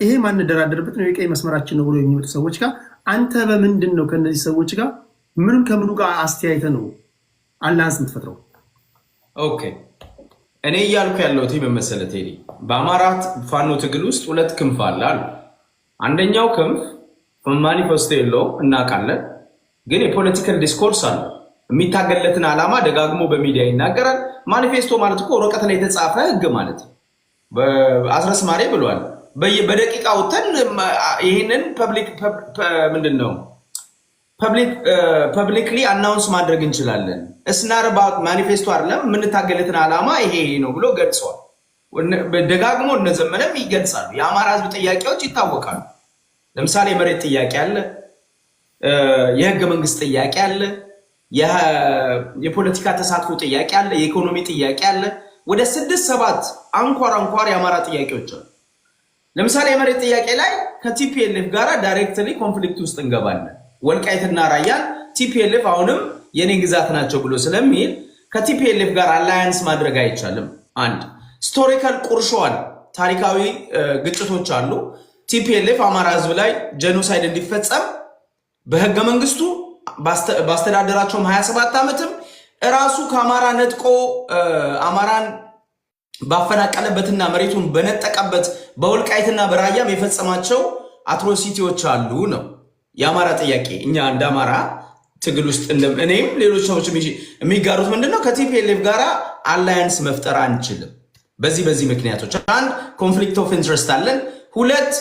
ይሄ ማንደራደርበት ነው የቀይ መስመራችን ነው ብሎ የሚመጡ ሰዎች ጋር አንተ በምንድን ነው ከነዚህ ሰዎች ጋር ምንም ከምኑ ጋር አስተያየተ ነው አላንስ የምትፈጥረው? ኦኬ እኔ እያልኩ ያለሁት በመሰለ ቴዲ በአማራ ፋኖ ትግል ውስጥ ሁለት ክንፍ አለ አሉ። አንደኛው ክንፍ ማኒፌስቶ የለው እናውቃለን፣ ግን የፖለቲካል ዲስኮርስ አለ። የሚታገለትን ዓላማ ደጋግሞ በሚዲያ ይናገራል። ማኒፌስቶ ማለት እኮ ወረቀት ላይ የተጻፈ ህግ ማለት ነው። በአስረስ ማሬ ብሏል። በደቂቃ ወተን ይሄንን ምንድን ነው ፐብሊክሊ አናውንስ ማድረግ እንችላለን። እስናር አባውት ማኒፌስቶ አይደለም የምንታገለትን ዓላማ ይሄ ነው ብሎ ገልጸዋል። ደጋግሞ እነዘመነም ይገልጻሉ። የአማራ ህዝብ ጥያቄዎች ይታወቃሉ። ለምሳሌ የመሬት ጥያቄ አለ፣ የህገ መንግስት ጥያቄ አለ፣ የፖለቲካ ተሳትፎ ጥያቄ አለ፣ የኢኮኖሚ ጥያቄ አለ። ወደ 6-7 አንኳር የአማራ ጥያቄዎች አሉ። ለምሳሌ የመሬት ጥያቄ ላይ ከቲፒኤልኤፍ ጋር ዳይሬክትሊ ኮንፍሊክት ውስጥ እንገባለን። ወልቃይትና ራያን ቲፒኤልኤፍ አሁንም የኔ ግዛት ናቸው ብሎ ስለሚል ከቲፒኤልኤፍ ጋር አላያንስ ማድረግ አይቻልም። አንድ ስቶሪካል ቁርሾዋል፣ ታሪካዊ ግጭቶች አሉ። ቲፒኤልኤፍ አማራ ህዝብ ላይ ጄኖሳይድ እንዲፈጸም በህገ መንግስቱ ባስተዳደራቸውም 27 ዓመትም እራሱ ከአማራ ነጥቆ አማራን ባፈናቀለበትና መሬቱን በነጠቀበት በወልቃይትና በራያም የፈጸማቸው አትሮሲቲዎች አሉ ነው የአማራ ጥያቄ። እኛ እንደ አማራ ትግል ውስጥ እኔም ሌሎች ሰዎች የሚጋሩት ምንድነው? ከቲፒኤልኤፍ ጋር አላያንስ መፍጠር አንችልም። በዚህ ምክንያቶች፣ አንድ ኮንፍሊክት ኦፍ ኢንትረስት አለን። ሁለት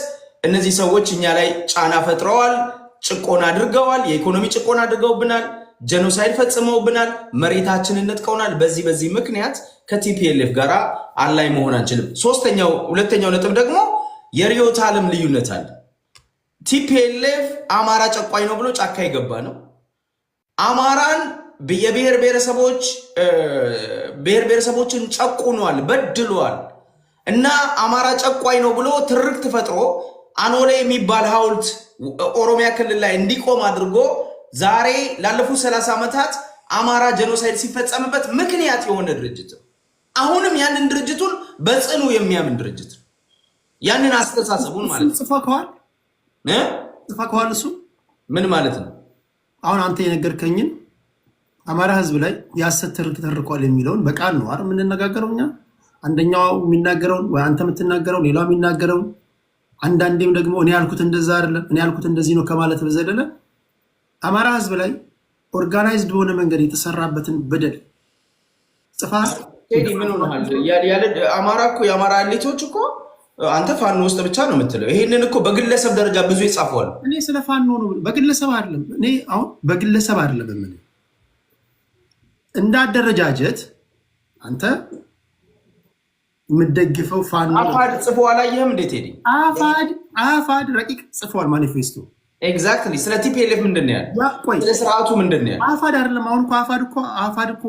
እነዚህ ሰዎች እኛ ላይ ጫና ፈጥረዋል፣ ጭቆና አድርገዋል፣ የኢኮኖሚ ጭቆና አድርገውብናል፣ ጄኖሳይድ ፈጽመውብናል፣ መሬታችንን ነጥቀውናል። በዚህ ምክንያት ከቲፒኤልኤፍ ጋር አላይ መሆን አንችልም። ሁለተኛው ነጥብ ደግሞ የርዕዮተ ዓለም ልዩነት አለ። ቲፒኤልኤፍ አማራ ጨቋኝ ነው ብሎ ጫካ የገባ ነው። አማራን የብሔር ብሔረሰቦችን ጨቁኗል፣ በድሏል እና አማራ ጨቋኝ ነው ብሎ ትርክት ፈጥሮ አኖሌ የሚባል ሐውልት ኦሮሚያ ክልል ላይ እንዲቆም አድርጎ ዛሬ ላለፉት 30 ዓመታት አማራ ጄኖሳይድ ሲፈጸምበት ምክንያት የሆነ ድርጅት ነው። አሁንም ያንን ድርጅቱን በጽኑ የሚያምን ድርጅት ነው። ያንን አስተሳሰቡን ማለት ነው ጽፋከዋል። እሱ ምን ማለት ነው? አሁን አንተ የነገርከኝን አማራ ህዝብ ላይ የሐሰት ትርክት ተርቋል የሚለውን በቃል ነው አይደል የምንነጋገረው እኛ። አንደኛው የሚናገረውን ወይ አንተ የምትናገረው ሌላው የሚናገረው፣ አንዳንዴም ደግሞ እኔ ያልኩት እንደዛ አይደለም እኔ ያልኩት እንደዚህ ነው ከማለት በዘለለ አማራ ህዝብ ላይ ኦርጋናይዝድ በሆነ መንገድ የተሰራበትን በደል ጽፋ ምን ሆነሃል? አማራ እኮ የአማራ ሊቶች እኮ አንተ ፋኖ ውስጥ ብቻ ነው የምትለው። ይሄንን እኮ በግለሰብ ደረጃ ብዙ ይጻፋሉ። እኔ ስለ ፋኖ ነው በግለሰብ አይደለም። እኔ አሁን በግለሰብ አይደለም ምን እንዳደረጃጀት አንተ የምትደግፈው ፋኖ አፋድ ጽፎ አላየህም? እንዴት ሄዲ አፋድ ረቂቅ ጽፏል ማኒፌስቶ ኤግዛክትሊ። ስለ ቲፒኤልኤፍ ምንድነው ያለው? ስለ ስርዓቱ ምንድነው ያለው? አፋድ አይደለም። አሁን አፋድ እኮ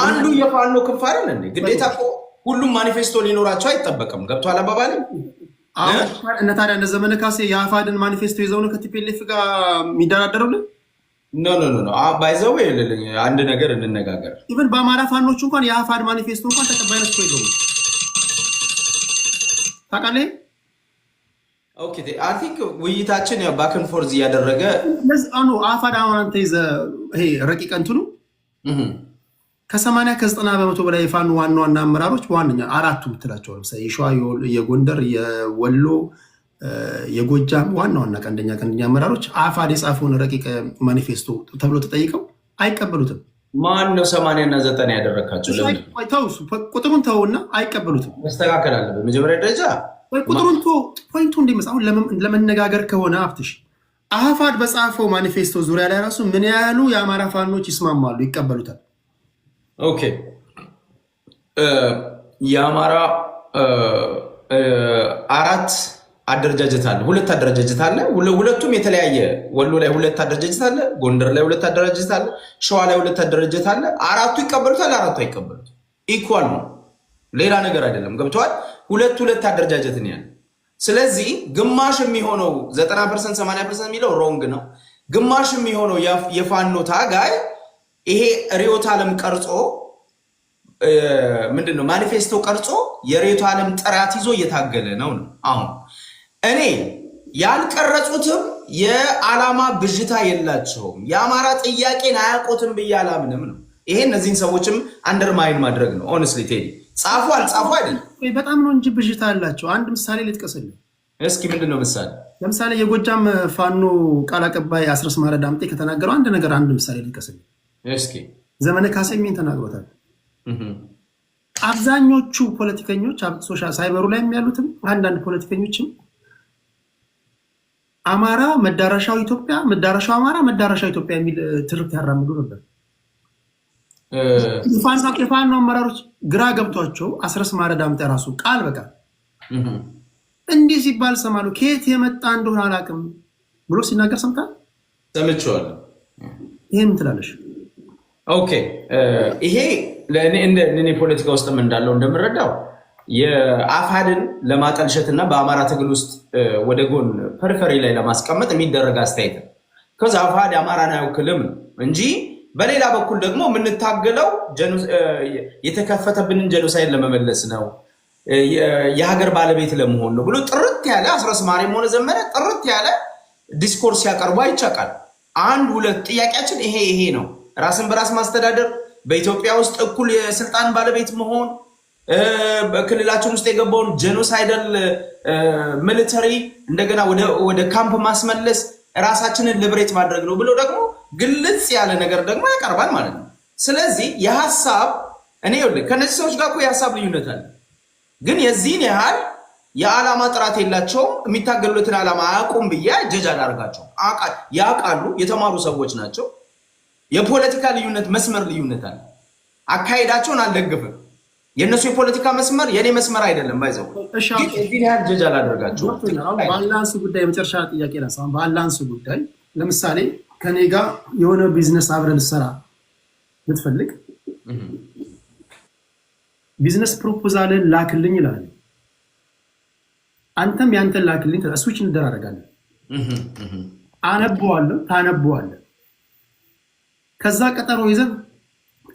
አንዱ የፋኖ ክንፍ አይደል እንዴ? ግዴታ እኮ ሁሉም ማኒፌስቶ ሊኖራቸው አይጠበቅም። ገብቷል አባባሌ? እነ ታዲያ እነ ዘመነ ካሴ የአፋድን ማኒፌስቶ ይዘው ነው ከቲፒኤልኤፍ ጋር የሚደራደሩልን? ኖ ባይዘው አንድ ነገር እንነጋገር። ኢቨን በአማራ ፋኖች እንኳን የአፋድ ማኒፌስቶ እንኳን ተቀባይነት እኮ የለውም። ታውቃለህ? ኦኬ አይ ቲንክ ውይይታችን ያው ባክ ኤንድ ፎርዝ እያደረገ አፋድ አሁን አንተ ይዘህ ይሄ ረቂቅ እንትኑ ከ80-90 በመቶ በላይ የፋኖ ዋና አመራሮች በዋነኛ አራቱ ምትላቸው ለምሳሌ የሸዋ፣ የጎንደር፣ የወሎ፣ የጎጃም ዋና ቀንደኛ አመራሮች አፋድ የጻፈውን ረቂቅ ማኒፌስቶ ተብሎ ተጠይቀው አይቀበሉትም። ማን ነው 80 እና 90 ያደረካቸው? ቁጥሩን ተውና አይቀበሉትም። መስተካከል አለበት መጀመሪያ ደረጃ ቁጥሩን ተው። ፖይንቱ እንደምሳሌ አሁን ለመነጋገር ከሆነ አፍትሽ አፋድ በጻፈው ማኒፌስቶ ዙሪያ ላይ ራሱ ምን ያህሉ የአማራ ፋኖች ይስማማሉ ይቀበሉታል? ኦኬ የአማራ አራት አደረጃጀት አለ፣ ሁለት አደረጃጀት አለ። ሁለቱም የተለያየ ወሎ ላይ ሁለት አደረጃጀት አለ፣ ጎንደር ላይ ሁለት አደረጃጀት አለ፣ ሸዋ ላይ ሁለት አደረጃጀት አለ። አራቱ ይቀበሉታል፣ አራቱ አይቀበሉት። ኢኳል ነው፣ ሌላ ነገር አይደለም። ገብቷል? ሁለት አደረጃጀት ነው ያለው። ስለዚህ ግማሽ የሚሆነው 90% 80% የሚለው ሮንግ ነው። ግማሽ የሚሆነው የፋኖ ታጋይ ይሄ ርዕዮተ ዓለም ቀርጾ ምንድነው ማኒፌስቶ ቀርጾ የርዕዮተ ዓለም ጥራት ይዞ እየታገለ ነው። አሁን እኔ ያልቀረጹትም የዓላማ ብዥታ የላቸውም። የአማራ ጥያቄን አያውቁትም ብዬ አላምንም ነው። ይሄ እነዚህን ሰዎችም አንደርማይን ማድረግ ነው። ኦነስትሊ ቴዲ ጻፉ አልጻፉ አይደለም፣ በጣም ነው እንጂ ብዥታ ያላቸው። አንድ ምሳሌ ልጥቀስልኝ እስኪ። ምንድን ነው ምሳሌ? ለምሳሌ የጎጃም ፋኖ ቃል አቀባይ አስረስ ማረ ዳምጤ ከተናገረው አንድ ምሳሌ ልጥቀስልኝ እስኪ። ዘመነ ካሴ ምን ተናግሮታል? አብዛኞቹ ፖለቲከኞች ሶሻል ሳይበሩ ላይ ያሉትም አንዳንድ ፖለቲከኞችም አማራ መዳረሻው ኢትዮጵያ፣ መዳረሻው አማራ፣ መዳረሻው ኢትዮጵያ የሚል ትርክት ያራምዱ ነበር። የፋኖ አመራሮች ግራ ገብቷቸው አስረስ ማረ ዳምጤ ራሱ ቃል በቃል እንዲህ ሲባል ሰማሉ። ከየት የመጣ እንደሆነ አላውቅም ብሎ ሲናገር ሰምቼዋለሁ። ይሄን ምን ትላለሽ? ኦኬ ይሄ ለእኔ ፖለቲካ ውስጥም እንዳለው እንደምረዳው የአፋድን ለማጠልሸትና በአማራ ትግል ውስጥ ወደ ጎን ፐሪፈሪ ላይ ለማስቀመጥ የሚደረግ አስተያየት ነው። ከዛ አፋድ አማራን አይወክልም እንጂ በሌላ በኩል ደግሞ የምንታገለው የተከፈተብንን ጀኖሳይድ ለመመለስ ነው፣ የሀገር ባለቤት ለመሆን ነው ብሎ ጥርት ያለ አስረስ ማሬም ሆነ ዘመነ ጥርት ያለ ዲስኮርስ ያቀርቡ አይቻቃል። አንድ ሁለት ጥያቄያችን ይሄ ነው። ራስን በራስ ማስተዳደር፣ በኢትዮጵያ ውስጥ እኩል የስልጣን ባለቤት መሆን፣ በክልላችን ውስጥ የገባውን ጄኖሳይደል ሚሊተሪ እንደገና ወደ ካምፕ ማስመለስ፣ ራሳችንን ሊብሬት ማድረግ ነው ብሎ ደግሞ ግልጽ ያለ ነገር ደግሞ ያቀርባል ማለት ነው። ስለዚህ የሀሳብ እኔ ከነዚህ ሰዎች ጋር እኮ የሀሳብ ልዩነት አለ፣ ግን የዚህን ያህል የዓላማ ጥራት የላቸውም፣ የሚታገሉትን ዓላማ አያውቁም ብዬ ጀጅ አላደርጋቸውም። ያውቃሉ፣ የተማሩ ሰዎች ናቸው። የፖለቲካ ልዩነት መስመር ልዩነት አለ። አካሄዳቸውን አልደግፍም። የእነሱ የፖለቲካ መስመር የኔ መስመር አይደለም። ባይዘው እዚህ ያህል ጀጅ አላደርጋቸውም። ባላንስ ጉዳይ የመጨረሻ ጥያቄ ላንሳ። ባላንስ ጉዳይ ለምሳሌ ከኔ ጋር የሆነ ቢዝነስ አብረን ሰራ ብትፈልግ ቢዝነስ ፕሮፖዛልን ላክልኝ ይላል። አንተም ያንተን ላክልኝ፣ ስዊች እንደራረጋለን። አነበዋለሁ፣ ታነበዋለህ። ከዛ ቀጠሮ ይዘን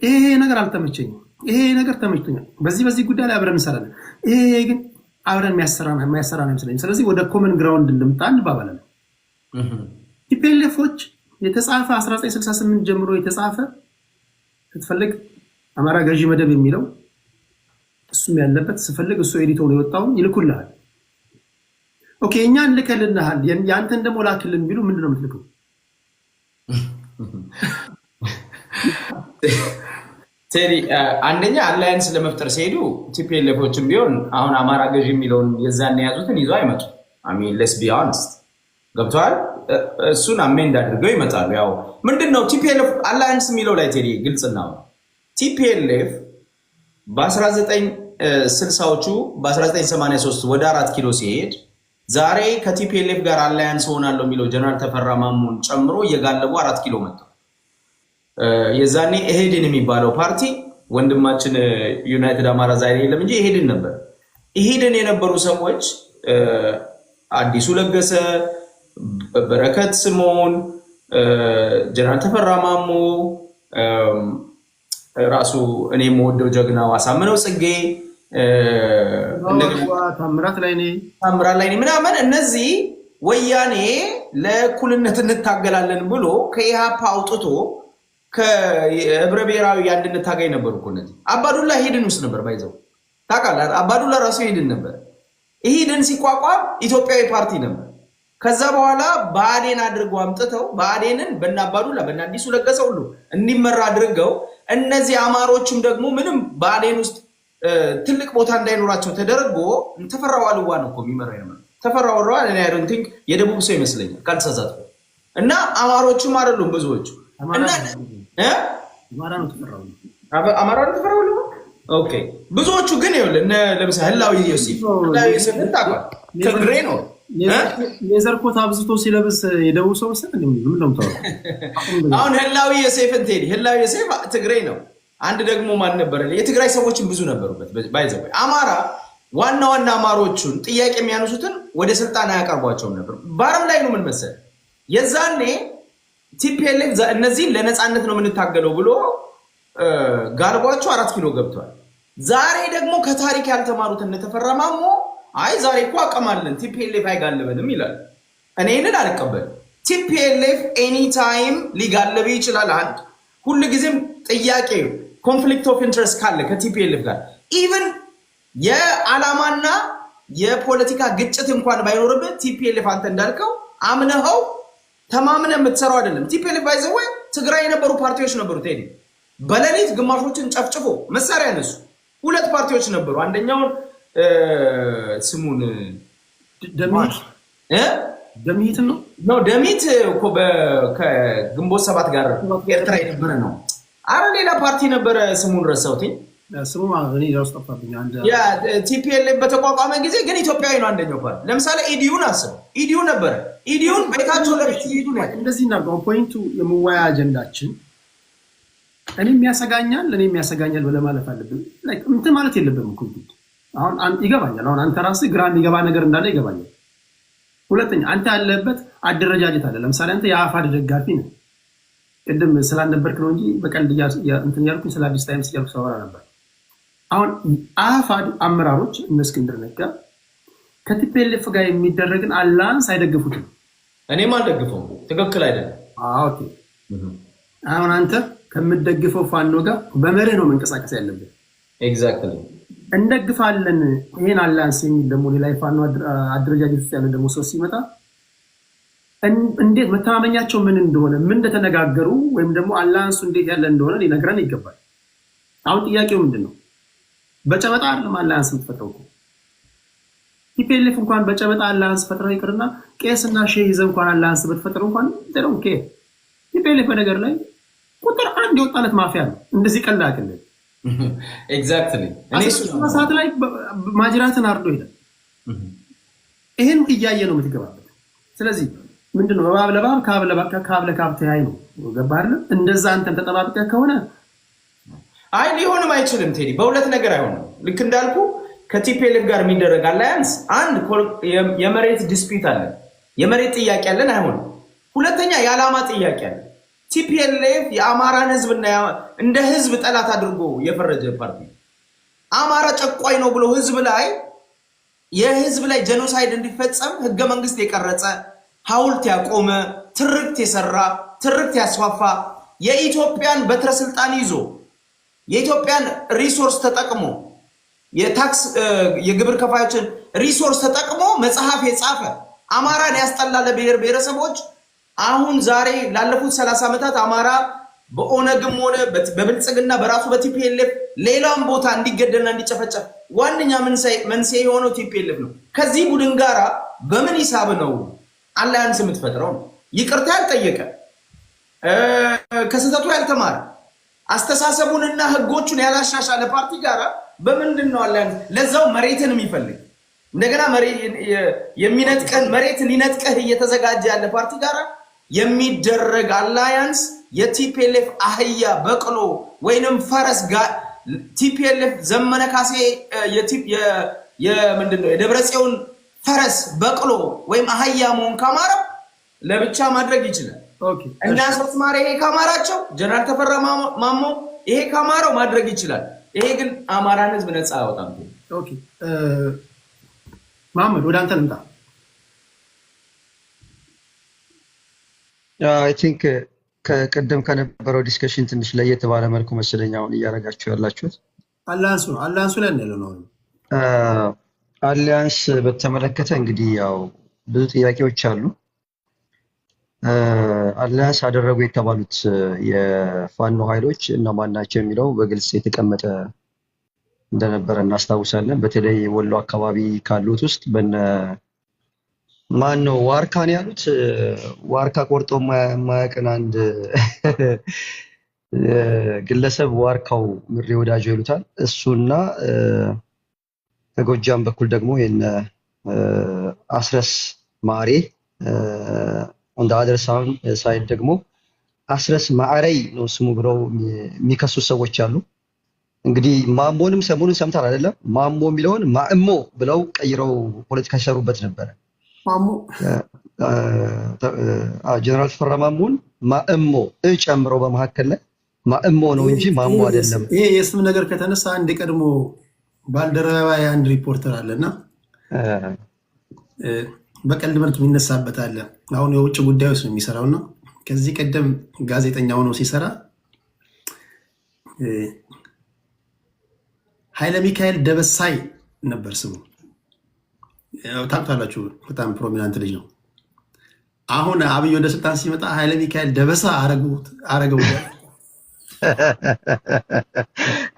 ይሄ ነገር አልተመቸኝም፣ ይሄ ነገር ተመችቶኛል፣ በዚህ ጉዳይ ላይ አብረን እንሰራለን፣ ይሄ ግን አብረን የሚያሰራን አይመስለኝም፣ ስለዚህ ወደ ኮመን ግራውንድ እንምጣ እንባባላለን። ቲፒኤልኤፎች የተጻፈ 1968 ጀምሮ የተጻፈ ስትፈልግ አማራ ገዢ መደብ የሚለው እሱም ያለበት ስፈልግ እሱ ኤዲቶ ነው የወጣውን ይልኩልሃል። ኦኬ እኛ እንልከልናል፣ ያንተን ደግሞ ላክልን ቢሉ ምንድን ነው የምትልከው? ቴዲ አንደኛ አላያንስ ለመፍጠር ሲሄዱ ቲፒኤልኤፎችም ቢሆን አሁን አማራ ገዢ የሚለውን የዛን የያዙትን ይዞ አይመጡ። አሚን ሌትስ ቢ ኦነስት ገብተዋል። እሱን አሜንድ አድርገው ይመጣሉ። ያው ምንድነው ቲፒኤልኤፍ አላያንስ የሚለው ላይ ቴዲ ግልጽና ቲፒኤልኤፍ በ1960ዎቹ በ1983 ወደ 4 ኪሎ ሲሄድ ዛሬ ከቲፒኤልኤፍ ጋር አላያንስ ሆናለሁ የሚለው ጀነራል ተፈራ ማሞን ጨምሮ እየጋለቡ 4 ኪሎ መጣ። የዛኔ ኢሄድን የሚባለው ፓርቲ ወንድማችን ዩናይትድ አማራ ዛሬ የለም እንጂ ኢሄድን ነበር። ኢሄድን የነበሩ ሰዎች አዲሱ ለገሰ፣ በረከት ስምኦን፣ ጀነራል ተፈራ ማሞ፣ ራሱ እኔ የምወደው ጀግናው አሳምነው ጽጌ፣ ታምራት ላይኔ ምናምን እነዚህ ወያኔ ለእኩልነት እንታገላለን ብሎ ከኢሃፓ አውጥቶ ከህብረ ብሔራዊ የአንድነት ታጋይ ነበሩ እኮ እነዚህ። አባዱላ ኢሄድን ውስጥ ነበር ባይዘው ታውቃለህ። አባዱላ ራሱ ኢሄድን ነበር። ኢሄድን ሲቋቋም ኢትዮጵያዊ ፓርቲ ነበር። ከዛ በኋላ ብአዴን አድርገው አምጥተው ብአዴንን በእነ አባዱላ በእነ አዲሱ ለገሰ ሁሉ እንዲመራ አድርገው እነዚህ አማሮችም ደግሞ ምንም ብአዴን ውስጥ ትልቅ ቦታ እንዳይኖራቸው ተደርጎ ተፈራ ዋልዋ ነው እኮ የሚመራው የነበረው። ተፈራ ዋልዋ እኔ አይ ዶንት ቲንክ የደቡብ ሰው ይመስለኛል ካልተሳሳትኩ። እና አማሮቹም አይደሉም ብዙዎቹ እና አማራ ነው ተፈራ ዋልዋ። ኦኬ ብዙዎቹ ግን ይኸውልህ ለምሳሌ ህላዊ ዮሴፍ ታውቃለህ፣ ትግሬ ነው። ሌዘር ኮት አብዝቶ ሲለብስ የደቡብ ሰው መሰለህ ምን ነው ታውቃለህ። አሁን ህላዊ ዮሴፍን ቴዲ ህላዊ ዮሴፍ ትግሬ ነው። አንድ ደግሞ ማን ነበር? የትግራይ ሰዎችን ብዙ ነበሩበት። ባይዘው አማራ ዋና አማሮቹን ጥያቄ የሚያነሱትን ወደ ስልጣን አያቀርቧቸውም ነበር። ባረም ላይ ነው ምን መሰለህ የዛኔ ቲፒኤልኤፍ እነዚህ ለነፃነት ነው የምንታገለው ብሎ ጋልቧቸው 4 ኪሎ ገብቷል። ዛሬ ደግሞ ከታሪክ ያልተማሩት እነ ተፈራ ማሞ አይ ዛሬ እኮ አቀማለን ቲፒኤልኤፍ አይጋልበንም ይላል። እኔ ይህንን አልቀበልም። ቲፒኤልኤፍ ኤኒ ታይም ሊጋልብ ይችላል። አንድ ሁሉ ጊዜም ጥያቄ ኮንፍሊክት ኦፍ ኢንትረስት ካለ ከቲፒኤልኤፍ ጋር ኢቭን የዓላማና የፖለቲካ ግጭት እንኳን ባይኖርበት ቲፒኤልኤፍ አንተ እንዳልከው አምነኸው ተማምነ የምትሰራው አይደለም። ቲፒኤልኤፍ ባይዘው ትግራይ የነበሩ ፓርቲዎች ነበሩ። ቴዲ በሌሊት ግማሾችን ጨፍጭፎ መሳሪያ ያነሱ 2 ፓርቲዎች ነበሩ። አንደኛውን ስሙን ደሚት ነው ደሚት እኮ ከግንቦት 7 ጋር ኤርትራ የነበረ ነው። አረ ሌላ ፓርቲ ነበረ፣ ስሙን ረሳሁትኝ። ቲፒኤልኤፍ በተቋቋመ ጊዜ ግን ኢትዮጵያዊ ነው አንደኛው ፓርቲ። ለምሳሌ ኢዲዩን አስበው፣ ኢዲዩ ነበረ። ኢዲዩን ቤታቸው ለቤት ይሄዱ ነው። እንደዚህ ነው ፖይንቱ። የመወያያ አጀንዳችን እኔም ያሰጋኛል ብለህ ማለት አለብን። ላይክ እንትን ማለት የለብንም እኮ አሁን ይገባኛል። አሁን አንተ ራስህ ግራ የሚገባ ነገር እንዳለ ይገባኛል። ሁለተኛ አንተ ያለበት አደረጃጀት አለ። ለምሳሌ አንተ የአፋድ ደጋፊ ነህ። ቅድም ስላልነበርክ ነው እንጂ በቀልድ እንትን ያልኩኝ ስለ አዲስ ታይምስ እያልኩ ሰራ ነበር። አሁን አፋድ አመራሮች እነ እስክንድር ነጋ ከቲፒኤልኤፍ ጋር የሚደረግን አላንስ አይደግፉትም። እኔም አልደግፈውም። ትክክል አይደለም። ኦኬ። አሁን አንተ ከምትደግፈው ፋኖ ጋር በመርህ ነው መንቀሳቀስ ያለብን። ኤግዛክትሊ እንደግፋለን ይሄን አላንስ የሚል ደግሞ ሌላ የፋኖ አደረጃጀት ውስጥ ያለ ደግሞ ሰው ሲመጣ እንዴት መተማመኛቸው ምን እንደሆነ ምን እንደተነጋገሩ ወይም ደግሞ አላንሱ እንዴት ያለ እንደሆነ ሊነግረን ይገባል። አሁን ጥያቄው ምንድን ነው? በጨበጣ አይደለም አላንስ የምትፈጥረው። ቲፒኤልኤፍ እንኳን በጨበጣ አላንስ ፈጥረው ይቅርና ቄስና ሼህ ይዘህ እንኳን አላንስ ብትፈጥረው እንኳን ደረው ቲፒኤልኤፍ በነገር ላይ ቁጥር 1 የወጣለት ማፊያ ነው። እንደዚህ ቀልድ አቅልል። ኤግዛክትሊ ሰዓት ላይ ማጅራትን አርዶ ይላል። ይህን እያየ ነው የምትገባበት። ስለዚህ ምንድነው በባብ ለባብ ካብ ለካብ ተያይ ነው። ገባህ አይደል? እንደዛ አንተም ተጠባብቀህ ከሆነ አይ ሊሆንም አይችልም ቴዲ። በሁለት ነገር አይሆንም። ልክ እንዳልኩ ከቲፒኤልኤፍ ጋር የሚደረግ አላያንስ አንድ የመሬት ዲስፒት አለ፣ የመሬት ጥያቄ አለን፣ አይሆንም። ሁለተኛ የዓላማ ጥያቄ አለ። ቲፒኤልኤፍ የአማራን ህዝብና እንደ ህዝብ ጠላት አድርጎ የፈረጀ ፓርቲ አማራ ጨቋይ ነው ብሎ የህዝብ ላይ ጄኖሳይድ እንዲፈጸም ህገ መንግስት የቀረጸ ሐውልት ያቆመ ትርክት የሰራ ትርክት ያስፋፋ የኢትዮጵያን በትረ ስልጣን ይዞ የኢትዮጵያን ሪሶርስ ተጠቅሞ የታክስ የግብር ከፋዮችን ሪሶርስ ተጠቅሞ መጽሐፍ የጻፈ አማራን ያስጠላለ ብሔረሰቦች አሁን ዛሬ ላለፉት 30 ዓመታት አማራ በኦነግም ሆነ በብልጽግና በራሱ በቲፒኤልኤፍ ሌላም ቦታ እንዲገደልና እንዲጨፈጨፍ ዋነኛ መንስኤ የሆነው ቲፒኤልኤፍ ነው። ከዚህ ቡድን ጋራ በምን ሂሳብ ነው አላያንስ የምትፈጥረው? ይቅርታ ያልጠየቀ ከስህተቱ ያልተማረ አስተሳሰቡንና ህጎቹን ያላሻሻለ ፓርቲ ጋራ በምንድን ነው አላያንስ? ለዛው መሬትን የሚፈልግ እንደገና የሚነጥቀን መሬት ሊነጥቀህ እየተዘጋጀ ያለ ፓርቲ ጋራ የሚደረግ አላያንስ የቲፒኤልኤፍ አህያ በቅሎ ወይንም ፈረስ ጋር ቲፒኤልኤፍ ዘመነ ካሴ የምንድነው የደብረጽዮን ፈረስ በቅሎ ወይም አህያ መሆን ካማረው ለብቻ ማድረግ ይችላል። እና ሶስት ማረ ይሄ ካማራቸው ጀነራል ተፈራ ማሞ ይሄ ካማራው ማድረግ ይችላል። ይሄ ግን አማራን ህዝብ ነፃ ያወጣም። ኦኬ መሐመድ ወደ አንተ ልምጣ። አይ ቲንክ ከቀደም ከነበረው ዲስከሽን ትንሽ ለየት ባለ መልኩ መሰለኝ አሁን እያደረጋችሁ ያላችሁት አላያንሱ ላይ ነው። አሊያንስ በተመለከተ እንግዲህ ያው ብዙ ጥያቄዎች አሉ። አሊያንስ አደረጉ የተባሉት የፋኖ ኃይሎች እነማን ናቸው የሚለው በግልጽ የተቀመጠ እንደነበረ እናስታውሳለን። በተለይ ወሎ አካባቢ ካሉት ውስጥ በነ ማን ነው ዋርካን ያሉት ዋርካ ቆርጦ ማያቀን አንድ ግለሰብ ዋርካው ምሬ ወዳጆ ይሉታል። እሱና ከጎጃም በኩል ደግሞ የነ አስረስ ማሬ እንደ አደረሳውን ሳይድ ደግሞ አስረስ ማዕረይ ነው ስሙ ብለው የሚከሱ ሰዎች አሉ። እንግዲህ ማሞንም ሰሞኑን ሰምታል አይደለም? ማሞ የሚለውን ማእሞ ብለው ቀይረው ፖለቲካ ሲሰሩበት ነበረ። ማሞ ጀነራል ተፈራ ማሞን ማእሞ ጨምረው በመካከል ላይ ማእሞ ነው እንጂ ማሞ አይደለም። ይሄ የስም ነገር ከተነሳ አንድ ቀድሞ ባልደረባ አንድ ሪፖርተር አለና በቀልድ መልክ የሚነሳበት አለ። አሁን የውጭ ጉዳይ ውስጥ ነው የሚሰራው እና ከዚህ ቀደም ጋዜጠኛ ሆኖ ሲሰራ ኃይለ ሚካኤል ደበሳይ ነበር ስሙ። ታውቁታላችሁ። በጣም ፕሮሚናንት ልጅ ነው። አሁን አብይ ወደ ስልጣን ሲመጣ ኃይለ ሚካኤል ደበሳ አረገው።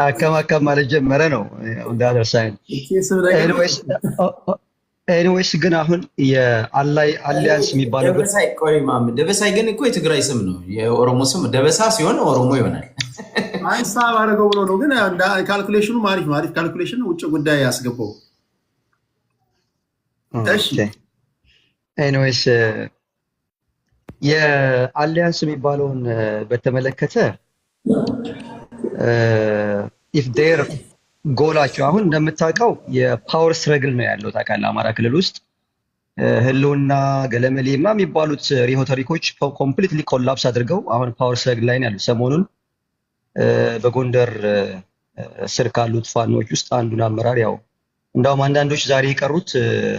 አከም ማለት ጀመረ ነው እንዳደርሳይን። ኤኒዌይስ ግን አሁን የአሊያንስ የሚባለው ደበሳይ ግን እኮ የትግራይ ስም ነው። የኦሮሞ ስም ደበሳ ሲሆን ኦሮሞ ይሆናል። ሀሳብ አደረገው ብሎ ነው። ግን ካልኩሌሽኑ ማሪፍ ካልኩሌሽን ውጭ ጉዳይ ያስገባው። ኤኒዌይስ የአሊያንስ የሚባለውን በተመለከተ ኢፍ ዴር ጎላቸው አሁን እንደምታውቀው የፓወር ስትረግል ነው ያለው። ታውቃለህ አማራ ክልል ውስጥ ህልውና ገለመሌማ የሚባሉት ሪሆተሪኮች ኮምፕሊትሊ ኮላፕስ አድርገው አሁን ፓወር ስትረግል ላይ ነው ያሉት። ሰሞኑን በጎንደር ስር ካሉት ፋኖች ውስጥ አንዱን አመራር ያው እንዳውም አንዳንዶች ዛሬ የቀሩት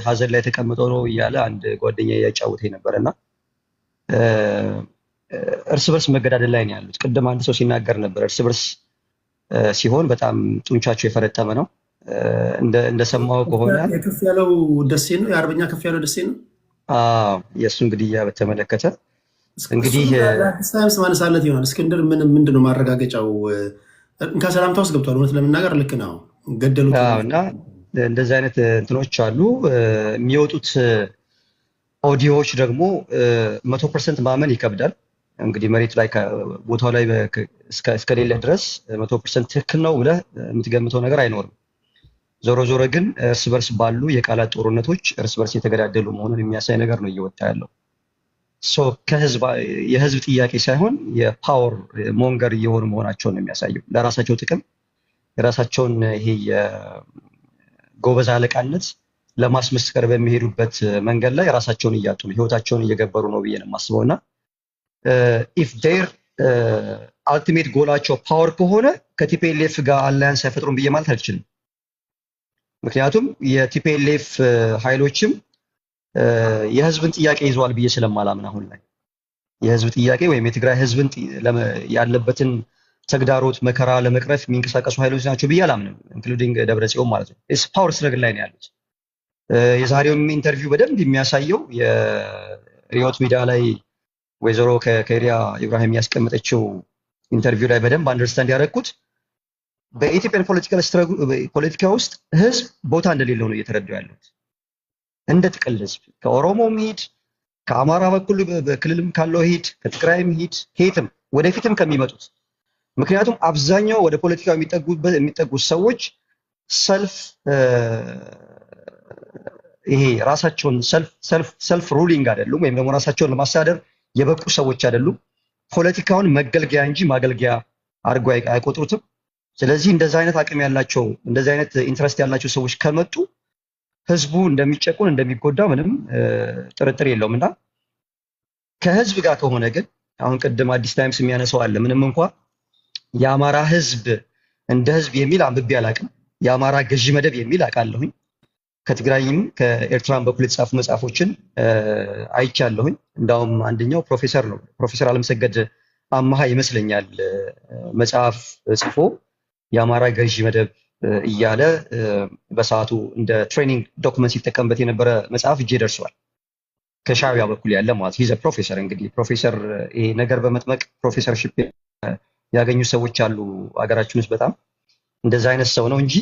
ሀዘን ላይ ተቀምጠው ነው እያለ አንድ ጓደኛ እያጫወተኝ ነበርና እርስ በርስ መገዳደል ላይ ነው ያሉት። ቅድም አንድ ሰው ሲናገር ነበር እርስ በርስ ሲሆን በጣም ጡንቻቸው የፈረጠመ ነው። እንደሰማው ከሆነ ከፍ ያለው ደሴ ነው፣ የአርበኛ ከፍ ያለው ደሴ ነው። የእሱን ግድያ በተመለከተ እንግዲህ ሳይንስ ማነሳለት ይሆናል። እስክንድር ምንድን ነው ማረጋገጫው? ከሰላምታ ውስጥ ገብቷል። እውነት ለመናገር ልክ ነው፣ ገደሉት እና እንደዚህ አይነት እንትኖች አሉ። የሚወጡት ኦዲዮዎች ደግሞ 100% ማመን ይከብዳል። እንግዲህ መሬት ላይ ቦታው ላይ እስከሌለ ድረስ 100% ትክክል ነው ብለህ የምትገምተው ነገር አይኖርም። ዞሮ ዞሮ ግን እርስ በርስ ባሉ የቃላት ጦርነቶች እርስ በርስ የተገዳደሉ መሆኑን የሚያሳይ ነገር ነው እየወጣ ያለው። የህዝብ ጥያቄ ሳይሆን የፓወር ሞንገር እየሆኑ መሆናቸውን ነው የሚያሳየው። ለራሳቸው ጥቅም የራሳቸውን ይሄ የጎበዝ አለቃነት ለማስመስከር በሚሄዱበት መንገድ ላይ ራሳቸውን እያጡ ነው፣ ህይወታቸውን እየገበሩ ነው ብዬ ነው የማስበው። እና ኢፍ ዴር አልቲሜት ጎላቸው ፓወር ከሆነ ከቲፒኤልኤፍ ጋር አላያንስ አይፈጥሩም ብዬ ማለት አልችልም። ምክንያቱም የቲፒኤልኤፍ ኃይሎችም የህዝብን ጥያቄ ይዘዋል ብዬ ስለማላምን አሁን ላይ የህዝብ ጥያቄ ወይም የትግራይ ህዝብን ያለበትን ተግዳሮት መከራ ለመቅረፍ የሚንቀሳቀሱ ኃይሎች ናቸው ብዬ አላምንም። ኢንክሉዲንግ ደብረጽዮን ማለት ነው። ፓወር ስትረግል ላይ ነው ያሉት። የዛሬውም ኢንተርቪው በደንብ የሚያሳየው የሪዮት ሚዲያ ላይ ወይዘሮ ከሪያ ኢብራሂም ያስቀመጠችው ኢንተርቪው ላይ በደንብ አንደርስታንድ ያደረኩት በኢትዮጵያን ፖለቲካ ውስጥ ህዝብ ቦታ እንደሌለው ነው እየተረዳው ያሉት። እንደ ጥቅል ህዝብ ከኦሮሞም ሂድ፣ ከአማራ በኩል በክልልም ካለው ሂድ፣ ከትግራይም ሂድ፣ ከየትም ወደፊትም ከሚመጡት ምክንያቱም አብዛኛው ወደ ፖለቲካው የሚጠጉት ሰዎች ይሄ ራሳቸውን ሰልፍ ሩሊንግ አይደሉም፣ ወይም ደግሞ ራሳቸውን ለማስተዳደር የበቁ ሰዎች አይደሉም። ፖለቲካውን መገልገያ እንጂ ማገልገያ አድርጎ አይቆጥሩትም። ስለዚህ እንደዚህ አይነት አቅም ያላቸው እንደዚህ አይነት ኢንትረስት ያላቸው ሰዎች ከመጡ ህዝቡ እንደሚጨቁን እንደሚጎዳ ምንም ጥርጥር የለውም። እና ከህዝብ ጋር ከሆነ ግን አሁን ቅድም አዲስ ታይምስ የሚያነሳው አለ። ምንም እንኳ የአማራ ህዝብ እንደ ህዝብ የሚል አንብቤ አላቅም። የአማራ ገዢ መደብ የሚል አውቃለሁኝ። ከትግራይም ከኤርትራም በኩል የተጻፉ መጽሐፎችን አይቻለሁኝ። እንዳውም አንደኛው ፕሮፌሰር ነው፣ ፕሮፌሰር አለምሰገድ አማሃ ይመስለኛል መጽሐፍ ጽፎ የአማራ ገዢ መደብ እያለ በሰዓቱ እንደ ትሬኒንግ ዶክመንት ሲጠቀምበት የነበረ መጽሐፍ እጄ ደርሷል። ከሻዕቢያ በኩል ያለ ማለት ይዘ ፕሮፌሰር እንግዲህ ፕሮፌሰር ይሄ ነገር በመጥመቅ ፕሮፌሰርሺፕ ያገኙ ሰዎች አሉ ሀገራችን ውስጥ። በጣም እንደዛ አይነት ሰው ነው እንጂ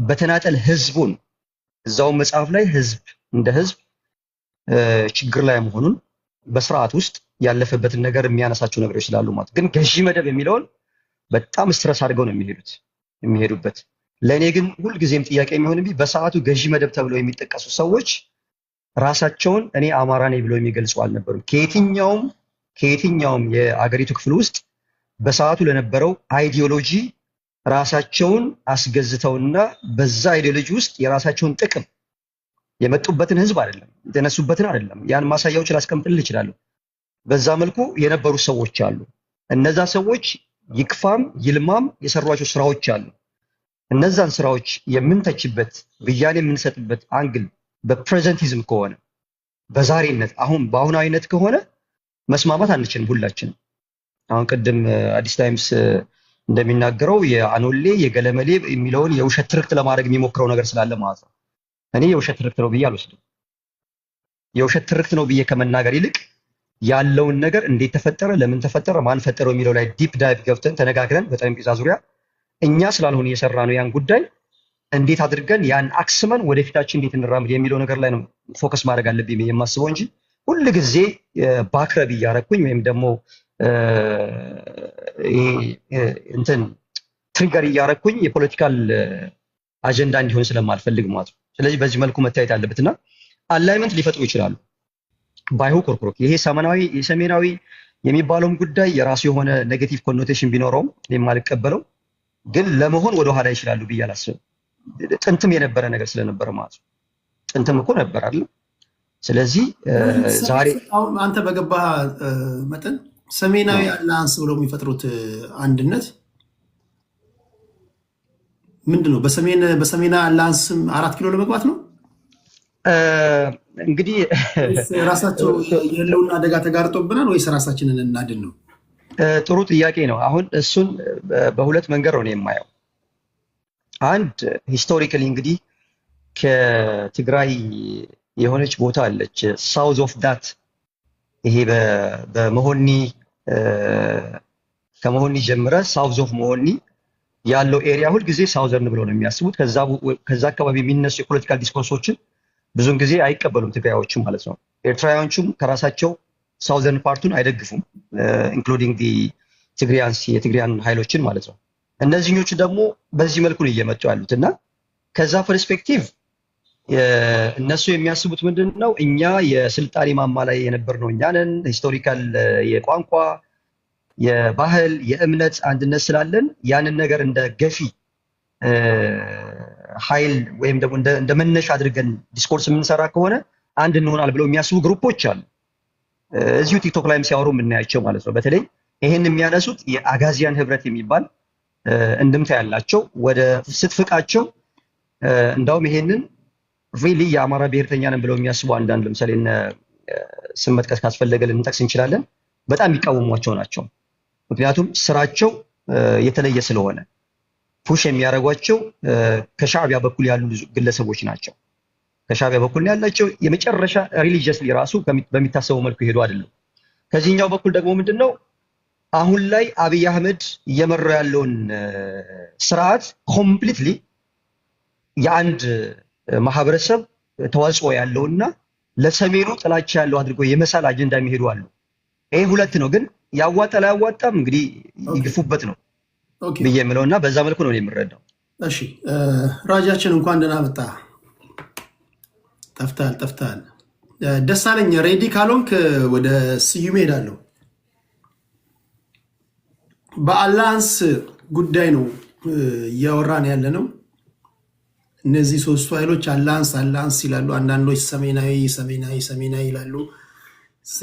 በተናጠል ህዝቡን እዛው መጽሐፍ ላይ ህዝብ እንደ ህዝብ ችግር ላይ መሆኑን በስርዓት ውስጥ ያለፈበትን ነገር የሚያነሳቸው ነገሮች ስላሉ ማለት ግን ገዢ መደብ የሚለውን በጣም ስትረስ አድርገው ነው የሚሄዱበት። ለእኔ ግን ሁልጊዜም ጥያቄ የሚሆንብኝ በሰዓቱ ገዢ መደብ ተብለው የሚጠቀሱ ሰዎች ራሳቸውን እኔ አማራ ነኝ ብለው የሚገልጹ አልነበሩም። ከየትኛውም የአገሪቱ ክፍል ውስጥ በሰዓቱ ለነበረው አይዲዮሎጂ ራሳቸውን አስገዝተውና በዛ አይዲዮሎጂ ውስጥ የራሳቸውን ጥቅም የመጡበትን ህዝብ አይደለም የተነሱበትን አይደለም። ያን ማሳያዎች ላስቀምጥልህ እችላለሁ። በዛ መልኩ የነበሩ ሰዎች አሉ። እነዛ ሰዎች ይክፋም ይልማም የሰሯቸው ስራዎች አሉ። እነዛን ስራዎች የምንተችበት ብያኔ የምንሰጥበት አንግል በፕሬዘንቲዝም ከሆነ በዛሬነት አሁን በአሁናዊነት ከሆነ መስማማት አንችልም ሁላችንም። አሁን ቅድም አዲስ ታይምስ እንደሚናገረው የአኖሌ የገለመሌ የሚለውን የውሸት ትርክት ለማድረግ የሚሞክረው ነገር ስላለ ማለት ነው። እኔ የውሸት ትርክት ነው ብዬ አልወስድም። የውሸት ትርክት ነው ብዬ ከመናገር ይልቅ ያለውን ነገር እንዴት ተፈጠረ፣ ለምን ተፈጠረ፣ ማን ፈጠረው የሚለው ላይ ዲፕ ዳይቭ ገብተን ተነጋግረን በጠረጴዛ ዙሪያ እኛ ስላልሆነ እየሰራ ነው ያን ጉዳይ እንዴት አድርገን ያን አክስመን ወደፊታችን እንዴት እንራምድ የሚለው ነገር ላይ ነው ፎከስ ማድረግ አለብኝ የማስበው እንጂ ሁል ጊዜ ባክረብ እያረኩኝ ወይም ደግሞ እንትን ትሪገር እያረኩኝ የፖለቲካል አጀንዳ እንዲሆን ስለማልፈልግ ማለት ነው። ስለዚህ በዚህ መልኩ መታየት አለበትና አላይመንት ሊፈጥሩ ይችላሉ ባይሁ ኮርኮሮክ ይሄ የሰሜናዊ የሚባለውም ጉዳይ የራሱ የሆነ ኔጌቲቭ ኮኖቴሽን ቢኖረውም የማልቀበለው ግን ለመሆን ወደ ኋላ ይችላሉ ብዬ አላስብም። ጥንትም የነበረ ነገር ስለነበረ ማለት ነው። ጥንትም እኮ ነበር አይደል? ስለዚህ ዛሬ አንተ በገባህ መጠን ሰሜናዊ አላያንስ ብለው የሚፈጥሩት አንድነት ምንድን ነው? በሰሜን አላያንስ 4 ኪሎ ለመግባት ነው እንግዲህ ራሳቸው የህልውና አደጋ ተጋርጦብናል ወይስ ራሳችንን እናድን ነው? ጥሩ ጥያቄ ነው። አሁን እሱን በሁለት መንገድ ነው የማየው። አንድ ሂስቶሪካሊ እንግዲህ ከትግራይ የሆነች ቦታ አለች ሳውዝ ኦፍ ዳት ይሄ በመሆኒ ከመሆኒ ጀምረ ሳውዝ ኦፍ መሆኒ ያለው ኤሪያ ሁል ጊዜ ሳውዘርን ብለው ነው የሚያስቡት። ከዛ አካባቢ የሚነሱ የፖለቲካል ዲስኮርሶችን ብዙውን ጊዜ አይቀበሉም ትግራዮችም ማለት ነው። ኤርትራውያኖቹም ከራሳቸው ሳውዘርን ፓርቱን አይደግፉም ኢንክሉዲንግ የትግሪያን ኃይሎችን ማለት ነው። እነዚህኞቹ ደግሞ በዚህ መልኩ ነው እየመጡ ያሉት እና ከዛ ፐርስፔክቲቭ እነሱ የሚያስቡት ምንድን ነው? እኛ የስልጣኔ ማማ ላይ የነበርነው እኛ ነን። ሂስቶሪካል የቋንቋ የባህል የእምነት አንድነት ስላለን ያንን ነገር እንደ ገፊ ኃይል ወይም ደግሞ እንደ መነሻ አድርገን ዲስኮርስ የምንሰራ ከሆነ አንድ እንሆናል ብለው የሚያስቡ ግሩፖች አሉ። እዚሁ ቲክቶክ ላይም ሲያወሩ የምናያቸው ማለት ነው። በተለይ ይሄን የሚያነሱት የአጋዚያን ህብረት የሚባል እንድምታ ያላቸው ወደ ስትፍቃቸው እንዳውም ይሄንን ሪሊ የአማራ ብሔርተኛ ነን ብለው የሚያስቡ አንዳንድ ለምሳሌ ስም መጥቀስ ካስፈለገ ልንጠቅስ እንችላለን። በጣም የሚቃወሟቸው ናቸው። ምክንያቱም ስራቸው የተለየ ስለሆነ ፑሽ የሚያደርጓቸው ከሻዕቢያ በኩል ያሉ ግለሰቦች ናቸው። ከሻዕቢያ በኩል ያላቸው የመጨረሻ ሪሊጂየስሊ ራሱ በሚታሰበው መልኩ ይሄዱ አይደለም። ከዚህኛው በኩል ደግሞ ምንድነው አሁን ላይ አብይ አህመድ እየመራው ያለውን ስርዓት ኮምፕሊትሊ የአንድ ማህበረሰብ ተዋጽኦ ያለውና ለሰሜኑ ጥላቻ ያለው አድርጎ የመሳል አጀንዳ የሚሄዱ አሉ። ይሄ ሁለት ነው። ግን ያዋጣል አያዋጣም እንግዲህ ይግፉበት ነው ብዬ የምለውና በዛ መልኩ ነው የምረዳው። እሺ ራጃችን እንኳን ደህና መጣ። ጠፍታል። ደሳለኝ ሬዲ ካልሆንክ ወደ ስዩም ሄዳለሁ። በአላያንስ ጉዳይ ነው እያወራን ያለ ነው። እነዚህ ሶስቱ ኃይሎች አላያንስ ይላሉ። አንዳንዶች ሰሜናዊ ይላሉ።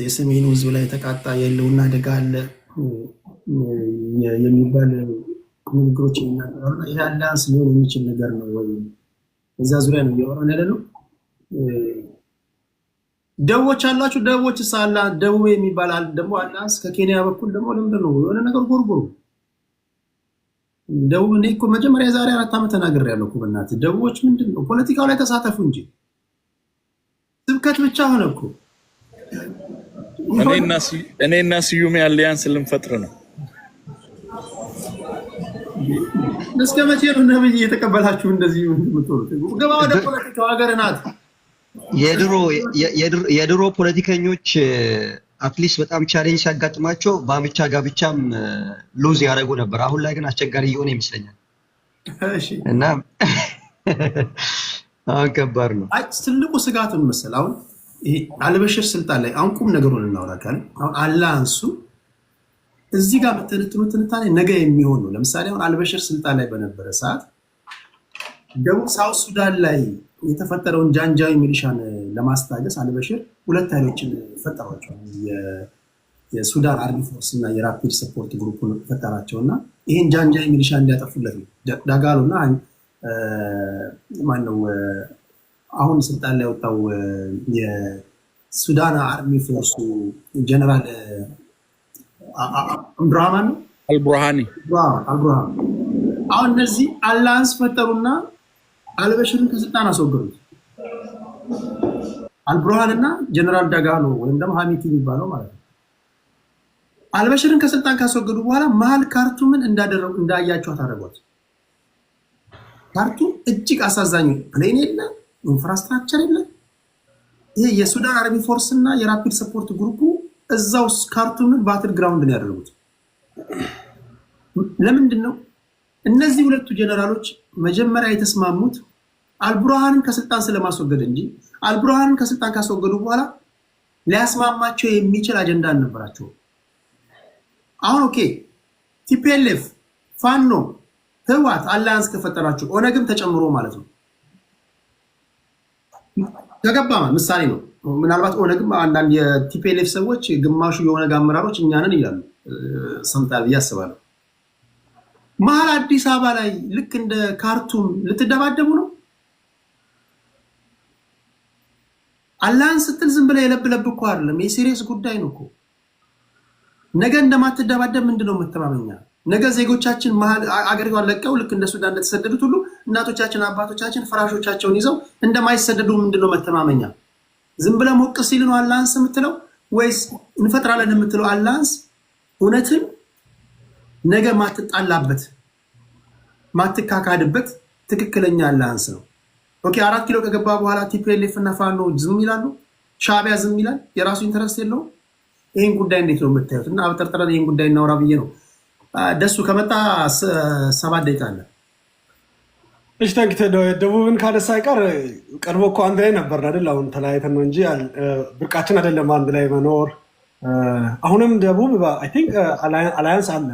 የሰሜኑ ህዝብ ላይ የተቃጣ የህልውና አደጋ አለ የሚባል ንግግሮች የሚናገራሉ። ይሄ አላያንስ ሊሆን የሚችል ነገር ነው ወይ? እዛ ዙሪያ ነው እያወራን ያለ ነው። ደቡቦች አሏችሁ። ደቡቦች ሳላ ደቡብ የሚባል ደግሞ አላያንስ ከኬንያ በኩል ደግሞ ለምንድን ነው የሆነ ነገር ጎርጎሩ ደቡብ እኔ እኮ መጀመሪያ የዛሬ 4 ዓመት ተናግሬያለሁ እኮ በእናትህ ደቡቦች ምንድን ነው ፖለቲካው ላይ ተሳተፉ እንጂ ስብከት ብቻ ሆነ እኮ። እኔና ስዩም አሊያንስ ልንፈጥር ነው። እስከ መቼ ነው ነብይ እየተቀበላችሁ እንደዚህ የምትሉት? ገባ ወደ ፖለቲካው ሀገር ናት። የድሮ ፖለቲከኞች አትሊስት በጣም ቻሌንጅ ሲያጋጥማቸው በአምቻ ጋብቻም ሉዝ ያደረጉ ነበር። አሁን ላይ ግን አስቸጋሪ እየሆነ ይመስለኛል እና አሁን ከባድ ነው። ትልቁ ስጋቱን መሰል አሁን ይሄ አልበሽር ስልጣን ላይ አሁን ቁም ነገሩን እናወራለን። አሁን አላያንሱ እዚህ ጋር በተነትኑት ትንታኔ ነገ የሚሆን ነው። ለምሳሌ አሁን አልበሽር ስልጣን ላይ በነበረ ሰዓት ደቡብ ሳውት ሱዳን ላይ የተፈጠረውን ጃንጃዊ ሚሊሻን ለማስታገስ አልበሽር 2 ኃይሎችን ፈጠሯቸዋል። የሱዳን አርሚ ፎርስ እና የራፒድ ሰፖርት ግሩፕን ፈጠራቸውና ይህን ጃንጃዊ ሚሊሻ እንዲያጠፉለት ነው። ዳጋሎና ማነው አሁን ስልጣን ላይ ወጣው የሱዳን አርሚ ፎርስ ጀነራል አብዱራህማን አልቡርሃኒ አልቡርሃን አሁን እነዚህ አላያንስ ፈጠሩና አልበሽርን ከስልጣን አስወገዱት። አልቡርሃን እና ጀነራል ዳጋሎ ወይም ደግሞ ሀሚቲ የሚባለው ማለት ነው። አልበሽርን ከስልጣን ካስወገዱ በኋላ መሀል ካርቱምን እንዳያቸዋት አደረጓት። ካርቱም እጅግ አሳዛኝ ፕሌን የለ፣ ኢንፍራስትራክቸር የለ። ይሄ የሱዳን አርሚ ፎርስ እና የራፒድ ሰፖርት ግሩፑ እዛው ካርቱምን ባትል ግራውንድ ነው ያደረጉት። ለምንድን ነው እነዚህ ሁለቱ ጀነራሎች መጀመሪያ የተስማሙት አልቡርሃንን ከስልጣን ስለማስወገድ እንጂ አልቡርሃንን ከስልጣን ካስወገዱ በኋላ ሊያስማማቸው የሚችል አጀንዳ አልነበራቸውም። አሁን ኦኬ ቲፒኤልኤፍ፣ ፋኖ፣ ህወሓት አላያንስ ከፈጠራቸው ኦነግም ተጨምሮ ማለት ነው ከገባ ምሳሌ ነው። ምናልባት ኦነግም አንዳንድ የቲፒኤልኤፍ ሰዎች ግማሹ የኦነግ አመራሮች እኛንን ይላሉ፣ ሰምታል ብዬ አስባለሁ። መሀል አዲስ አበባ ላይ ልክ እንደ ካርቱም ልትደባደቡ ነው። አላያንስ ስትል ዝም ብለህ የለብለብ እኮ አይደለም፣ የሲሪየስ ጉዳይ ነው እኮ። ነገ እንደማትደባደብ ምንድነው መተማመኛ? ነገ ዜጎቻችን መሀል አገሪቷን ለቀው ልክ እንደ ሱዳን እንደተሰደዱት ሁሉ እናቶቻችን አባቶቻችን ፍራሾቻቸውን ይዘው እንደማይሰደዱ ምንድነው መተማመኛ? ዝም ብለህ ሞቅ ሲል ነው አላያንስ የምትለው ወይስ እንፈጥራለን የምትለው አላያንስ እውነትን ነገ ማትጣላበት ማትካካድበት ትክክለኛ አላያንስ ነው? ኦኬ 4 ኪሎ ከገባ በኋላ ቲፒኤልኤፍ እና ፋኖ ዝም ይላሉ፣ ሻዕቢያ ዝም ይላል፣ የራሱ ኢንተረስት የለውም። ይህን ጉዳይ እንዴት ነው የምታዩት? እና በጠርጠረን ይህን ጉዳይ እናውራ ብዬ ነው። ደሱ ከመጣ 7 ደቂቃ አለ። እሺ ታንክ ደቡብን ካነሳ አይቀር ቀርቦ እኮ አንድ ላይ ነበር አይደል? አሁን ተለያይተን ነው እንጂ ብርቃችን አይደለም አንድ ላይ መኖር። አሁንም ደቡብ አይ ቲንክ አላያንስ አለ።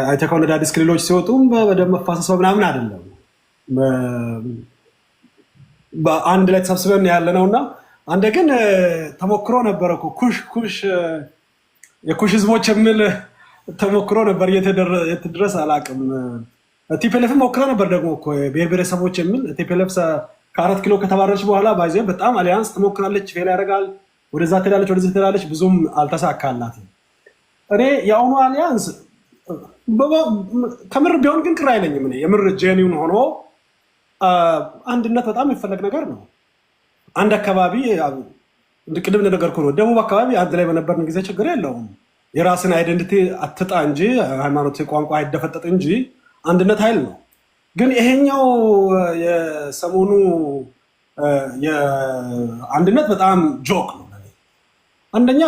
አይተህ ከሆነ አዳዲስ ክልሎች ሲወጡም በደም መፋሰስ ምናምን አይደለም፣ በአንድ ላይ ተሰብስበን ያለ ነው። እና አንደ ግን ተሞክሮ ነበረ እኮ ኩሽ የኩሽ ህዝቦች የሚል ተሞክሮ ነበር። የትድረስ አላውቅም። ቲፒኤልኤፍ ሞክረ ነበር ደግሞ እኮ ብሔር ብሔረሰቦች የሚል ቲፒኤልኤፍ ከ4 ኪሎ ከተባረረች በኋላ ባይዘ በጣም አሊያንስ ትሞክራለች፣ ፌል ያደርጋል፣ ወደዛ ትሄዳለች፣ ወደዚህ ትሄዳለች፣ ብዙም አልተሳካላትም። እኔ የአሁኑ አሊያንስ ከምር ቢሆን ግን ቅር አይለኝም። እኔ የምር ጄኒውን ሆኖ አንድነት በጣም የሚፈለግ ነገር ነው። አንድ አካባቢ ቅድም እንደነገርኩህ ነው፣ ደቡብ አካባቢ አንድ ላይ በነበርን ጊዜ ችግር የለውም። የራስን አይደንቲቲ አትጣ እንጂ ሃይማኖት፣ ቋንቋ አይደፈጠጥ እንጂ አንድነት ኃይል ነው። ግን ይሄኛው የሰሞኑ የአንድነት በጣም ጆክ ነው። አንደኛ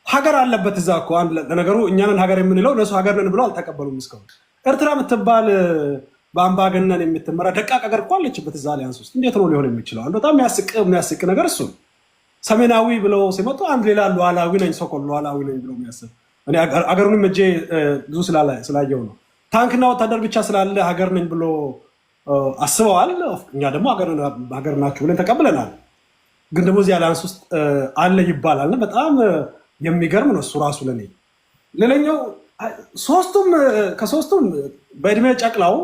ሀገር አለበት እዛ እኮ ለነገሩ እኛንን ሀገር የምንለው እነሱ ሀገር ነን ብለው አልተቀበሉም እስካሁን። ኤርትራ የምትባል በአምባገነን የምትመራ ደቃቅ ሀገር እኮ አለችበት እዛ አሊያንስ ውስጥ። እንዴት ነው ሊሆን የሚችለው? አንዱ በጣም የሚያስቅ ነገር እሱ ሰሜናዊ ብለው ሲመጡ አንድ ሌላ ሉዓላዊ ነኝ ሶኮል ሉዓላዊ ነኝ ብለው የሚያስብ እኔ አገሩንም እጄ ብዙ ስላየው ነው። ታንክና ወታደር ብቻ ስላለ ሀገር ነኝ ብሎ አስበዋል። እኛ ደግሞ ሀገር ናችሁ ብለን ተቀብለናል። ግን ደግሞ እዚህ አሊያንስ ውስጥ አለ ይባላል። በጣም የሚገርም ነው እሱ ራሱ ለኔ። ሌላኛው ከሶስቱም በእድሜ ጨቅላው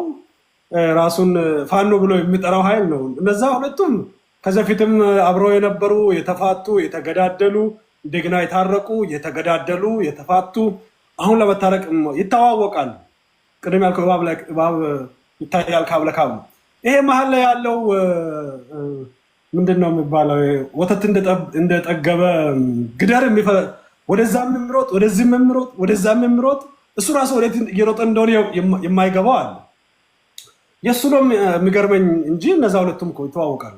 ራሱን ፋኖ ብሎ የሚጠራው ኃይል ነው። እነዛ ሁለቱም ከዚህ በፊትም አብረው የነበሩ የተፋቱ፣ የተገዳደሉ፣ እንደገና የታረቁ፣ የተገዳደሉ፣ የተፋቱ አሁን ለመታረቅ ይተዋወቃሉ። ቅድም ያልከው እባብ ይታያል ካብ ለካብ ነው። ይሄ መሀል ላይ ያለው ምንድን ነው የሚባለው? ወተት እንደጠገበ ግደር ወደዛ የምሮጥ ወደዚህ የምሮጥ ወደዛ የምሮጥ እሱ ራሱ ወዴት እየሮጠ እንደሆነ የማይገባው አለ። የእሱ ነው የሚገርመኝ እንጂ እነዛ ሁለቱም እኮ ይተዋወቃሉ።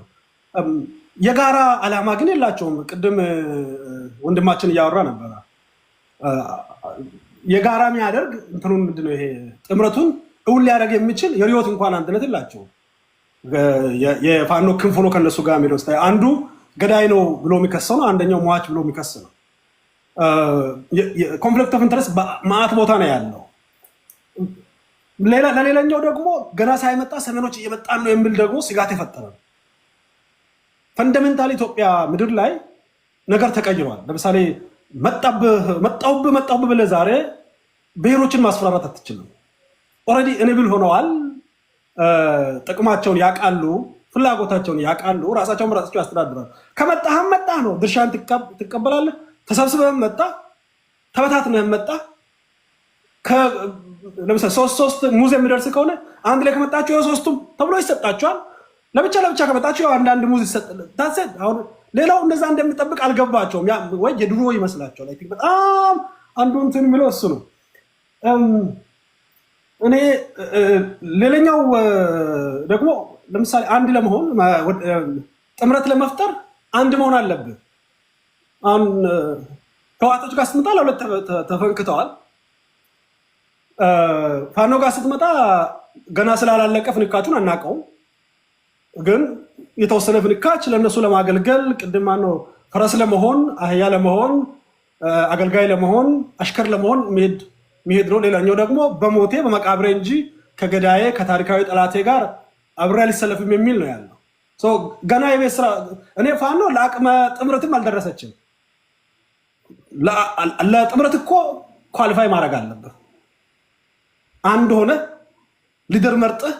የጋራ ዓላማ ግን የላቸውም። ቅድም ወንድማችን እያወራ ነበረ። የጋራ የሚያደርግ እንትኑን ምንድነው ይሄ ጥምረቱን እውን ሊያደርግ የሚችል የሪዮት እንኳን አንድነት የላቸውም። የፋኖ ክንፍ ሆኖ ከነሱ ጋር የሚለው ስታይ አንዱ ገዳይ ነው ብሎ የሚከሰው ነው፣ አንደኛው ሟች ብሎ የሚከስ ነው። ኮንፍሊክት ኦፍ ኢንተረስት ማአት ቦታ ነው ያለው። ለሌላኛው ደግሞ ገና ሳይመጣ ሰሜኖች እየመጣን ነው የሚል ደግሞ ስጋት የፈጠረ ነው። ፈንዳሜንታሊ ኢትዮጵያ ምድር ላይ ነገር ተቀይሯል። ለምሳሌ መጣሁብህ ብለህ ዛሬ ብሔሮችን ማስፈራራት አትችልም። ኦልሬዲ ኢኔብል ሆነዋል። ጥቅማቸውን ያውቃሉ። ፍላጎታቸውን ያውቃሉ። ራሳቸውን ራሳቸው ያስተዳድራሉ። ከመጣህም መጣህ ነው። ድርሻን ትቀበላለህ። ተሰብስበህም መጣ፣ ተበታትነህም መጣ። ለምሳሌ ሶስት ሙዝ የሚደርስ ከሆነ አንድ ላይ ከመጣችሁ የሶስቱም ተብሎ ይሰጣችኋል። ለብቻ ከመጣችሁ አንዳንድ ሙዝ ይሰጣል። አሁን ሌላው እንደዛ እንደሚጠብቅ አልገባቸውም ወይ የድሮ ይመስላቸዋል። በጣም አንዱ እንትን የሚለው እሱ ነው። እኔ ሌላኛው ደግሞ ለምሳሌ አንድ ለመሆን ጥምረት ለመፍጠር አንድ መሆን አለብህ። አሁን ህወሓቶች ጋር ስትመጣ ለሁለት ተፈንክተዋል። ፋኖ ጋር ስትመጣ ገና ስላላለቀ ፍንካቹን አናውቀውም፣ ግን የተወሰነ ፍንካች ለእነሱ ለማገልገል ቅድም ማነው ፈረስ ለመሆን አህያ ለመሆን አገልጋይ ለመሆን አሽከር ለመሆን ሚሄድ ነው። ሌላኛው ደግሞ በሞቴ በመቃብሬ እንጂ ከገዳዬ ከታሪካዊ ጠላቴ ጋር አብሬ አልሰለፍም የሚል ነው ያለው። ገና የቤት ስራ እኔ ፋኖ ለአቅመ ጥምረትም አልደረሰችም። ለጥምረት እኮ ኳሊፋይ ማድረግ አለብህ። አንድ ሆነ ሊደር መርጠህ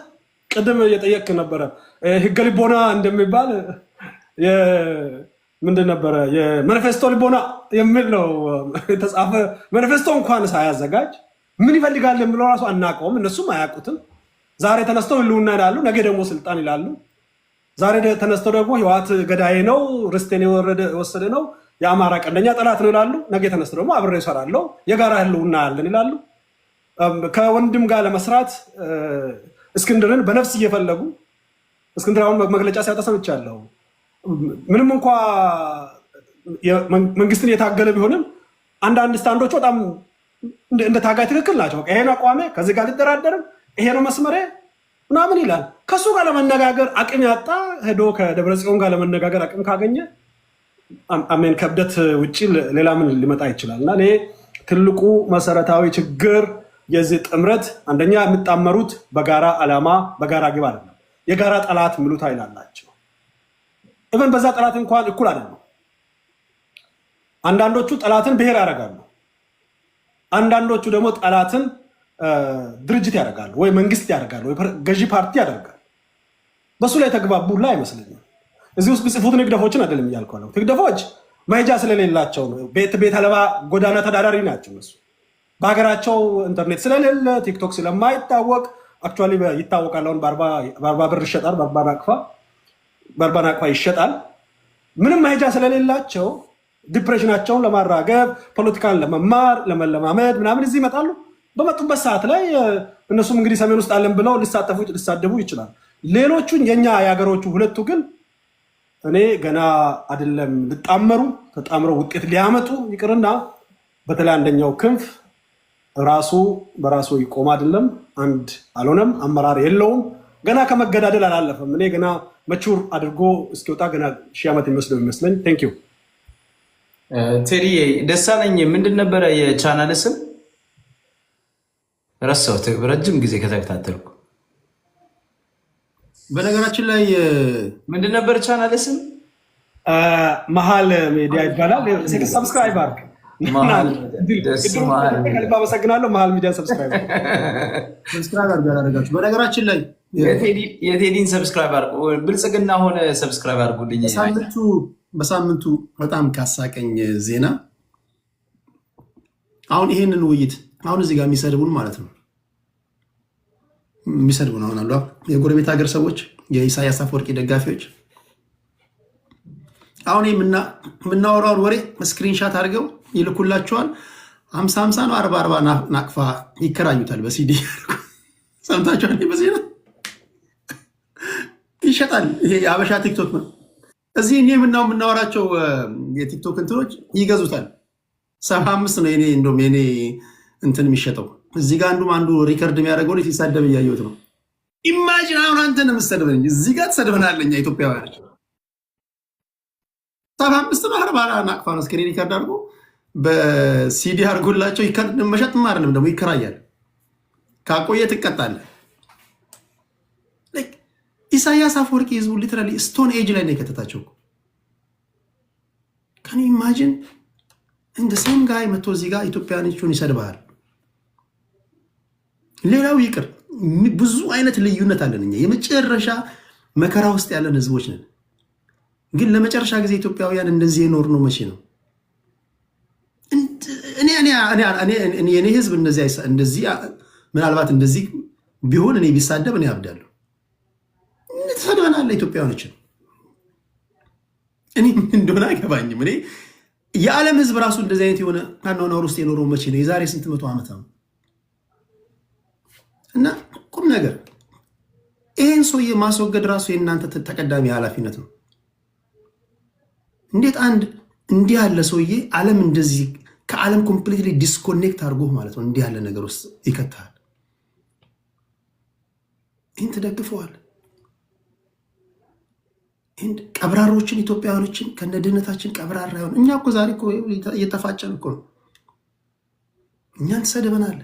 ቅድም እየጠየቅ ነበረ። ህገ ልቦና እንደሚባል ምንድን ነበረ የማኒፌስቶ ልቦና የሚል ነው የተጻፈ። ማኒፌስቶ እንኳን ሳያዘጋጅ ምን ይፈልጋል የሚለው ራሱ አናውቀውም፣ እነሱም አያውቁትም። ዛሬ ተነስተው ህልውና ይላሉ፣ ነገ ደግሞ ስልጣን ይላሉ። ዛሬ ተነስተው ደግሞ ህወሓት ገዳይ ነው፣ ርስቴን የወሰደ ነው፣ የአማራ ቀንደኛ ጠላት ነው ይላሉ። ነገ ተነስተው ደግሞ አብሬ እሰራለሁ፣ የጋራ ህልውና ያለን ይላሉ። ከወንድም ጋር ለመስራት እስክንድርን በነፍስ እየፈለጉ እስክንድር አሁን መግለጫ ሲያወጣ ሰምቻለሁ። ምንም እንኳ መንግስትን የታገለ ቢሆንም አንዳንድ ስታንዶች በጣም እንደ ታጋይ ትክክል ናቸው። ይሄ ነው አቋሜ፣ ከዚህ ጋር ልደራደርም፣ ይሄ ነው መስመሬ ምናምን ይላል። ከሱ ጋር ለመነጋገር አቅም ያጣ ሄዶ ከደብረጽዮን ጋር ለመነጋገር አቅም ካገኘ አሜን ከብደት ውጭ ሌላ ምን ሊመጣ ይችላል? እና እኔ ትልቁ መሰረታዊ ችግር የዚህ ጥምረት አንደኛ የሚጣመሩት በጋራ ዓላማ በጋራ ግብ አይደለም። የጋራ ጠላት የሚሉት ኃይል አላቸው። ኢቨን በዛ ጠላት እንኳን እኩል አይደለም። አንዳንዶቹ ጠላትን ብሔር ያደርጋሉ፣ አንዳንዶቹ ደግሞ ጠላትን ድርጅት ያደርጋሉ፣ ወይ መንግስት ያደርጋሉ፣ ወይ ገዢ ፓርቲ ያደርጋሉ። በሱ ላይ ተግባቡላ አይመስለኝም። እዚህ ውስጥ ቢጽፉት ንግደፎችን አይደለም እያልኩ ነው። ትግደፎች መሄጃ ስለሌላቸው ነው። ቤት አልባ ጎዳና ተዳዳሪ ናቸው እነሱ። በሀገራቸው ኢንተርኔት ስለሌለ ቲክቶክ ስለማይታወቅ አክቹዋሊ ይታወቃል። አሁን በአርባ ብር ይሸጣል፣ በአርባ ናቅፋ ይሸጣል። ምንም መሄጃ ስለሌላቸው ዲፕሬሽናቸውን ለማራገብ ፖለቲካን ለመማር ለመለማመድ ምናምን እዚህ ይመጣሉ። በመጡበት ሰዓት ላይ እነሱም እንግዲህ ሰሜን ውስጥ አለን ብለው ሊሳደቡ ይችላል። ሌሎቹን የኛ የሀገሮቹ ሁለቱ ግን እኔ ገና አይደለም ሊጣመሩ ተጣምረው ውጤት ሊያመጡ ይቅርና በተለይ አንደኛው ክንፍ ራሱ በራሱ ይቆም አይደለም፣ አንድ አልሆነም፣ አመራር የለውም፣ ገና ከመገዳደል አላለፈም። እኔ ገና መቹር አድርጎ እስኪወጣ ገና 1000 ዓመት የሚመስለው ይመስለኝ። ቴንክ ዩ ቴዲ ደሳለኝ። ምንድን ነበረ የቻናል ስም? ረሳሁት፣ ረጅም ጊዜ ከተከታተልኩ። በነገራችን ላይ ምንድን ነበር ቻናል ስም? መሀል ሚዲያ ይባላል። ሰብስክራይብ አድርግ። አመሰግናለሁ። መሀል ሚዲያ ሰብስክራይብ አድርጋችሁ። በነገራችን ላይ የቴዲን ሰብስክራይብ አድርጉ። ብልጽግና ሆነ ሰብስክራይብ አድርጉልኝ። በሳምንቱ በጣም ካሳቀኝ ዜና አሁን ይሄንን ውይይት አሁን እዚህ ጋር የሚሰድቡን ማለት ነው የሚሰድቡን አሁን አሉ የጎረቤት ሀገር ሰዎች የኢሳያስ አፈወርቂ ደጋፊዎች አሁን የምናወራውን ወሬ ስክሪንሻት አድርገው ይልኩላቸዋል። 50 ነው 40 ናቅፋ ይከራዩታል በሲዲ ሰምታችኋል። በዜና ይሸጣል። ይሄ የአበሻ ቲክቶክ ነው። እዚህ እኔ የምናወራቸው የቲክቶክ እንትኖች ይገዙታል። 75 ነው የኔ እንደውም የኔ እንትን የሚሸጠው። እዚህ ጋር አንዱ ሪከርድ የሚያደርገው ልጅ ሲሳደብ እያየሁት ነው። ኢማጂን አሁን አንተን የምትሰድበኝ እዚህ ጋር ትሰድበናለህ። እኛ ኢትዮጵያውያን 75 ነው 40 ናቅፋ ነው ስክሪን ሪከርድ አድርጎ በሲዲ አድርጎላቸው መሸጥም አይደለም ደግሞ ይከራያል። ካቆየ ትቀጣለህ። ኢሳያስ አፈወርቂ ህዝቡ ሊትራሊ ስቶን ኤጅ ላይ ነው የከተታቸው። ከኔ ኢማጂን እንደ ሴም ጋይ መጥቶ እዚህ ጋር ኢትዮጵያኖቹን ይሰድባል። ሌላው ይቅር ብዙ አይነት ልዩነት አለን እኛ የመጨረሻ መከራ ውስጥ ያለን ህዝቦች ነን። ግን ለመጨረሻ ጊዜ ኢትዮጵያውያን እንደዚህ የኖር ነው መቼ ነው? እኔ ህዝብ እንደዚህ ምናልባት እንደዚህ ቢሆን እኔ ቢሳደብ እኔ አብዳለሁ። ተሰድበናል ኢትዮጵያውያኖችን። እኔ ምን እንደሆነ አይገባኝም። እኔ የዓለም ህዝብ ራሱ እንደዚህ አይነት የሆነ አኗኗር ውስጥ የኖረው መቼ ነው? የዛሬ ስንት መቶ ዓመት ነው። እና ቁም ነገር ይህን ሰውዬ ማስወገድ ራሱ የእናንተ ተቀዳሚ ኃላፊነት ነው። እንዴት አንድ እንዲህ ያለ ሰውዬ ዓለም እንደዚህ ከዓለም ኮምፕሊትሊ ዲስኮኔክት አድርጎ ማለት ነው እንዲህ ያለ ነገር ውስጥ ይከታል? ይህን ትደግፈዋል? ቀብራሮችን ኢትዮጵያውያኖችን ከነድህነታችን ቀብራራ ይሆን? እኛ እኮ ዛሬ እኮ እየተፋጨን እኮ ነው። እኛን ትሰድበናል።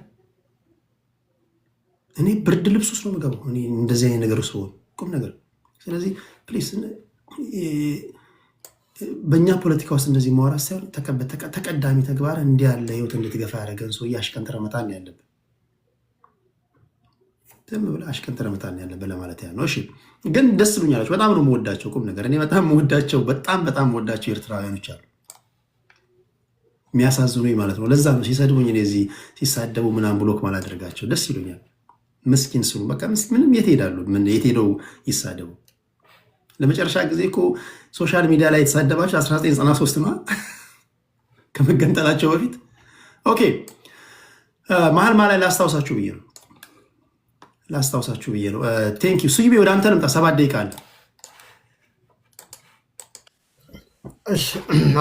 እኔ ብርድ ልብስ ውስጥ ነው የምገባው እኔ እንደዚህ አይነት ነገር ውስጥ ሆን ቁም ነገር። ስለዚህ ፕሊስ በእኛ ፖለቲካ ውስጥ እንደዚህ ማውራት ሳይሆን ተቀዳሚ ተግባር እንዲህ ያለ ህይወት እንድትገፋ ያደረገን ሰው አሽቀንጥረ መጣን ያለብን ዝም ብለህ አሽቀንጥረ መጣን ያለብን ለማለት ያ ነው። እሺ ግን ደስ ብሎኛል። በጣም ነው የምወዳቸው ቁም ነገር። እኔ በጣም የምወዳቸው በጣም የምወዳቸው ኤርትራውያኖች አሉ የሚያሳዝኑኝ ማለት ነው። ለዛ ነው ሲሰድቡኝ እኔ እዚህ ሲሳደቡ ምናምን ብሎክ ማላደርጋቸው ደስ ይሉኛል። ምስኪን ስሉ በቃ ምንም የት ሄዳሉ? ምን የት ሄደው ይሳደቡ? ለመጨረሻ ጊዜ እኮ ሶሻል ሚዲያ ላይ የተሳደባቸው 1993 ነው ከመገንጠላቸው በፊት። ኦኬ መሀል ላይ ላስታውሳችሁ ብዬ ነው። ቴንክ ዩ ሱይቤ፣ ወደ አንተ ልምጣ። 7 ደቂቃ አለ። እሺ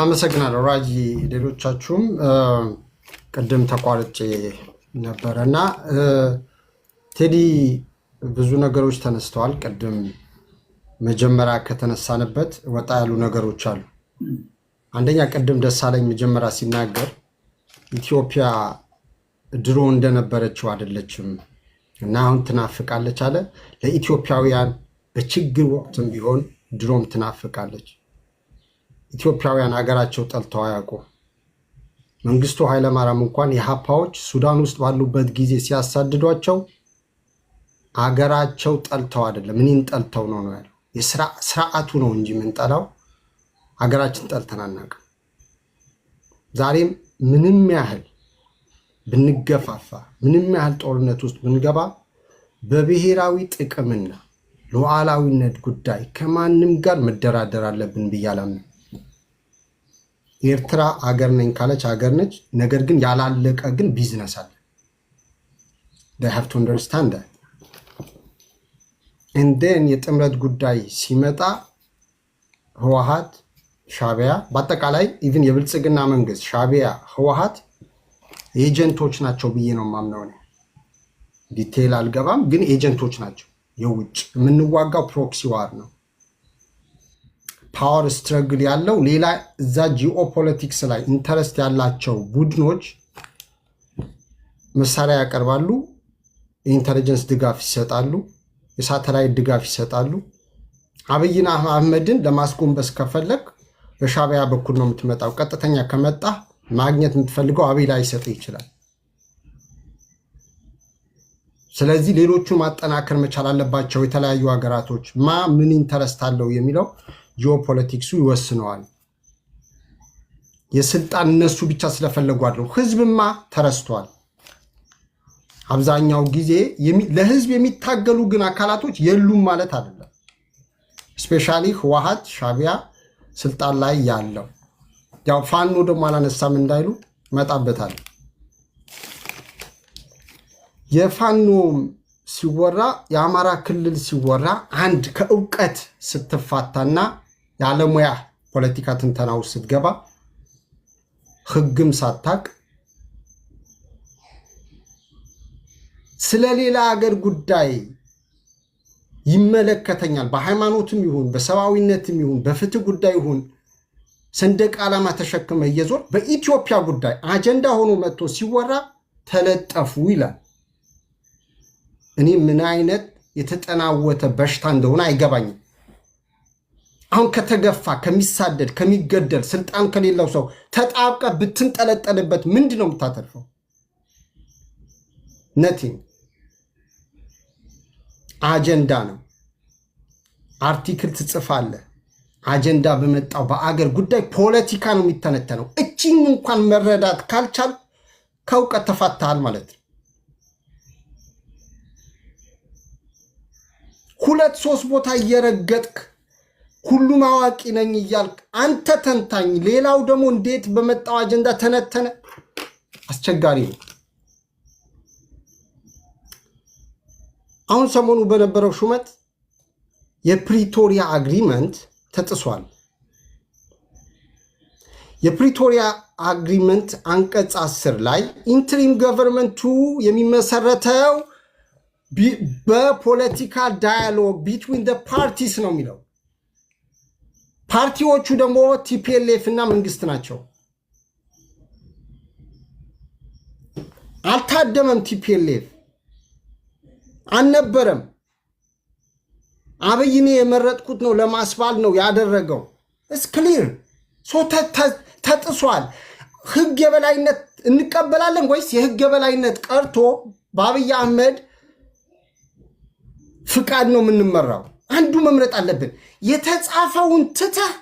አመሰግናለሁ ራጂ። ሌሎቻችሁም ቅድም ተቋርጬ ነበረና ቴዲ ብዙ ነገሮች ተነስተዋል። ቅድም መጀመሪያ ከተነሳንበት ወጣ ያሉ ነገሮች አሉ። አንደኛ ቅድም ደሳለኝ መጀመሪያ ሲናገር ኢትዮጵያ ድሮ እንደነበረችው አይደለችም እና አሁን ትናፍቃለች አለ። ለኢትዮጵያውያን በችግር ወቅትም ቢሆን ድሮም ትናፍቃለች። ኢትዮጵያውያን ሀገራቸው ጠልተው አያውቁም። መንግስቱ ኃይለማርያም እንኳን የሀፓዎች ሱዳን ውስጥ ባሉበት ጊዜ ሲያሳድዷቸው ሀገራቸው ጠልተው አይደለም እኔን ጠልተው ነው ያለው። ስርዓቱ ነው እንጂ የምንጠላው ሀገራችን ጠልተን አናውቅም። ዛሬም ምንም ያህል ብንገፋፋ ምንም ያህል ጦርነት ውስጥ ብንገባ በብሔራዊ ጥቅምና ሉዓላዊነት ጉዳይ ከማንም ጋር መደራደር አለብን ብዬ አላምንም። ኤርትራ አገር ነኝ ካለች አገር ነች። ነገር ግን ያላለቀ ግን ቢዝነስ አለ። they have to understand that. and then የጥምረት ጉዳይ ሲመጣ ህወሓት፣ ሻዕቢያ በአጠቃላይ ኢቭን የብልጽግና መንግስት ሻዕቢያ፣ ህወሓት ኤጀንቶች ናቸው ብዬ ነው የማምነው። ዲቴል አልገባም፣ ግን ኤጀንቶች ናቸው። የውጭ የምንዋጋው ፕሮክሲ ዋር ነው። ፓወር ስትረግል ያለው ሌላ እዛ ጂኦፖለቲክስ ላይ ኢንተረስት ያላቸው ቡድኖች መሳሪያ ያቀርባሉ፣ የኢንተለጀንስ ድጋፍ ይሰጣሉ፣ የሳተላይት ድጋፍ ይሰጣሉ። አብይን አህመድን ለማስጎንበስ ከፈለግ በሻዕቢያ በኩል ነው የምትመጣው። ቀጥተኛ ከመጣ ማግኘት የምትፈልገው አብይ ላይ ይሰጥ ይችላል። ስለዚህ ሌሎቹ ማጠናከር መቻል አለባቸው። የተለያዩ ሀገራቶች ምን ኢንተረስት አለው የሚለው ጂኦፖለቲክሱ ይወስነዋል። የስልጣን እነሱ ብቻ ስለፈለጉ አይደለም። ህዝብማ ተረስቷል። አብዛኛው ጊዜ ለህዝብ የሚታገሉ ግን አካላቶች የሉም ማለት አይደለም። ስፔሻሊ ህወሓት፣ ሻዕቢያ ስልጣን ላይ ያለው ያው ፋኖ ደግሞ አላነሳም እንዳይሉ መጣበታል። የፋኖ ሲወራ የአማራ ክልል ሲወራ አንድ ከእውቀት ስትፋታና የዓለሙያ ፖለቲካ ትንተና ውስጥ ስትገባ ህግም ሳታቅ ስለሌላ ሀገር ጉዳይ ይመለከተኛል በሃይማኖትም ይሁን በሰብአዊነትም ይሁን በፍትህ ጉዳይ ይሁን ሰንደቅ ዓላማ ተሸክመ እየዞር በኢትዮጵያ ጉዳይ አጀንዳ ሆኖ መጥቶ ሲወራ ተለጠፉ ይላል። እኔ ምን አይነት የተጠናወተ በሽታ እንደሆነ አይገባኝም። አሁን ከተገፋ ከሚሳደድ ከሚገደል ስልጣን ከሌለው ሰው ተጣብቀ ብትንጠለጠልበት ምንድን ነው የምታተርፈው? ነቲንግ። አጀንዳ ነው። አርቲክል ትጽፋለህ። አጀንዳ በመጣው በአገር ጉዳይ ፖለቲካ ነው የሚተነተነው። እቺን እንኳን መረዳት ካልቻል ከእውቀት ተፋታል ማለት ነው። 2-3 ቦታ እየረገጥክ ሁሉም አዋቂ ነኝ እያልክ አንተ ተንታኝ፣ ሌላው ደግሞ እንዴት በመጣው አጀንዳ ተነተነ። አስቸጋሪ ነው። አሁን ሰሞኑ በነበረው ሹመት የፕሪቶሪያ አግሪመንት ተጥሷል። የፕሪቶሪያ አግሪመንት አንቀጽ 10 ላይ ኢንትሪም ገቨርንመንቱ የሚመሰረተው በፖለቲካል ዳያሎግ ቢትዊን ዘ ፓርቲስ ነው የሚለው። ፓርቲዎቹ ደግሞ ቲፒኤልኤፍ እና መንግስት ናቸው። አልታደመም። ቲፒኤልኤፍ አልነበረም። አብይኔ የመረጥኩት ነው ለማስባል ነው ያደረገው። እስክሊር ተጥሷል። ህግ የበላይነት እንቀበላለን ወይስ የህግ የበላይነት ቀርቶ በአብይ አህመድ ፍቃድ ነው የምንመራው? አንዱ መምረጥ አለብን። የተጻፈውን ትተህ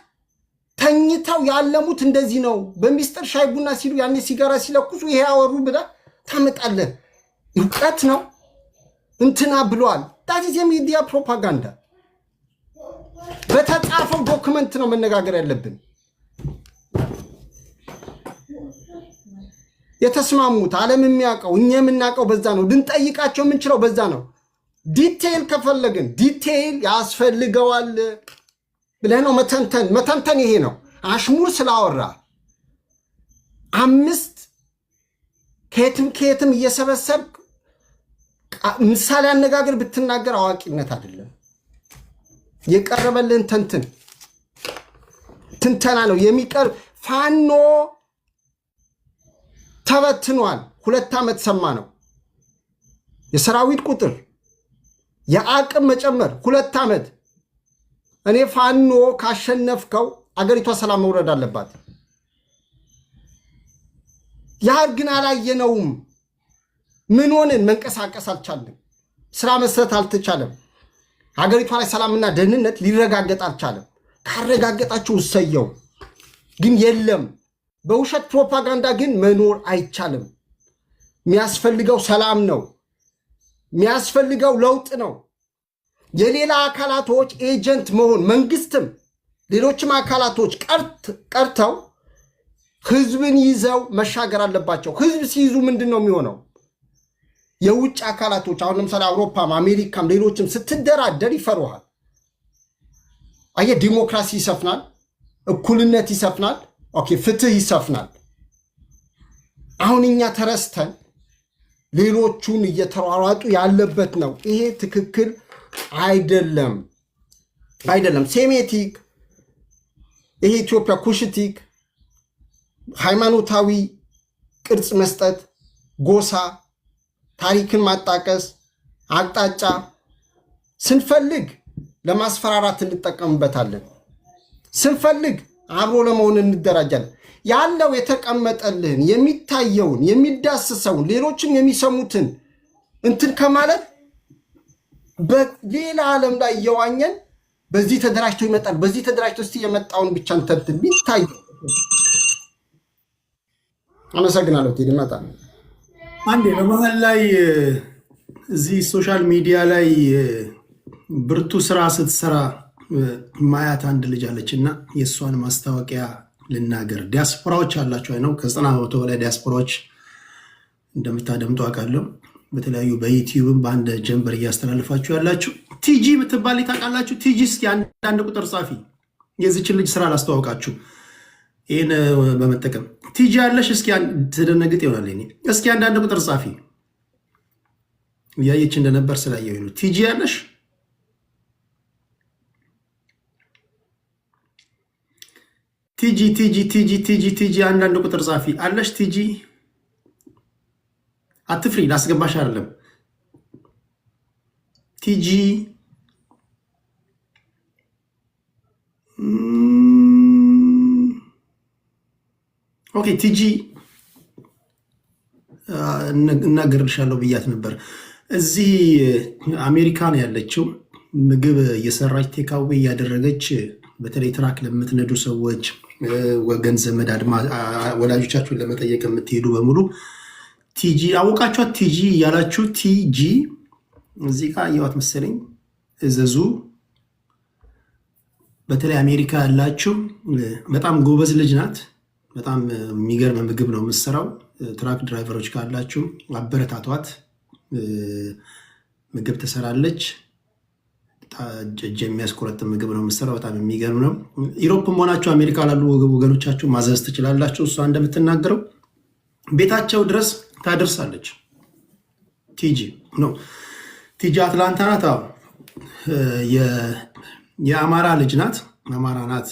ተኝተው ያለሙት እንደዚህ ነው በሚስጥር ሻይ ቡና ሲሉ ያኔ ሲጋራ ሲለኩሱ ይሄ ያወሩ ብለህ ታመጣለህ። እውቀት ነው እንትና ብሏል። ዳቲዝ የሚዲያ ፕሮፓጋንዳ። በተጻፈው ዶክመንት ነው መነጋገር ያለብን። የተስማሙት ዓለም የሚያውቀው እኛ የምናውቀው በዛ ነው። ልንጠይቃቸው የምንችለው በዛ ነው። ዲቴይል ከፈለግን ዲቴይል ያስፈልገዋል ብለህ ነው መተንተን ይሄ ነው። አሽሙር ስላወራ 5 ከየትም እየሰበሰብክ ምሳሌ አነጋገር ብትናገር አዋቂነት አይደለም። የቀረበልን ትንተና ነው የሚቀርብ። ፋኖ ተበትኗል። 2 ዓመት ሰማ ነው የሰራዊት ቁጥር የአቅም መጨመር 2 ዓመት። እኔ ፋኖ ካሸነፍከው አገሪቷ ሰላም መውረድ አለባት። ያር ግን አላየነውም። ምን ሆነን መንቀሳቀስ አልቻለም። ስራ መስራት አልተቻለም። ሀገሪቷ ላይ ሰላምና ደህንነት ሊረጋገጥ አልቻለም። ካረጋገጣችሁ እሰየው፣ ግን የለም። በውሸት ፕሮፓጋንዳ ግን መኖር አይቻልም። የሚያስፈልገው ሰላም ነው። የሚያስፈልገው ለውጥ ነው። የሌላ አካላቶች ኤጀንት መሆን መንግስትም ሌሎችም አካላቶች ቀርተው ህዝብን ይዘው መሻገር አለባቸው። ህዝብ ሲይዙ ምንድን ነው የሚሆነው? የውጭ አካላቶች አሁን ለምሳሌ አውሮፓም አሜሪካም ሌሎችም ስትደራደር ይፈሩሃል። አየህ፣ ዲሞክራሲ ይሰፍናል፣ እኩልነት ይሰፍናል፣ ኦኬ፣ ፍትህ ይሰፍናል። አሁን እኛ ተረስተን ሌሎቹን እየተሯሯጡ ያለበት ነው። ይሄ ትክክል አይደለም። ሴሜቲክ፣ ይሄ ኢትዮጵያ ኩሽቲክ፣ ሃይማኖታዊ ቅርጽ መስጠት፣ ጎሳ፣ ታሪክን ማጣቀስ፣ አቅጣጫ ስንፈልግ ለማስፈራራት እንጠቀምበታለን። ስንፈልግ አብሮ ለመሆን እንደራጃለን። ያለው የተቀመጠልህን የሚታየውን የሚዳስሰውን ሌሎችም የሚሰሙትን እንትን ከማለት በሌላ ዓለም ላይ እየዋኘን በዚህ ተደራጅቶ ይመጣል፣ በዚህ ተደራጅቶ እስቲ የመጣውን ብቻ እንትን ቢታይ። አመሰግናለሁ። ይመጣ አንዴ በመሀል ላይ እዚህ ሶሻል ሚዲያ ላይ ብርቱ ስራ ስትሰራ ማያት አንድ ልጅ አለች እና የእሷን ማስታወቂያ ልናገር። ዲያስፖራዎች አላቸው አይ ነው ከ90% በላይ ዲያስፖራዎች እንደምታደምጡ አውቃለሁ። በተለያዩ በዩቲዩብም በአንድ ጀንበር እያስተላልፋችሁ ያላችሁ ቲጂ የምትባል ታውቃላችሁ? ቲጂ እስኪ አንዳንድ ቁጥር ጻፊ። የዚችን ልጅ ስራ ላስተዋውቃችሁ ይህን በመጠቀም ቲጂ ያለሽ እስኪ ትደነግጥ ይሆናል። እስኪ አንዳንድ ቁጥር ጻፊ። እያየች እንደነበር ስላየው ነው። ቲጂ ያለሽ ቲጂ አንዳንድ ቁጥር ጻፊ አለሽ? ቲጂ አትፍሪ፣ ላስገባሽ አይደለም። ቲጂ ኦኬ፣ ቲጂ እናገርልሻለሁ ብያት ነበር። እዚህ አሜሪካ ነው ያለችው። ምግብ እየሰራች ቴካዌ እያደረገች በተለይ ትራክ ለምትነዱ ሰዎች ወገን ዘመድ ወላጆቻችሁን ለመጠየቅ የምትሄዱ በሙሉ ቲጂ አውቃችኋት ቲጂ እያላችሁ ቲጂ እዚህ ጋር እያዋት መሰለኝ እዘዙ። በተለይ አሜሪካ ያላችሁ በጣም ጎበዝ ልጅ ናት። በጣም የሚገርም ምግብ ነው የምትሰራው። ትራክ ድራይቨሮች ካላችሁ አበረታቷት። ምግብ ትሰራለች። እጅ የሚያስቆረጥም ምግብ ነው የምትሰራው። በጣም የሚገርም ነው። ኢሮፕም ሆናችሁ አሜሪካ ላሉ ወገኖቻችሁ ማዘዝ ትችላላችሁ። እሷ እንደምትናገረው ቤታቸው ድረስ ታደርሳለች። ቲጂ ነው። ቲጂ አትላንታ ናት። የአማራ ልጅ ናት። አማራ ናት።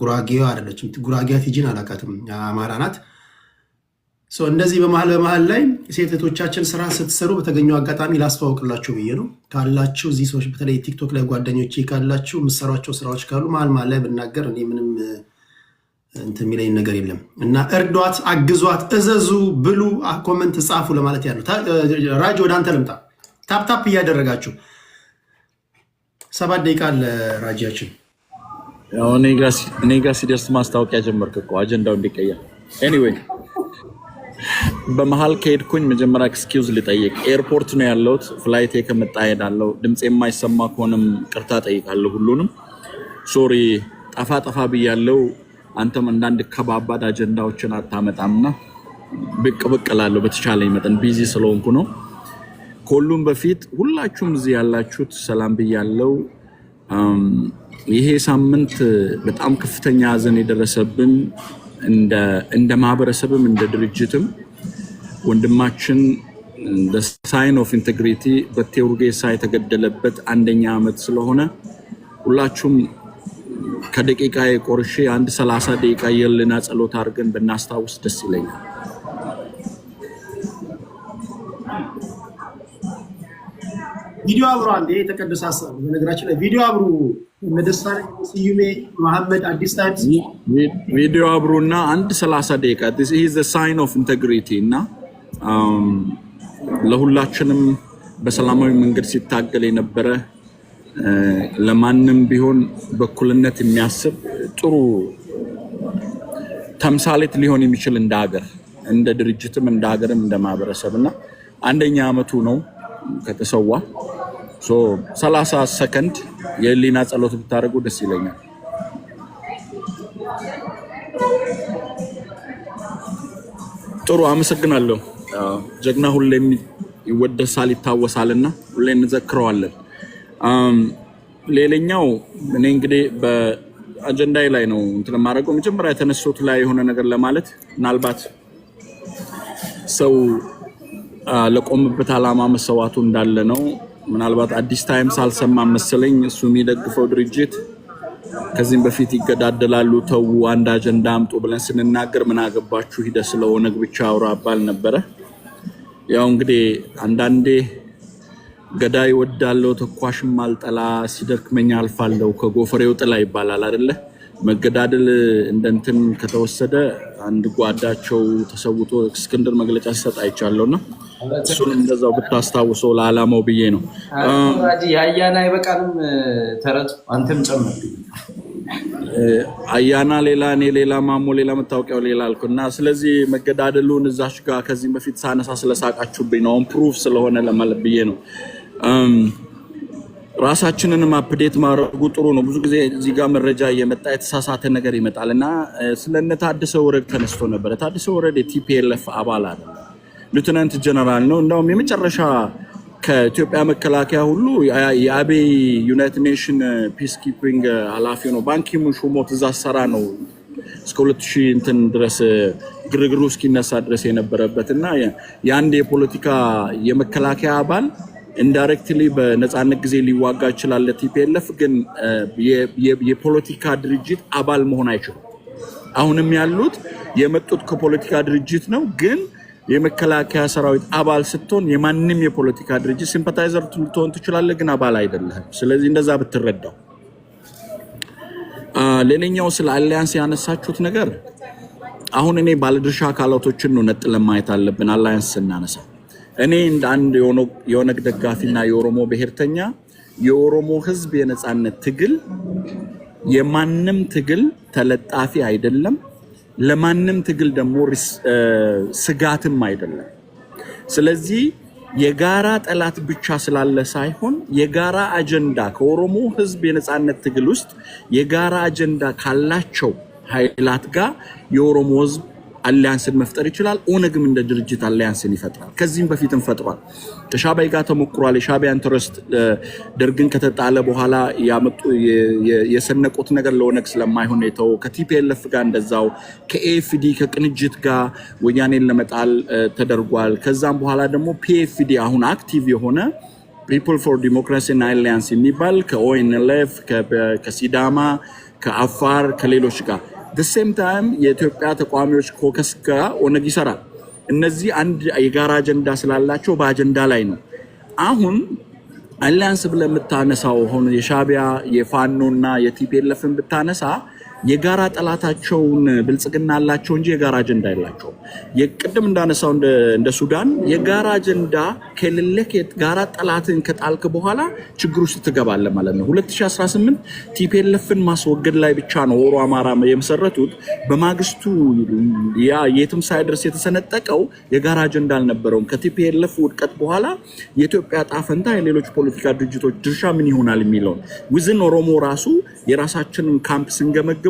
ጉራጌዋ አይደለችም። ጉራጌዋ ቲጂን አላውቃትም። አማራ ናት። እንደዚህ በመሀል ላይ ሴት እህቶቻችን ስራ ስትሰሩ በተገኘው አጋጣሚ ላስተዋውቅላችሁ ብዬ ነው። ካላችሁ እዚህ ሰዎች በተለይ ቲክቶክ ላይ ጓደኞቼ ካላችሁ የምትሰሯቸው ስራዎች ካሉ መሀል ላይ ብናገር እኔ ምንም እንትን የሚለኝ ነገር የለም እና እርዷት፣ አግዟት፣ እዘዙ፣ ብሉ፣ ኮመንት ጻፉ ለማለት ያለው። ራጅ ወደ አንተ ልምጣ። ታፕታፕ እያደረጋችሁ 7 ደቂቃ ለራጃችን። እኔ ጋ ሲደርስ ማስታወቂያ ጀመርክ እኮ አጀንዳው እንዲቀየር። ኤኒዌይ በመሀል ከሄድኩኝ መጀመሪያ ኤክስኪውዝ ልጠይቅ። ኤርፖርት ነው ያለሁት። ፍላይቴ ከመጣ ሄዳለሁ። ድምፅ የማይሰማ ከሆነም ቅርታ ጠይቃለሁ። ሁሉንም ሶሪ ጠፋ ብያለሁ። አንተም አንዳንድ ከባባድ አጀንዳዎችን አታመጣምና ብቅ እላለሁ በተቻለኝ መጠን ቢዚ ስለሆንኩ ነው። ከሁሉም በፊት ሁላችሁም እዚህ ያላችሁት ሰላም ብያለሁ። ይሄ ሳምንት በጣም ከፍተኛ ሀዘን የደረሰብን እንደ ማህበረሰብም እንደ ድርጅትም ወንድማችን ሳይን ኦፍ ኢንቴግሪቲ በቴዎርጌሳ የተገደለበት 1ኛ ዓመት ስለሆነ ሁላችሁም ከደቂቃ የቆርሼ 30 ደቂቃ የልና ጸሎት አድርገን ብናስታውስ ደስ ይለኛል። ቪዲዮ አብሮ አንዴ የተቀደሰ ሀሳብ በነገራችን ላይ ቪዲዮ አብሩ። መደሳሪ ስዩሜ መሐመድ አዲስ ታይምስ ቪዲዮ አብሩና 30 ደቂቃ this is the sign of integrity እና ለሁላችንም በሰላማዊ መንገድ ሲታገል የነበረ ለማንም ቢሆን በኩልነት የሚያስብ ጥሩ ተምሳሌት ሊሆን የሚችል እንደ ሀገር እንደ ድርጅትም እንደ ሀገርም እንደ ማህበረሰብና 1ኛ ዓመቱ ነው ከተሰዋ። 30 ሰከንድ የህሊና ጸሎት ብታደርጉ ደስ ይለኛል። ጥሩ አመሰግናለሁ። ጀግና ሁሌም ይወደሳል ይታወሳልና ሁሌ እንዘክረዋለን። ሌላኛው እኔ እንግዲህ በአጀንዳዬ ላይ ነው እንትን ማድረገው። መጀመሪያ የተነሱት ላይ የሆነ ነገር ለማለት ምናልባት ሰው ለቆምበት ዓላማ መሰዋቱ እንዳለ ነው። ምናልባት አዲስ ታይምስ አልሰማም መሰለኝ። እሱ የሚደግፈው ድርጅት ከዚህም በፊት ይገዳደላሉ ተው አንድ አጀንዳ አምጡ ብለን ስንናገር ምን አገባችሁ ሂደ ስለሆነ ብቻ አውራ አባል ነበረ። ያው እንግዲህ አንዳንዴ ገዳይ ወዳለው ተኳሽም አልጠላ ሲደክመኝ አልፋለሁ ከጎፈሬው ጥላ ይባላል አይደለ? መገዳደል እንደንትን ከተወሰደ አንድ ጓዳቸው ተሰውቶ እስክንድር መግለጫ ሲሰጥ አይቻለውና እሱን እንደዛው ብታስታውሰው ለዓላማው ብዬ ነው። አያና አይበቃንም ተረቱ አንተም ጨምር። አያና ሌላ እኔ ሌላ ማሞ ሌላ መታወቂያው ሌላ አልኩና ስለዚህ መገዳደሉን እዛሽ ጋር ከዚህ በፊት ሳነሳ ስለሳቃችሁብኝ ነው ፕሩፍ ስለሆነ ለማለት ብዬ ነው። ራሳችንንም አፕዴት ማድረጉ ጥሩ ነው። ብዙ ጊዜ እዚህ ጋር መረጃ እየመጣ የተሳሳተ ነገር ይመጣልና ስለነ ታደሰ ወረደ ተነስቶ ነበር። ታደሰ ወረደ የቲፒኤልኤፍ አባል አይደለም፣ ሌተናንት ጀነራል ነው። እንደውም የመጨረሻ ከኢትዮጵያ መከላከያ ሁሉ የአቤይ ዩናይትድ ኔሽን ፒስ ኪፒንግ ኃላፊ ነው። ባንኪሙን ሹሞት እዛ ሰራ ነው እስከ 2000 እንትን ድረስ ግርግሩ እስኪነሳ ድረስ የነበረበትና የአንድ የፖለቲካ የመከላከያ አባል ኢንዳይሬክትሊ በነፃነት ጊዜ ሊዋጋ ይችላል። ለቲፒኤልኤፍ ግን የፖለቲካ ድርጅት አባል መሆን አይችሉም። አሁንም ያሉት የመጡት ከፖለቲካ ድርጅት ነው። ግን የመከላከያ ሰራዊት አባል ስትሆን የማንም የፖለቲካ ድርጅት ሲምፓታይዘር ልትሆን ትችላለህ፣ ግን አባል አይደለህም። ስለዚህ እንደዛ ብትረዳው። ሌላኛው ስለ አሊያንስ ያነሳችሁት ነገር አሁን እኔ ባለድርሻ አካላቶችን ነው ነጥለን ማየት አለብን። አሊያንስ ስናነሳ እኔ እንደ አንድ የኦነግ ደጋፊና የኦሮሞ ብሔርተኛ የኦሮሞ ህዝብ የነጻነት ትግል የማንም ትግል ተለጣፊ አይደለም፣ ለማንም ትግል ደግሞ ስጋትም አይደለም። ስለዚህ የጋራ ጠላት ብቻ ስላለ ሳይሆን የጋራ አጀንዳ ከኦሮሞ ህዝብ የነጻነት ትግል ውስጥ የጋራ አጀንዳ ካላቸው ኃይላት ጋር የኦሮሞ ህዝብ አሊያንስን መፍጠር ይችላል። ኦነግም እንደ ድርጅት አሊያንስን ይፈጥራል። ከዚህም በፊትም ፈጥሯል። ከሻዕቢያ ጋር ተሞክሯል። የሻዕቢያ ኢንተረስት ደርግን ከተጣለ በኋላ ያመጡ የሰነቁት ነገር ለኦነግ ስለማይሆን የተው ከቲፒኤልኤፍ ጋር እንደዛው ከኤኤፍዲ ከቅንጅት ጋር ወያኔን ለመጣል ተደርጓል። ከዛም በኋላ ደግሞ ፒኤፍዲ አሁን አክቲቭ የሆነ ፒፕል ፎር ዲሞክራሲ እና አሊያንስ የሚባል ከኦኤንኤልኤፍ ከሲዳማ ከአፋር ከሌሎች ጋር the same time የኢትዮጵያ ተቋሚዎች ኮከስ ጋር ኦነግ ይሰራል። እነዚህ አንድ የጋራ አጀንዳ ስላላቸው በአጀንዳ ላይ ነው። አሁን አሊያንስ ብለህ የምታነሳው አሁን የሻዕቢያ የፋኖና የቲፒኤልኤፍን ብታነሳ የጋራ ጠላታቸውን ብልጽግና አላቸው እንጂ የጋራ አጀንዳ የላቸው። የቅድም እንዳነሳው እንደ ሱዳን የጋራ አጀንዳ ከሌለክ የጋራ ጠላትን ከጣልክ በኋላ ችግር ውስጥ ትገባለህ ማለት ነው። 2018 ቲፒኤልኤፍን ማስወገድ ላይ ብቻ ነው ኦሮ አማራ የመሰረቱት። በማግስቱ ያ የትም ሳይደርስ የተሰነጠቀው የጋራ አጀንዳ አልነበረውም። ከቲፒኤልኤፍ ውድቀት በኋላ የኢትዮጵያ ጣፈንታ የሌሎች ፖለቲካ ድርጅቶች ድርሻ ምን ይሆናል የሚለው ውዝን ኦሮሞ ራሱ የራሳችንን ካምፕ ስንገመግመው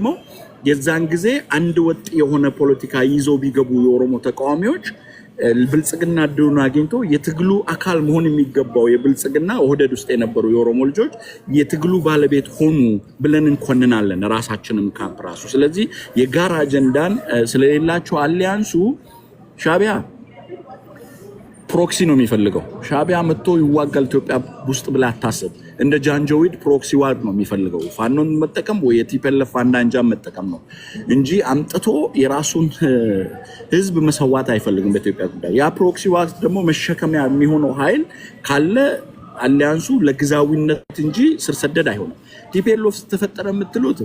የዛን ጊዜ አንድ ወጥ የሆነ ፖለቲካ ይዘው ቢገቡ የኦሮሞ ተቃዋሚዎች ብልጽግና ድሉን አግኝቶ የትግሉ አካል መሆን የሚገባው የብልጽግና ኦህዴድ ውስጥ የነበሩ የኦሮሞ ልጆች የትግሉ ባለቤት ሆኑ ብለን እንኮንናለን ራሳችንም ካምፕ ራሱ። ስለዚህ የጋራ አጀንዳን ስለሌላቸው አሊያንሱ ሻዕቢያ ፕሮክሲ ነው የሚፈልገው። ሻዕቢያ መጥቶ ይዋጋል ኢትዮጵያ ውስጥ ብላ አታስብ። እንደ ጃንጆዊድ ፕሮክሲ ዋር ነው የሚፈልገው። ፋኖን መጠቀም ወይ የቲፒኤልኤፍ አንዳንጃ መጠቀም ነው እንጂ አምጥቶ የራሱን ህዝብ መሰዋት አይፈልግም በኢትዮጵያ ጉዳይ። ያ ፕሮክሲ ዋር ደግሞ መሸከሚያ የሚሆነው ኃይል ካለ አሊያንሱ ለግዛዊነት እንጂ ስር ሰደድ አይሆንም። ቲፒኤልኤፍ ተፈጠረ የምትሉት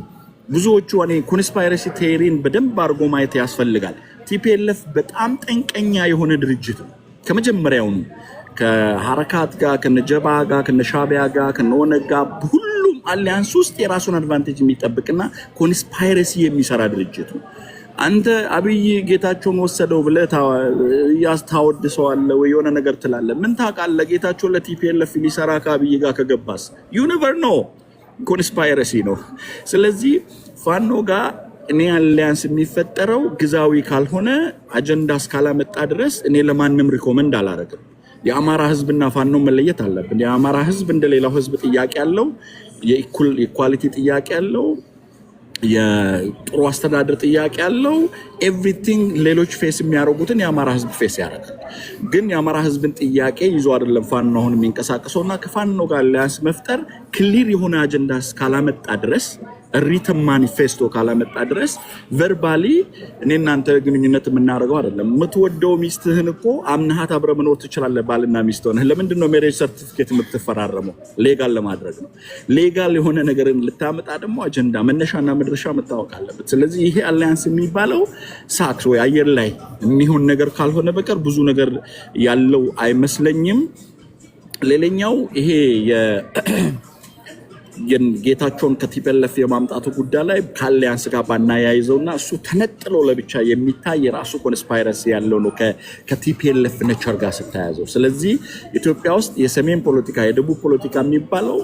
ብዙዎቹ እኔ ኮንስፓይረሲ ቴዎሪን በደንብ አድርጎ ማየት ያስፈልጋል። ቲፒኤልኤፍ በጣም ጠንቀኛ የሆነ ድርጅት ነው። ከመጀመሪያውኑ ከሐረካት ጋር ከነጀባ ጋር ከነሻዕቢያ ጋር ከነኦነግ ጋር ሁሉም አሊያንስ ውስጥ የራሱን አድቫንቴጅ የሚጠብቅና ኮንስፓይረሲ የሚሰራ ድርጅት ነው። አንተ አብይ ጌታቸውን ወሰደው ብለህ ታወድሰዋለህ ወይ የሆነ ነገር ትላለህ። ምን ታውቃለህ? ጌታቸው ለቲፒኤልኤፍ ሊሰራ ከአብይ ጋር ከገባስ ዩ ኔቨር ኖ። ኮንስፓይረሲ ነው። ስለዚህ ፋኖ ጋር እኔ አሊያንስ የሚፈጠረው ግዛዊ ካልሆነ አጀንዳ እስካላመጣ ድረስ እኔ ለማንም ሪኮመንድ አላደርግም። የአማራ ህዝብና ፋኖ መለየት አለብን። የአማራ ህዝብ እንደሌላው ህዝብ ጥያቄ ያለው የኢኳሊቲ ጥያቄ ያለው የጥሩ አስተዳደር ጥያቄ ያለው ኤቭሪቲንግ ሌሎች ፌስ የሚያደርጉትን የአማራ ህዝብ ፌስ ያደርጋል። ግን የአማራ ህዝብን ጥያቄ ይዞ አይደለም ፋኖ አሁን የሚንቀሳቀሰውና ከፋኖ ጋር አሊያንስ መፍጠር ክሊር የሆነ አጀንዳ እስካላመጣ ድረስ ሪትም ማኒፌስቶ ካላመጣ ድረስ ቨርባሊ እኔ እናንተ ግንኙነት የምናደርገው አይደለም። የምትወደው ሚስትህን እኮ አምናሃት አብረህ መኖር ትችላለህ። ባልና ሚስት ሆነህ ለምንድን ነው ሜሬጅ ሰርቲፊኬት የምትፈራረመው? ሌጋል ለማድረግ ነው። ሌጋል የሆነ ነገርን ልታመጣ ደግሞ አጀንዳ መነሻና መድረሻ መታወቅ አለበት። ስለዚህ ይሄ አሊያንስ የሚባለው ሳክስ ወይ አየር ላይ የሚሆን ነገር ካልሆነ በቀር ብዙ ነገር ያለው አይመስለኝም። ሌላኛው ይሄ ጌታቸውን ከቲፒኤልኤፍ የማምጣቱ ጉዳይ ላይ ከአሊያንስ ጋር ባናያይዘውና እሱ ተነጥሎ ለብቻ የሚታይ የራሱ ኮንስፓይረሲ ያለው ነው ከቲፒኤልኤፍ ነቸር ጋር ስታያዘው። ስለዚህ ኢትዮጵያ ውስጥ የሰሜን ፖለቲካ የደቡብ ፖለቲካ የሚባለው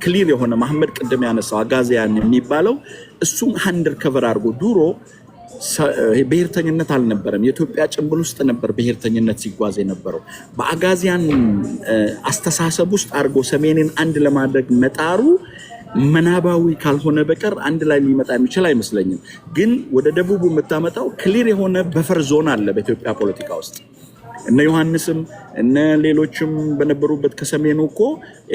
ክሊር የሆነ መሐመድ ቅድም ያነሳው አጋዚያን የሚባለው እሱም አንደር ከቨር አድርጎ ድሮ ብሔርተኝነት አልነበረም። የኢትዮጵያ ጭንብል ውስጥ ነበር ብሔርተኝነት ሲጓዝ የነበረው። በአጋዚያን አስተሳሰብ ውስጥ አድርጎ ሰሜንን አንድ ለማድረግ መጣሩ መናባዊ ካልሆነ በቀር አንድ ላይ ሊመጣ የሚችል አይመስለኝም። ግን ወደ ደቡቡ የምታመጣው ክሊር የሆነ በፈር ዞን አለ በኢትዮጵያ ፖለቲካ ውስጥ። እነ ዮሐንስም እነ ሌሎችም በነበሩበት ከሰሜኑ እኮ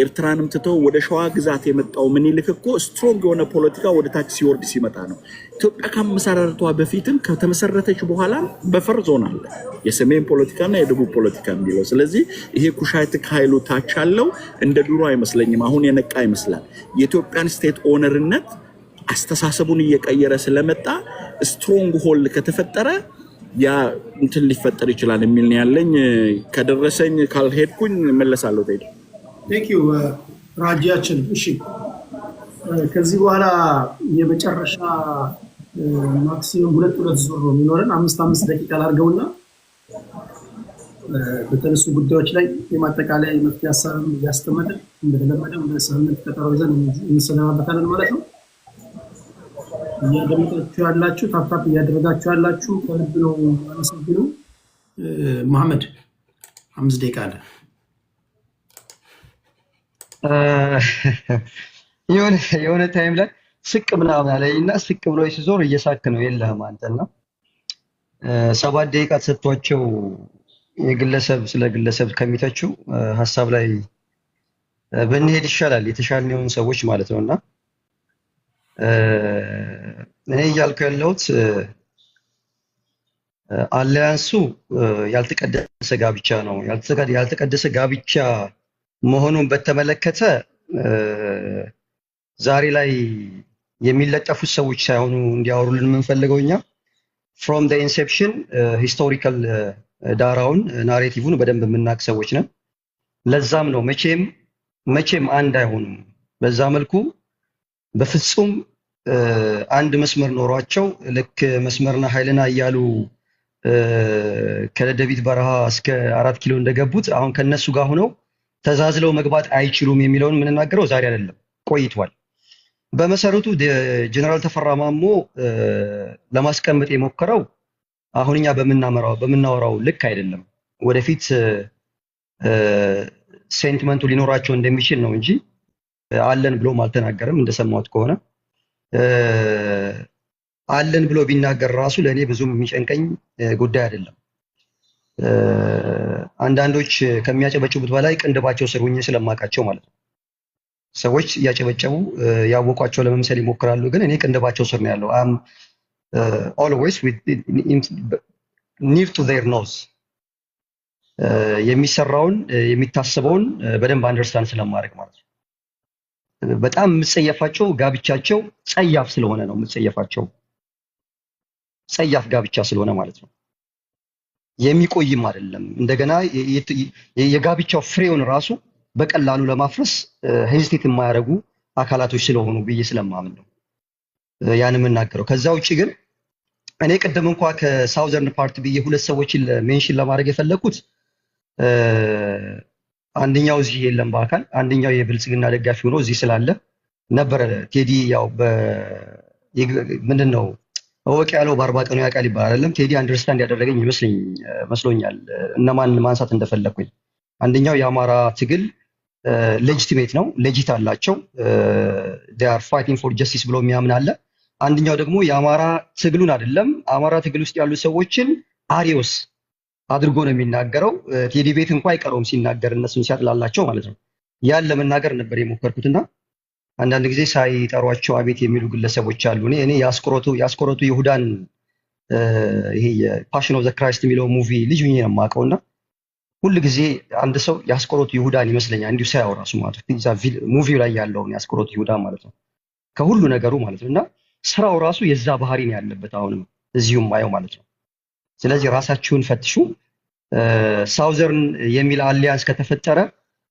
ኤርትራንም ትተው ወደ ሸዋ ግዛት የመጣው ምኒልክ እኮ ስትሮንግ የሆነ ፖለቲካ ወደ ታች ሲወርድ ሲመጣ ነው። ኢትዮጵያ ከመሰረቷ በፊትም ከተመሰረተች በኋላ በፈር ዞን አለ የሰሜን ፖለቲካና የደቡብ ፖለቲካ የሚለው። ስለዚህ ይሄ ኩሻይትክ ኃይሉ ታች አለው እንደ ድሮ አይመስለኝም። አሁን የነቃ ይመስላል። የኢትዮጵያን ስቴት ኦነርነት አስተሳሰቡን እየቀየረ ስለመጣ ስትሮንግ ሆልድ ከተፈጠረ ያ እንትን ሊፈጠር ይችላል የሚል ነው ያለኝ። ከደረሰኝ ካልሄድኩኝ እመለሳለሁ። ቴዲ ቴንክ ዩ ራጂያችን። እሺ ከዚህ በኋላ የመጨረሻ ማክሲመም ሁለት ዙር ነው የሚኖረን። 5 ደቂቃ ላድርገውና በተነሱ ጉዳዮች ላይ የማጠቃለያ የመፍትሄ ሀሳብም እያስቀመጥን እንደተለመደው ለሳምንት ቀጠሮ ይዘን እንሰናበታለን ማለት ነው። እያደመጣችሁ ያላችሁ ታፕታፕ እያደረጋችሁ ያላችሁ ከልብ ነው አመሰግነው። መሐመድ 5 ደቂቃ አለ። የሆነ ታይም ላይ ስቅ ምናምን አለኝና ስቅ ብሎ ሲዞር እየሳክ ነው የለህም አንተና 7 ደቂቃ ተሰጥቷቸው የግለሰብ ስለ ግለሰብ ከሚተቹ ሀሳብ ላይ ብንሄድ ይሻላል፣ የተሻልነውን ሰዎች ማለት ነውና እኔ እያልኩ ያለሁት አሊያንሱ ያልተቀደሰ ጋብቻ ነው። ያልተቀደሰ ጋብቻ መሆኑን በተመለከተ ዛሬ ላይ የሚለጠፉት ሰዎች ሳይሆኑ እንዲያወሩልን የምንፈልገው እኛ ፍሮም ዘ ኢንሴፕሽን ሂስቶሪካል ዳራውን ናሬቲቭን በደንብ የምናውቅ ሰዎች ነን። ለዛም ነው መቼም አንድ አይሆኑም። በዛ መልኩ በፍጹም አንድ መስመር ኖሯቸው ልክ መስመርና ኃይልና እያሉ ከደደቢት በረሃ እስከ 4 ኪሎ እንደገቡት አሁን ከነሱ ጋር ሆነው ተዛዝለው መግባት አይችሉም የሚለውን የምንናገረው ዛሬ አይደለም፣ ቆይቷል። በመሰረቱ ጀነራል ተፈራ ማሞ ለማስቀመጥ የሞከረው አሁን እኛ በምናወራው ልክ አይደለም። ወደፊት ሴንቲመንቱ ሊኖራቸው እንደሚችል ነው እንጂ አለን ብሎም አልተናገረም። እንደሰማሁት ከሆነ አለን ብሎ ቢናገር ራሱ ለእኔ ብዙም የሚጨንቀኝ ጉዳይ አይደለም። አንዳንዶች ከሚያጨበጭቡት በላይ ቅንድባቸው ስር ሆኜ ስለማውቃቸው ማለት ነው። ሰዎች እያጨበጨቡ ያወቋቸው ለመምሰል ይሞክራሉ፣ ግን እኔ ቅንድባቸው ስር ነው ያለው። አም ኦልዌይስ ኒር ቱ ዜር ኖዝ የሚሰራውን የሚታሰበውን በደንብ አንደርስታንድ ስለማድረግ ማለት ነው። በጣም የምጸየፋቸው ጋብቻቸው ጸያፍ ስለሆነ ነው የምጸየፋቸው። ጸያፍ ጋብቻ ስለሆነ ማለት ነው። የሚቆይም አይደለም። እንደገና የጋብቻው ፍሬውን ራሱ በቀላሉ ለማፍረስ ሄዚቴት የማያደርጉ አካላቶች ስለሆኑ ብዬ ስለማምን ነው ያን የምናገረው። ከዛ ውጭ ግን እኔ ቅድም እንኳ ከሳውዘርን ፓርት ብዬ ሁለት ሰዎችን ሜንሽን ለማድረግ የፈለኩት አንደኛው እዚህ የለም በአካል አንደኛው የብልጽግና ደጋፊ ሆኖ እዚህ ስላለ ነበረ። ቴዲ ያው ምንድነው ወቅ ያለው በአርባ ቀኑ ያውቃል ይባላል አይደለም። ቴዲ አንደርስታንድ ያደረገኝ መስሎኛል እነማን ማንሳት እንደፈለኩኝ። አንደኛው የአማራ ትግል ሌጂቲሜት ነው፣ ሌጂት አላቸው፣ they are fighting for justice ብሎ የሚያምን አለ። አንደኛው ደግሞ የአማራ ትግሉን አይደለም አማራ ትግል ውስጥ ያሉ ሰዎችን አሪዮስ አድርጎ ነው የሚናገረው። ቴዲ ቤት እንኳን አይቀረውም ሲናገር እነሱን ሲያጥላላቸው ማለት ነው። ያን ለመናገር ነበር የሞከርኩትና አንዳንድ ጊዜ ሳይጠሯቸው አቤት የሚሉ ግለሰቦች አሉ። እኔ ያስቆሮቱ ይሁዳን ይሄ ፓሽን ኦፍ ዘ ክራይስት የሚለው ሙቪ ልጅ ሆኜ ነው የማውቀውና ሁሉ ጊዜ አንድ ሰው ያስቆሮቱ ይሁዳን ይመስለኛል እንዲሁ ሳያው ራሱ ማለት ነው ሙቪው ላይ ያለውን ያስቆሮቱ ይሁዳ ማለት ነው ከሁሉ ነገሩ ማለት ነውና ስራው ራሱ የዛ ባህሪ ነው ያለበት አሁንም እዚሁም ማየው ማለት ነው። ስለዚህ ራሳችሁን ፈትሹ። ሳውዘርን የሚል አሊያንስ ከተፈጠረ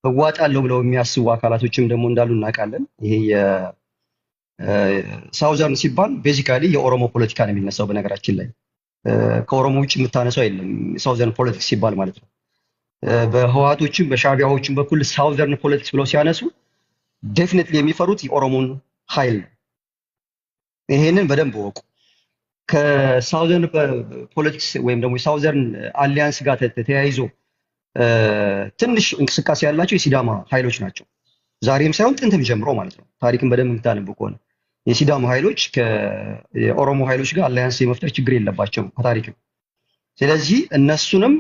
እዋጣለሁ ብለው የሚያስቡ አካላቶችም ደግሞ እንዳሉ እናውቃለን። ይሄ ሳውዘርን ሲባል ቤዚካሊ የኦሮሞ ፖለቲካ ነው የሚነሳው። በነገራችን ላይ ከኦሮሞ ውጭ የምታነሳው የለም ሳውዘርን ፖለቲክስ ሲባል ማለት ነው። በህዋቶችም በሻቢያዎችም በኩል ሳውዘርን ፖለቲክስ ብለው ሲያነሱ ዴፊኒትሊ የሚፈሩት የኦሮሞን ኃይል ነው። ይሄንን በደንብ ወቁ። ከሳውዘርን ፖለቲክስ ወይም ደግሞ የሳውዘርን አሊያንስ ጋር ተያይዞ ትንሽ እንቅስቃሴ ያላቸው የሲዳማ ኃይሎች ናቸው። ዛሬም ሳይሆን ጥንትም ጀምሮ ማለት ነው። ታሪክን በደንብ የምታነቡ ከሆነ የሲዳማ ኃይሎች ከኦሮሞ ኃይሎች ጋር አሊያንስ የመፍጠር ችግር የለባቸውም ከታሪክም። ስለዚህ እነሱንም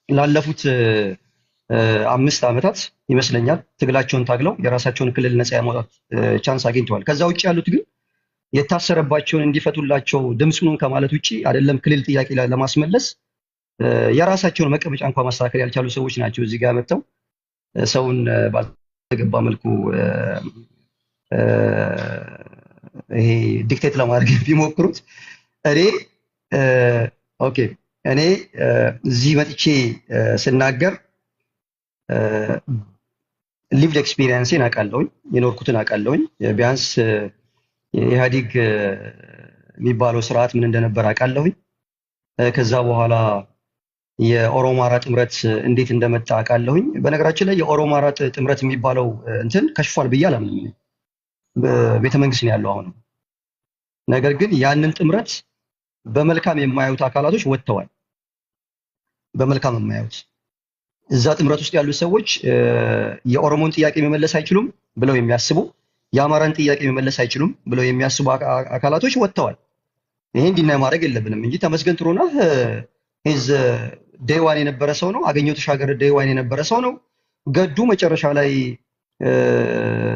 ላለፉት 5 ዓመታት ይመስለኛል ትግላቸውን ታግለው የራሳቸውን ክልል ነፃ የማውጣት ቻንስ አግኝተዋል። ከዛ ውጭ ያሉት ግን የታሰረባቸውን እንዲፈቱላቸው ድምፁን ከማለት ውጭ አይደለም ክልል ጥያቄ ለማስመለስ የራሳቸውን መቀመጫ እንኳን ማስተካከል ያልቻሉ ሰዎች ናቸው እዚህ ጋር መጥተው ሰውን ባልተገባ መልኩ ይሄ ዲክቴት ለማድረግ ቢሞክሩት። እኔ ኦኬ እኔ እዚህ መጥቼ ስናገር ሊቭድ ኤክስፒሪየንስን አውቃለሁኝ፣ የኖርኩትን አውቃለሁኝ። ቢያንስ የኢህአዴግ የሚባለው ስርዓት ምን እንደነበር አውቃለሁኝ። ከዛ በኋላ የኦሮማራ ጥምረት እንዴት እንደመጣ አውቃለሁኝ። በነገራችን ላይ የኦሮማራ ጥምረት የሚባለው እንትን ከሽፏል ብዬ አላምንም። ቤተ መንግስት ነው ያለው አሁን። ነገር ግን ያንን ጥምረት በመልካም የማያዩት አካላቶች ወጥተዋል። በመልካም የማያዩት እዛ ጥምረት ውስጥ ያሉት ሰዎች የኦሮሞን ጥያቄ መመለስ አይችሉም ብለው የሚያስቡ፣ የአማራን ጥያቄ መመለስ አይችሉም ብለው የሚያስቡ አካላቶች ወጥተዋል። ይሄ እንዲና ማድረግ የለብንም እንጂ ተመስገን ጥሩነህ ሂዝ ዴይዋን የነበረ ሰው ነው። አገኘሁ ተሻገር ዴይዋን የነበረ ሰው ነው። ገዱ መጨረሻ ላይ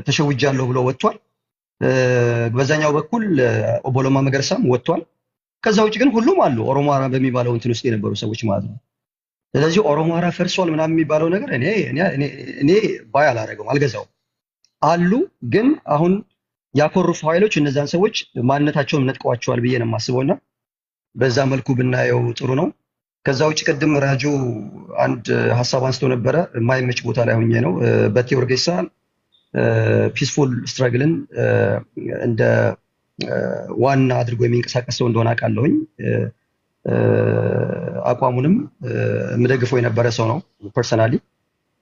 ተሸውጃለሁ ብሎ ወጥቷል። በዛኛው በኩል ኦቦ ለማ መገርሳም ወጥቷል። ከዛ ውጭ ግን ሁሉም አሉ ኦሮማራ በሚባለው እንትን ውስጥ የነበሩ ሰዎች ማለት ነው። ስለዚህ ኦሮማራ ፈርሷል ምናምን የሚባለው ነገር እኔ ባይ አላደረገውም፣ አልገዛውም። አሉ ግን አሁን ያኮርፉ ኃይሎች እነዛን ሰዎች ማንነታቸውን ነጥቀዋቸዋል ብዬ ነው የማስበውና በዛ መልኩ ብናየው ጥሩ ነው። ከዛ ውጭ ቅድም ራጁ አንድ ሐሳብ አንስቶ ነበረ፣ የማይመች ቦታ ላይ ሆኜ ነው። በቴ ኡርጌሳ ፒስፉል ስትራግልን እንደ ዋና አድርጎ የሚንቀሳቀሰው እንደሆነ አውቃለሁኝ። አቋሙንም የምደግፈው የነበረ ሰው ነው ፐርሰናሊ።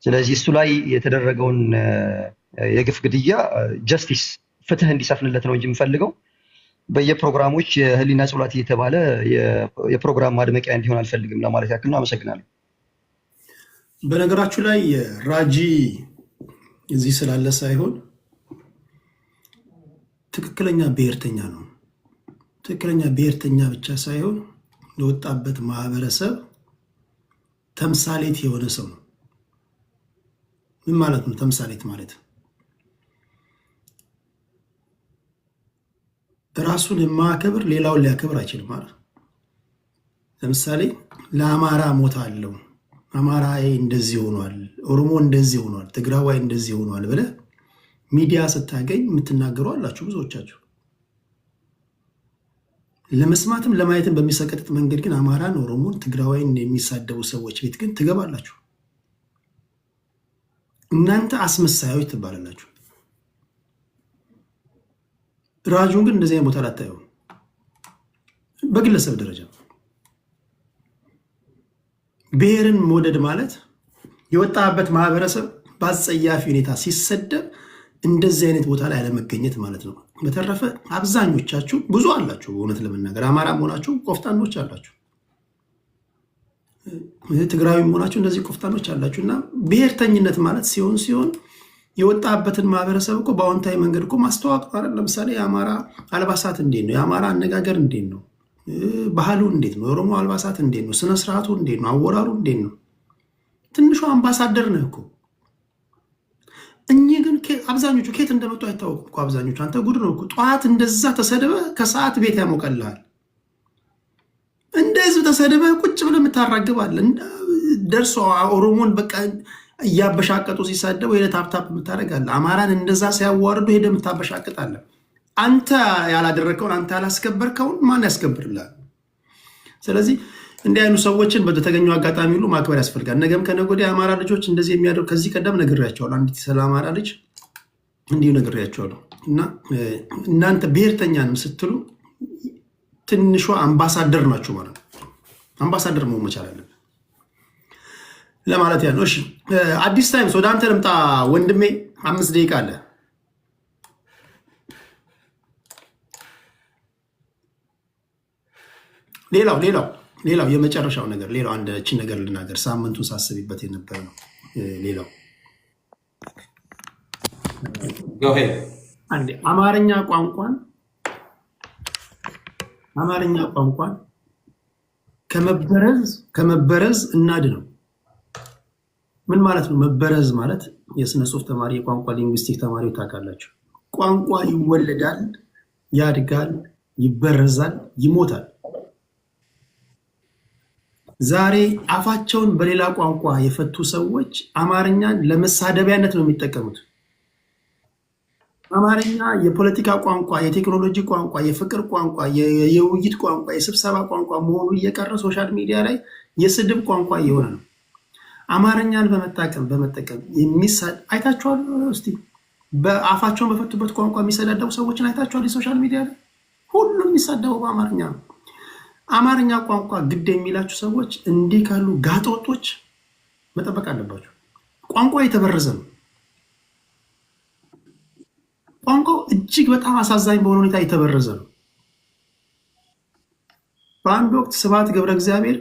ስለዚህ እሱ ላይ የተደረገውን የግፍ ግድያ ጀስቲስ ፍትህ እንዲሰፍንለት ነው እንጂ የምፈልገው በየፕሮግራሞች የህሊና ጸሎት እየተባለ የፕሮግራም ማድመቂያ እንዲሆን አልፈልግም ለማለት ያክል ነው። አመሰግናለሁ። በነገራችሁ ላይ ራጂ እዚህ ስላለ ሳይሆን ትክክለኛ ብሔርተኛ ነው። ትክክለኛ ብሔርተኛ ብቻ ሳይሆን ለወጣበት ማህበረሰብ ተምሳሌት የሆነ ሰው ነው። ምን ማለት ነው ተምሳሌት ማለት? ራሱን የማያከብር ሌላውን ሊያከብር አይችልም ማለት። ለምሳሌ ለአማራ ሞታለሁ፣ አማራዬ እንደዚህ ሆኗል፣ ኦሮሞ እንደዚህ ሆኗል፣ ትግራዋይ እንደዚህ ሆኗል ብለህ ሚዲያ ስታገኝ የምትናገሩ አላችሁ ብዙዎቻችሁ። ለመስማትም ለማየትም በሚሰቀጥጥ መንገድ ግን አማራን፣ ኦሮሞን፣ ትግራዋይን የሚሳደቡ ሰዎች ቤት ግን ትገባላችሁ። እናንተ አስመሳዮች ትባላላችሁ። ራጁን ግን እንደዚህ ቦታ ላታየው። በግለሰብ ደረጃ ብሔርን መውደድ ማለት የወጣበት ማህበረሰብ በአጸያፊ ሁኔታ ሲሰደብ እንደዚህ አይነት ቦታ ላይ አለመገኘት ማለት ነው። በተረፈ አብዛኞቻችሁ ብዙ አላችሁ፣ እውነት ለመናገር አማራ መሆናችሁ ቆፍጣኖች አላችሁ፣ ትግራዊ መሆናችሁ እንደዚህ ቆፍጣኖች አላችሁ። እና ብሔርተኝነት ማለት ሲሆን የወጣበትን ማህበረሰብ እኮ በአዎንታዊ መንገድ እኮ ማስተዋወቅ ማለት። ለምሳሌ የአማራ አልባሳት እንዴት ነው? የአማራ አነጋገር እንዴት ነው? ባህሉ እንዴት ነው? የኦሮሞ አልባሳት እንዴት ነው? ስነስርዓቱ እንዴት ነው? አወራሩ እንዴት ነው? ትንሹ አምባሳደር ነህ እኮ። እኚህ ግን አብዛኞቹ ከየት እንደመጡ አይታወቁም እኮ አብዛኞቹ። አንተ ጉድ ነው እኮ። ጠዋት እንደዛ ተሰድበ ከሰዓት ቤት ያሞቀልሃል። እንደዚህ ተሰድበ ቁጭ ብለህ የምታራግባለህ። ደርሶ ኦሮሞን በቃ እያበሻቀጡ ሲሳደቡ ሄደህ ታፕታፕ የምታደርጋለህ። አማራን እንደዛ ሲያዋርዱ ሄደህ የምታበሻቅጣለህ። አንተ ያላደረግከውን አንተ ያላስከበርከውን ማን ያስከብርልሃል? ስለዚህ እንዲህ አይኑ ሰዎችን በተገኘው አጋጣሚ ሁሉ ማክበር ያስፈልጋል። ነገም ከነገ ወዲያ የአማራ ልጆች እንደዚህ የሚያደርጉ ከዚህ ቀደም ነግሬያቸዋለሁ። አንዲት ስለ አማራ ልጅ እንዲሁ ነግሬያቸዋለሁ። እና እናንተ ብሔርተኛንም ስትሉ ትንሿ አምባሳደር ናችሁ ማለት ነው። አምባሳደር መሆን መቻል አለብን ለማለት ያለው። እሺ አዲስ ታይምስ ወደ አንተ ልምጣ ወንድሜ፣ 5 ደቂቃ አለ። ሌላው የመጨረሻው ነገር ሌላው አንድ እቺን ነገር ልናገር፣ ሳምንቱን ሳስብበት የነበረ ነው። ሌላው አንዴ አማርኛ ቋንቋን ከመበረዝ እናድነው። ምን ማለት ነው መበረዝ ማለት? የስነ ጽሁፍ ተማሪ የቋንቋ ሊንግዊስቲክ ተማሪው ታውቃላችሁ። ቋንቋ ይወለዳል፣ ያድጋል፣ ይበረዛል፣ ይሞታል። ዛሬ አፋቸውን በሌላ ቋንቋ የፈቱ ሰዎች አማርኛን ለመሳደቢያነት ነው የሚጠቀሙት። አማርኛ የፖለቲካ ቋንቋ፣ የቴክኖሎጂ ቋንቋ፣ የፍቅር ቋንቋ፣ የውይይት ቋንቋ፣ የስብሰባ ቋንቋ መሆኑ እየቀረ ሶሻል ሚዲያ ላይ የስድብ ቋንቋ እየሆነ ነው። አማርኛን በመጠቀም አይታችኋል? እስቲ በአፋቸውን በፈቱበት ቋንቋ የሚሰዳደቡ ሰዎችን አይታችኋል? የሶሻል ሚዲያ ላይ ሁሉም የሚሳደበው በአማርኛ ነው። አማርኛ ቋንቋ ግድ የሚላችሁ ሰዎች እንዲህ ካሉ ጋጦጦች መጠበቅ አለባቸው። ቋንቋ የተበረዘ ነው። ቋንቋው እጅግ በጣም አሳዛኝ በሆነ ሁኔታ የተበረዘ ነው። በአንድ ወቅት ስብሐት ገብረ እግዚአብሔር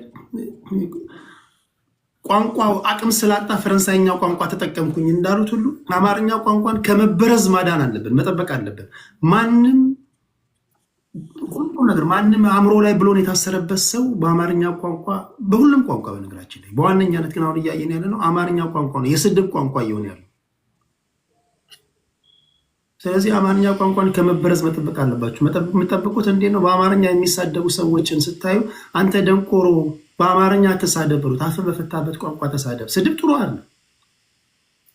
ቋንቋው አቅም ስላጣ ፈረንሳይኛው ቋንቋ ተጠቀምኩኝ እንዳሉት ሁሉ አማርኛ ቋንቋን ከመበረዝ ማዳን አለብን፣ መጠበቅ አለብን። ማንም አእምሮ ላይ ብሎን የታሰረበት ሰው በአማርኛ ቋንቋ፣ በሁሉም ቋንቋ በነገራችን ላይ በዋነኛነት ግን አሁን እያየን ያለ ነው አማርኛ ቋንቋ ነው የስድብ ቋንቋ እየሆነ ያለው። ስለዚህ አማርኛ ቋንቋን ከመበረዝ መጠበቅ አለባችሁ። የምጠብቁት እንዴት ነው? በአማርኛ የሚሳደቡ ሰዎችን ስታዩ አንተ ደንቆሮ በአማርኛ ተሳደብ ብሉት፣ አፍ በፈታበት ቋንቋ ተሳደብ። ስድብ ጥሩ አለ፣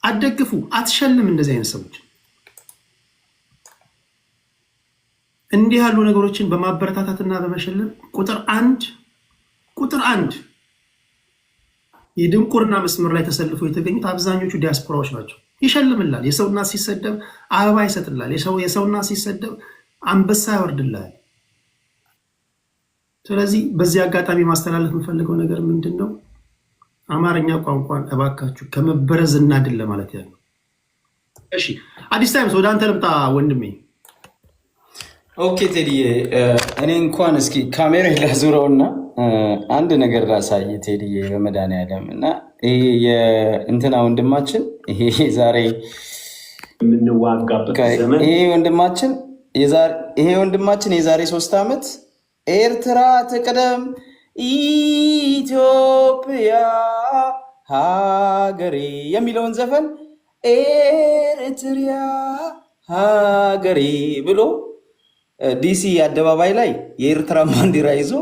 አትደግፉ፣ አትሸልም። እንደዚህ አይነት ሰዎች እንዲህ ያሉ ነገሮችን በማበረታታትና በመሸለም ቁጥር አንድ የድንቁርና መስመር ላይ ተሰልፈው የተገኙት አብዛኞቹ ዲያስፖራዎች ናቸው። ይሸልምላል። የሰውና ሲሰደብ አበባ ይሰጥላል። የሰውና ሲሰደብ አንበሳ ያወርድላል። ስለዚህ በዚህ አጋጣሚ ማስተላለፍ የምፈልገው ነገር ምንድን ነው? አማርኛ ቋንቋን እባካችሁ ከመበረዝ እናድን ለማለት ያለው። እሺ አዲስ ታይምስ ወደ አንተ ልምጣ ወንድሜ። ኦኬ ቴዲዬ፣ እኔ እንኳን እስኪ ካሜራ ላዙረውና አንድ ነገር ላሳይ ቴዲዬ በመድኃኒዓለም እና ይሄ የእንትና ወንድማችን ይሄ ዛሬ የምንዋጋበት ዘመን ይሄ ወንድማችን የዛሬ 3 ዓመት ኤርትራ ትቅደም ኢትዮጵያ ሀገሬ የሚለውን ዘፈን ኤርትሪያ ሀገሬ ብሎ ዲሲ አደባባይ ላይ የኤርትራ ባንዲራ ይዞ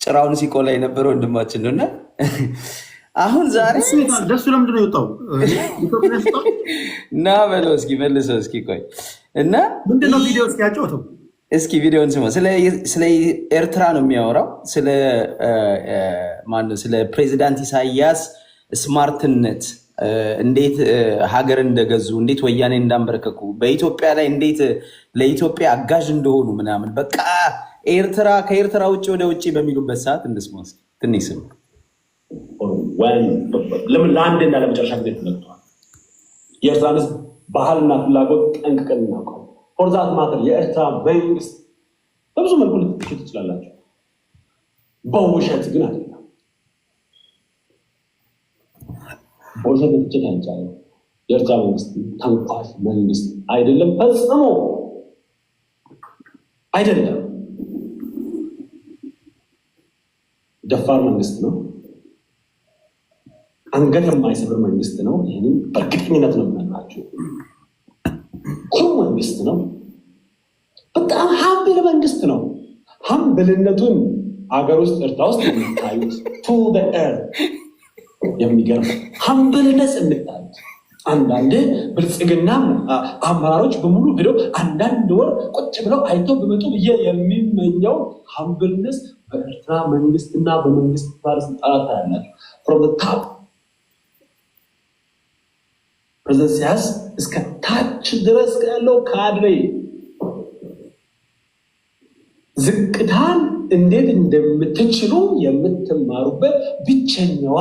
ጭራውን ሲቆላ የነበረ ወንድማችን ነው እና አሁን ዛሬ ደሱ ለምንድን ነው የወጣው? እና በለው እስኪ መልሰው እስኪ ቆይ እና ምንድነው ቪዲዮ እስኪ ያጫውተው እስኪ ቪዲዮን ስማ። ስለ ኤርትራ ነው የሚያወራው። ስለ ፕሬዚዳንት ኢሳያስ ስማርትነት፣ እንዴት ሀገር እንደገዙ፣ እንዴት ወያኔ እንዳንበረከኩ፣ በኢትዮጵያ ላይ እንዴት ለኢትዮጵያ አጋዥ እንደሆኑ ምናምን በቃ ኤርትራ ከኤርትራ ውጭ ወደ ውጭ በሚሉበት ሰዓት እንስማ እስኪ ትንሽ ስም ለምን ለአንድና ለመጨረሻ ጊዜ ተለቅቷል። የኤርትራን ሕዝብ ባህልና ፍላጎት ጠንቅቀን እናውቀው። ፎርዛት ማተር የኤርትራ መንግስት በብዙ መልኩ ልትችሉ ትችላላችሁ፣ በውሸት ግን አይደለም። በውሸት ልትችል አይቻልም። የኤርትራ መንግስት ተንኳሽ መንግስት አይደለም፣ ፈጽሞ አይደለም። ደፋር መንግስት ነው። አንገት የማይሰብር መንግስት ነው። ይህንም በእርግጠኝነት ነው የምነግራችሁ። ኩሩ መንግስት ነው። በጣም ሀምብል መንግስት ነው። ሀምብልነቱን አገር ውስጥ ኤርትራ ውስጥ የምታዩት ቱ የሚገርም ሀምብልነት የምታዩት አንዳንድ ብልጽግና አመራሮች በሙሉ ሄደው አንዳንድ ወር ቁጭ ብለው አይተው በመጡ ብዬ የሚመኘው ሀምብልነስ በኤርትራ መንግስትና በመንግስት ባለስልጣናት ታያላችሁ። ፍሮም ታፕ ፕሬዝደንት ኢሳያስ እስከ ታች ድረስ ያለው ካድሬ ዝቅታን እንዴት እንደምትችሉ የምትማሩበት ብቸኛዋ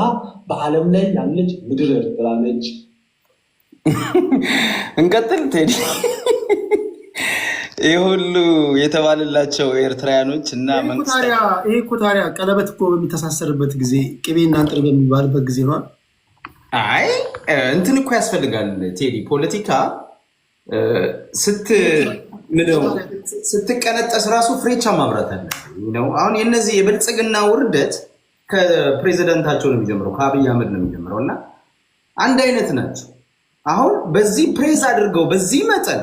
በዓለም ላይ ያለች ምድር ኤርትራ ነች። እንቀጥል ቴዲ። ይህ ሁሉ የተባለላቸው ኤርትራውያኖች እና ይህ እኮ ታዲያ ቀለበት እኮ በሚተሳሰርበት ጊዜ ቅቤና ጥር በሚባልበት ጊዜ ነው። አይ እንትን እኮ ያስፈልጋል ቴዲ። ፖለቲካ ስትቀነጠስ ራሱ ፍሬቻ ማብራት አለ ነው። አሁን የነዚህ የብልጽግና ውርደት ከፕሬዚደንታቸው ነው የሚጀምረው፣ ከአብይ አህመድ ነው የሚጀምረው እና አንድ አይነት ናቸው። አሁን በዚህ ፕሬስ አድርገው በዚህ መጠን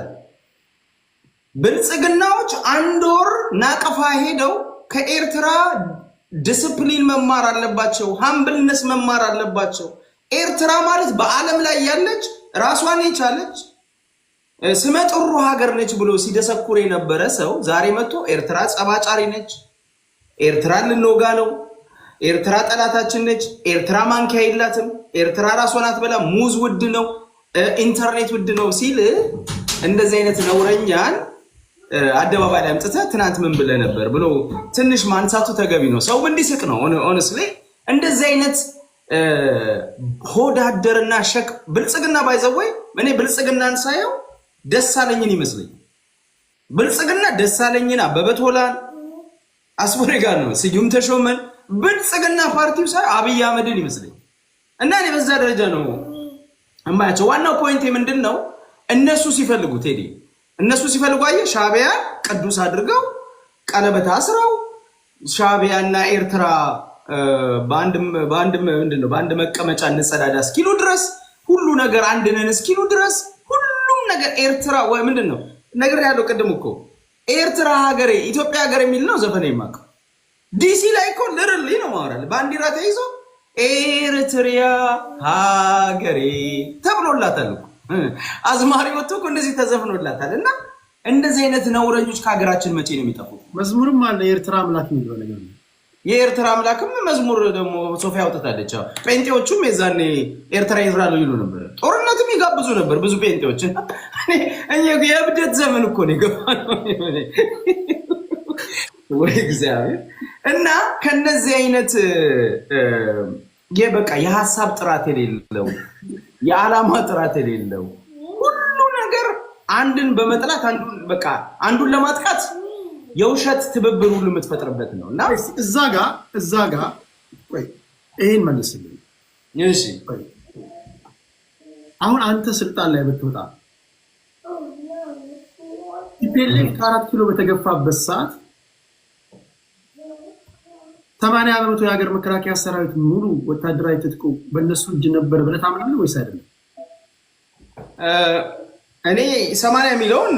ብልጽግናዎች 1 ወር ናቀፋ ሄደው ከኤርትራ ዲስፕሊን መማር አለባቸው፣ ሃምብልነስ መማር አለባቸው። ኤርትራ ማለት በዓለም ላይ ያለች ራሷን የቻለች ስመጥሩ ሀገር ነች ብሎ ሲደሰኩር የነበረ ሰው ዛሬ መጥቶ ኤርትራ ጸባጫሪ ነች፣ ኤርትራ ልንወጋ ነው፣ ኤርትራ ጠላታችን ነች፣ ኤርትራ ማንኪያ የላትም፣ ኤርትራ ራሷን አትበላ፣ ሙዝ ውድ ነው፣ ኢንተርኔት ውድ ነው ሲል እንደዚህ አይነት ነውረኛን አደባባይ ላይ አምጥተህ ትናንት ምን ብለህ ነበር ብሎ ትንሽ ማንሳቱ ተገቢ ነው። ሰው እንዲስቅ ነው። ኦነስትሊ እንደዚህ አይነት ሆዳደርና ሸክ ብልጽግና ባይዘወይ እኔ ብልጽግናን ሳየው ደሳለኝን ይመስለኝ። ብልጽግና ደሳለኝን፣ አበበ ቶላን፣ አስቦሬጋ ነው፣ ስዩም ተሾመን ብልጽግና ፓርቲው ሳይ አብይ አህመድን ይመስለኝ እና እኔ በዛ ደረጃ ነው እማያቸው። ዋናው ፖይንት ምንድን ነው? እነሱ ሲፈልጉ ቴዲ እነሱ ሲፈልጉ አየህ ሻዕቢያ ቅዱስ አድርገው ቀለበት አስረው ሻዕቢያና ኤርትራ በአንድ መቀመጫ እንጸዳዳ እስኪሉ ድረስ ሁሉ ነገር አንድ ነን እስኪሉ ድረስ ሁሉም ነገር ኤርትራ ወይ ምንድን ነው ነገር ያለው ቅድም እኮ ኤርትራ ሀገሬ ኢትዮጵያ ሀገር የሚል ነው ዘፈን የማውቀው። ዲሲ ላይ እኮ ልርሊ ነው ማወራል ባንዲራ ተይዞ ኤርትሪያ ሀገሬ ተብሎላታል እኮ አዝማሪ ወጥቶ እኮ እንደዚህ ተዘፍኖላታል። እና እንደዚህ አይነት ነውረኞች ከሀገራችን መቼ ነው የሚጠፉት? መዝሙርም አለ የኤርትራ አምላክ የሚለው ነገር ነው። የኤርትራ አምላክም መዝሙር ደግሞ ሶፊያ አውጥታለች። ጴንጤዎቹም የዛኔ ኤርትራ ይዝራሉ ይሉ ነበር። ጦርነትም ይጋብዙ ነበር ብዙ ጴንጤዎች። እኛ የእብደት ዘመን እኮ ነው የገባነው ወይ እግዚአብሔር። እና ከነዚህ አይነት በቃ የሀሳብ ጥራት የሌለው የዓላማ ጥራት የሌለው ሁሉ ነገር አንድን በመጥላት አንዱን ለማጥቃት የውሸት ትብብር ሁሉ የምትፈጥርበት ነው። እና እዛ ጋ ይሄን መልስልኝ። እሺ አሁን አንተ ስልጣን ላይ ብትወጣ ቲፒኤልኤፍ ከ4 ኪሎ በተገፋበት ሰዓት 80% የሀገር መከላከያ ሰራዊት ሙሉ ወታደራዊ ትጥቁ በእነሱ እጅ ነበር ብለህ ታምናለህ ወይስ አይደለም? እኔ 80 የሚለውን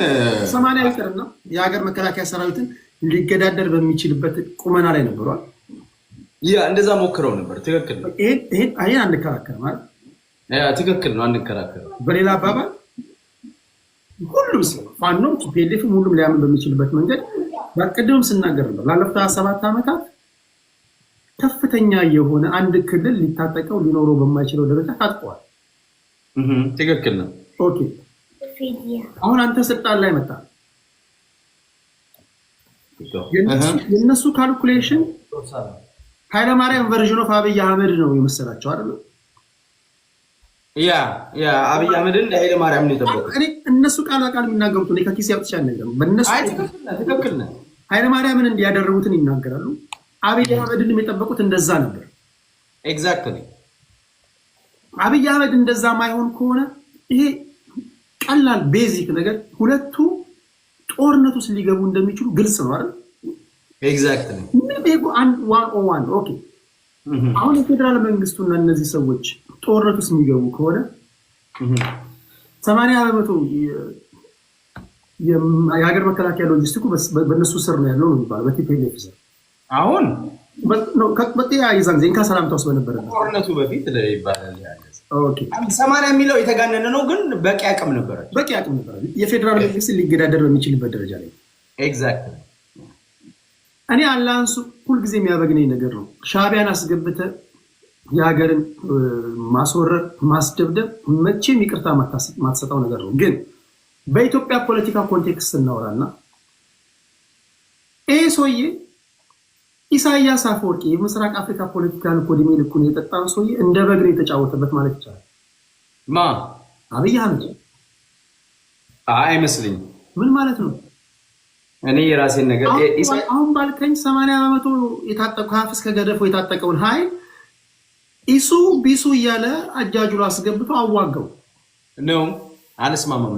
80 ይቅርና የሀገር መከላከያ ሰራዊትን ሊገዳደር በሚችልበት ቁመና ላይ ነበሯል። እንደዛ ሞክረው ነበር። ትክክል ነው። ይሄን አንከራከር ማለት ትክክል ነው። አንከራከር። በሌላ አባባል ሁሉም ሰው ፋኖም ቲፒኤልኤፍም ሁሉም ሊያምን በሚችልበት መንገድ ቅድምም ስናገር ነበር ላለፉት 27 ዓመታት ከፍተኛ የሆነ አንድ ክልል ሊታጠቀው ሊኖረው በማይችለው ደረጃ ታጥቀዋል። ትክክል ነው። ኦኬ አሁን አንተ ስልጣን ላይ መጣ። የነሱ ካልኩሌሽን ኃይለማርያም ቨርዥን ኦፍ አብይ አህመድ ነው የመሰላቸው አይደል? አብይ አህመድን ኃይለማርያም ነው የጠበቁት። እነሱ ቃል በቃል የሚናገሩት ነው። ከኪስ ያውጥቻ ነገር በእነሱ ትክክል ነው። ኃይለማርያምን እንዲያደረጉትን ይናገራሉ። አብይ አህመድንም የጠበቁት እንደዛ ነበር። ኤግዛክትሊ። አብይ አህመድ እንደዛ ማይሆን ከሆነ ይሄ ቀላል ቤዚክ ነገር ሁለቱ ጦርነት ውስጥ ሊገቡ እንደሚችሉ ግልጽ ነው አይደል? ኤግዛክትሊ። ምንም ይሄ ዋን ኦኬ። አሁን የፌዴራል መንግስቱና እነዚህ ሰዎች ጦርነት ውስጥ የሚገቡ ከሆነ 80% የሀገር መከላከያ ሎጂስቲኩ በእነሱ ስር ነው ያለው ነው የሚባለው በቲፒኤልኤፍ ስር። አሁን የዛን ጊዜ ከሰላምታ ውስጥ በነበረ ጦርነቱ በፊት ይባላል። 80 የሚለው የተጋነነ ነው፣ ግን በቂ አቅም ነበረ። የፌዴራል መንግስት ሊገዳደር በሚችልበት ደረጃ ላይ ኤግዛክትሊ። እኔ አላንሱ ሁልጊዜ የሚያበግነኝ ነገር ነው። ሻዕቢያን አስገብተህ የሀገርን ማስወረር ማስደብደብ መቼም ይቅርታ ማትሰጠው ነገር ነው። ግን በኢትዮጵያ ፖለቲካ ኮንቴክስት እናወራና ይሄ ሰውዬ ኢሳያስ አፈወርቂ የምስራቅ አፍሪካ ፖለቲካን እኮ ዕድሜ ልኩን የጠጣው ሰውዬ እንደ በግሬ የተጫወተበት ማለት ይቻላል። አብይ አህመድ አይመስልኝም። ምን ማለት ነው? እኔ የራሴን ነገር አሁን ባልከኝ 80% የታጠቀው ከአፍ እስከ ገደፉ የታጠቀውን ኃይል ኢሱ ቢሱ እያለ አጃጁሎ አስገብቶ አዋጋው ነው። አልስማማም።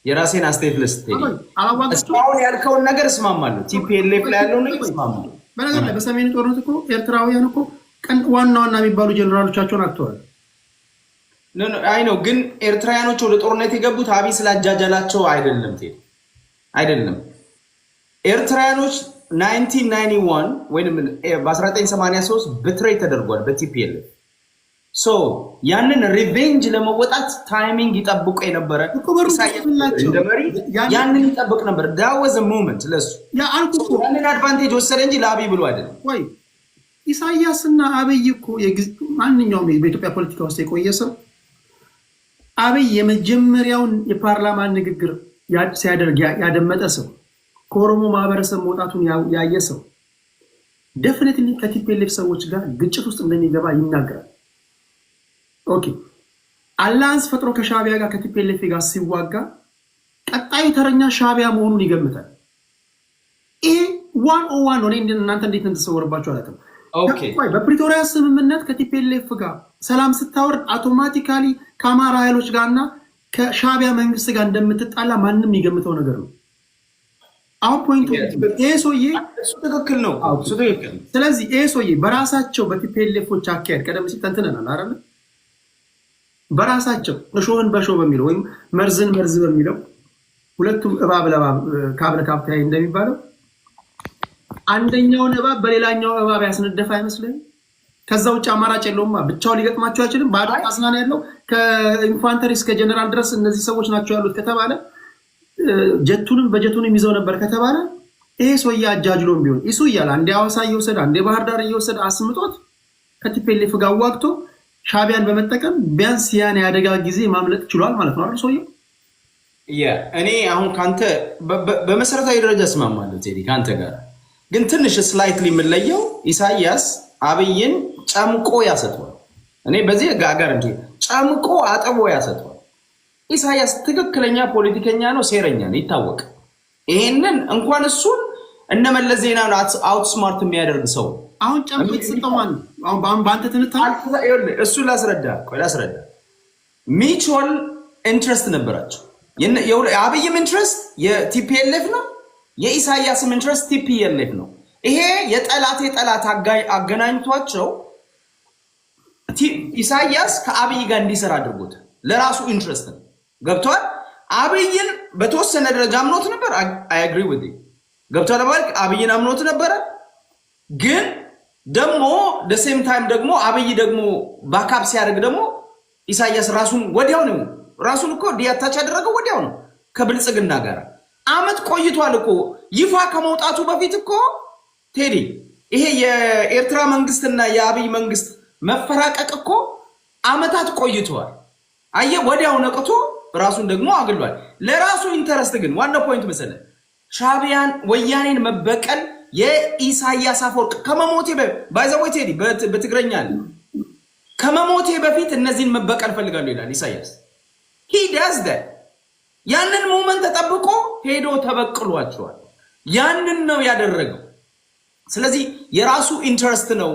የራሴን አስተያየት ልስጥህ። እስካሁን ያልከውን ነገር እስማማለሁ። ቲፒኤልኤፍ ላይ ያለው ነገር እስማማለሁ። በነገር ላይ በሰሜኑ ጦርነት እኮ ኤርትራውያን እኮ ዋና የሚባሉ ጀነራሎቻቸውን አጥተዋል። አይ ነው፣ ግን ኤርትራውያኖች ወደ ጦርነት የገቡት አብይ ስላጃጃላቸው አይደለም። አይደለም። ኤርትራውያኖች 1991 ወይም በ1983 ብትሬ ተደርጓል በቲፒኤልኤፍ። ሶ ያንን ሪቬንጅ ለመወጣት ታይሚንግ ይጠብቁ የነበረ እንደመሪ ያንን ይጠብቅ ነበር። that was a moment ለሱ ያንን አድቫንቴጅ ወሰደ እንጂ ለአብይ ብሎ አይደለም። ወይ ኢሳያስና አብይ እኮ ማንኛውም በኢትዮጵያ ፖለቲካ ውስጥ የቆየ ሰው አብይ የመጀመሪያውን የፓርላማ ንግግር ሲያደርግ ያደመጠ ሰው ከኦሮሞ ማህበረሰብ መውጣቱን ያየ ሰው ዴፊኒትሊ ከቲፒኤልኤፍ ሰዎች ጋር ግጭት ውስጥ እንደሚገባ ይናገራል። ኦኬ አላንስ ፈጥሮ ከሻቢያ ጋር ከቲፒኤልኤፍ ጋር ሲዋጋ ቀጣዩ ተረኛ ሻቢያ መሆኑን ይገምታል። ይሄ 101 ነው። እናንተ እንዴት እንደተሰወረባችሁ አላውቅም። ኦኬ በፕሪቶሪያ ስምምነት ከቲፒኤልኤፍ ጋር ሰላም ስታወርድ አውቶማቲካሊ ከአማራ ኃይሎች ጋርና ከሻቢያ መንግስት ጋር እንደምትጣላ ማንም ይገምተው ነገር ነው። አሁን ፖይንቱ ይሄ ሰውዬ ትክክል ነው። ስለዚህ ይሄ ሰውዬ በራሳቸው በቲፒኤልኤፎች አካሄድ ቀደም ሲል ተንትነናል አይደል? በራሳቸው እሾህን በሾህ በሚለው ወይም መርዝን መርዝ በሚለው ሁለቱም እባብ ለባብ ካብ ለካብ ተያይ እንደሚባለው አንደኛውን እባብ በሌላኛው እባብ ያስነደፈ አይመስልም? ከዛ ውጭ አማራጭ የለውም። ብቻው ሊገጥማቸው አይችልም። ባዶ አስናና ያለው ከኢንፋንተሪ እስከ ጀነራል ድረስ እነዚህ ሰዎች ናቸው ያሉት ከተባለ ጀቱንም በጀቱንም ይዘው ነበር ከተባለ ይሄ ሰውዬ አጃጅሎም ቢሆን ይሱ እያለ አንዴ ሐዋሳ እየወሰደ አንዴ ባህር ዳር እየወሰደ አስምጦት ከቲፒኤልኤፍ ጋር ዋግቶ ሻቢያን በመጠቀም ቢያንስ ያን ያደጋ ጊዜ ማምለጥ ችሏል ማለት ነው አይደል? ሰውዬው እኔ አሁን ካንተ በመሰረታዊ ደረጃ እስማማለሁ ቴዲ ካንተ ጋር ግን ትንሽ ስላይትሊ የምንለየው ኢሳያስ አብይን ጨምቆ ያሰጥቷል። እኔ በዚህ ጋር እንጂ ጨምቆ አጥቦ ያሰጥቷል። ኢሳያስ ትክክለኛ ፖለቲከኛ ነው፣ ሴረኛ ነው፣ ይታወቅ። ይሄንን እንኳን እሱን እነመለስ ዜናን አውትስማርት የሚያደርግ ሰው አሁን ጨምቆ የተሰጠው ማን ነው? አሁን በአንተ ትንታኔ እሱ ላስረዳ ሚቹዋል ኢንትረስት ነበራቸው። የአብይም ኢንትረስት የቲፒኤልኤፍ ነው፣ የኢሳያስም ኢንትረስት ቲፒኤልኤፍ ነው። ይሄ የጠላት አገናኝቷቸው ኢሳያስ ከአብይ ጋር እንዲሰራ አድርጎት ለራሱ ኢንትረስት ነው። ገብቷል። አብይን በተወሰነ ደረጃ አምኖት ነበር። አይ አግሪ ዊዝ ዩ ገብቷል። ማለት አብይን አምኖት ነበረ፣ ግን ደግሞ ሴም ታይም ደግሞ አብይ ደግሞ ባካፕ ሲያደርግ ደግሞ ኢሳያስ ራሱን ወዲያው ነው ራሱን እኮ ዲያታች ያደረገው ወዲያው ነው ከብልጽግና ጋር አመት ቆይቷል እኮ ይፋ ከመውጣቱ በፊት እኮ ቴዲ ይሄ የኤርትራ መንግስትና የአብይ መንግስት መፈራቀቅ እኮ አመታት ቆይቷል። አየ ወዲያው ነቅቶ ራሱን ደግሞ አግሏል። ለራሱ ኢንተረስት ግን ዋናው ፖይንት መሰለ ሻቢያን ወያኔን መበቀል የኢሳያስ አፈወርቅ ከመሞቴ ባይዘወይ ቴዲ በትግረኛ አለ ከመሞቴ በፊት እነዚህን መበቀል ፈልጋለሁ ይላል ኢሳያስ። he does that ያንን ሞመንት ተጠብቆ ሄዶ ተበቅሏቸዋል። ያንን ነው ያደረገው። ስለዚህ የራሱ ኢንተረስት ነው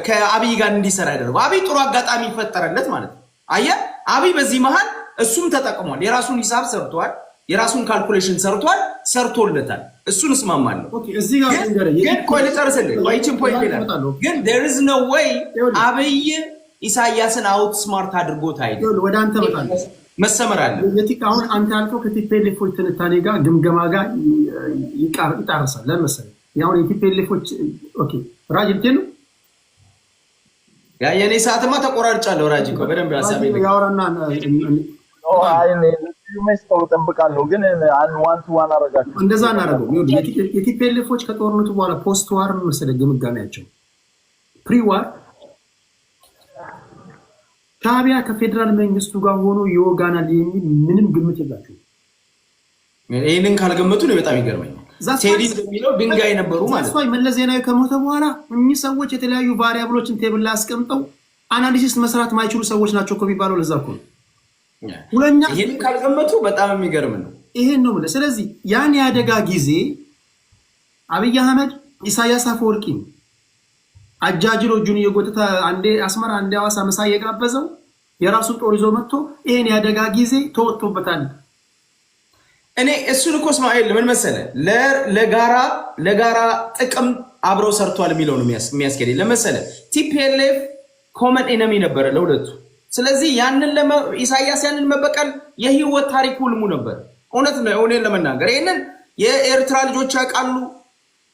ከአብይ ጋር እንዲሰራ ያደረገው። አብይ ጥሩ አጋጣሚ ይፈጠረለት ማለት ነው። አየህ አብይ በዚህ መሃል እሱም ተጠቅሟል። የራሱን ሂሳብ ሰርቷል፣ የራሱን ካልኩሌሽን ሰርቶለታል። እሱን እስማማለሁ። ኦኬ እዚህ ጋር ግን ቆይ ልጨርስልህ። ቆይችን ፖይንት ይላል ግን there is no way አብይ ኢሳያስን አውት ስማርት አድርጎት አይደል? ወደ አንተ መጣለሁ መሰመር አለ። አሁን አንተ ያልከው ከቲፒኤልኤፎች ትንታኔ ጋር ግምገማ ጋር ይጣረሳል። ለምሳሌ ያው የቲፒኤልኤፎች ኦኬ ራጅ እንትን ያ የኔ ሰዓትማ ተቆራርጫለሁ። ራጅ እኮ በደንብ ያሳብ ያወራና መስጠው ጠብቃለሁ ግን ዋን ቱ ዋን አረጋችሁ እንደዛ እናደርገው። የቲፒኤልኤፎች ከጦርነቱ በኋላ ፖስት ዋር መሰለ ግምጋሜያቸው ፕሪ ዋር ሻቢያ ከፌደራል መንግስቱ ጋር ሆኖ ይወጋናል የሚል ምንም ግምት የላቸው። ይሄንን ካልገመቱ ነው በጣም ይገርመኛል። ቴዲ እንደሚለው ድንጋይ ነበሩ ማለት ነው። መለስ ዜናዊ ከሞተ በኋላ እኚህ ሰዎች የተለያዩ ቫሪያብሎችን ቴብል ላይ አስቀምጠው አናሊሲስ መስራት ማይችሉ ሰዎች ናቸው እኮ የሚባለው ለዛ እኮ ነው። ይሄንን ካልገመቱ በጣም የሚገርም ነው። ይሄን ነው ማለት። ስለዚህ ያን ያደጋ ጊዜ አብይ አህመድ ኢሳያስ አፈወርቂ አጃጅሎ እጁን እየጎተተ አንዴ አስመራ አንዴ ሐዋሳ ምሳ እየጋበዘው የራሱን ጦር ይዞ መጥቶ ይሄን ያደጋ ጊዜ ተወጥቶበታል። እኔ እሱን እኮ እስማኤል ምን መሰለህ ለጋራ ጥቅም አብረው ሰርቷል የሚለው ነው የሚያስኬደኝ። ለመሰለህ ቲፒኤልኤፍ ኮመን ኤነሚ ነበረ ለሁለቱ። ስለዚህ ያንን ኢሳያስ ያንን መበቀል የህይወት ታሪክ ሁልሙ ነበር። እውነት ነው። እውነቱን ለመናገር ይሄንን የኤርትራ ልጆች ያውቃሉ።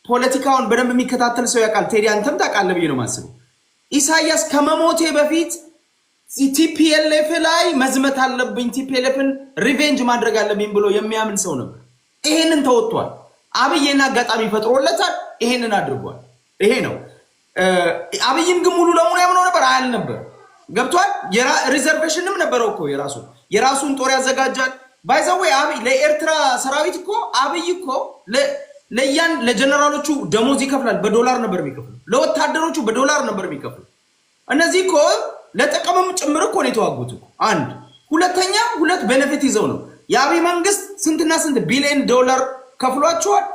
ፖለቲካውን በደንብ የሚከታተል ሰው ያውቃል። ቴዲ አንተም ታውቃለህ ብዬ ነው የማስበው። ኢሳያስ ከመሞቴ በፊት ቲፒኤልኤፍ ላይ መዝመት አለብኝ፣ ቲፒኤልኤፍን ሪቬንጅ ማድረግ አለብኝ ብሎ የሚያምን ሰው ነበር። ይሄንን ተወጥቷል። አብይን አጋጣሚ ፈጥሮለታል። ይሄንን አድርጓል። ይሄ ነው። አብይን ግን ሙሉ ለሙሉ ያምነው ነበር አያልነበር። ገብቷል። ሪዘርቬሽንም ነበረው እኮ የራሱን ጦር ያዘጋጃል። ባይዘዌ አብይ ለኤርትራ ሰራዊት እኮ አብይ እኮ ለጀነራሎቹ ደሞዝ ይከፍላል። በዶላር ነበር የሚከፍሉ። ለወታደሮቹ በዶላር ነበር የሚከፍሉ። እነዚህ እኮ ለጥቅምም ጭምር እኮ ነው የተዋጉት እኮ። አንድ ሁለተኛ ሁለት ቤኔፊት ይዘው ነው የአብይ መንግስት ስንትና ስንት ቢሊዮን ዶላር ከፍሏቸዋል።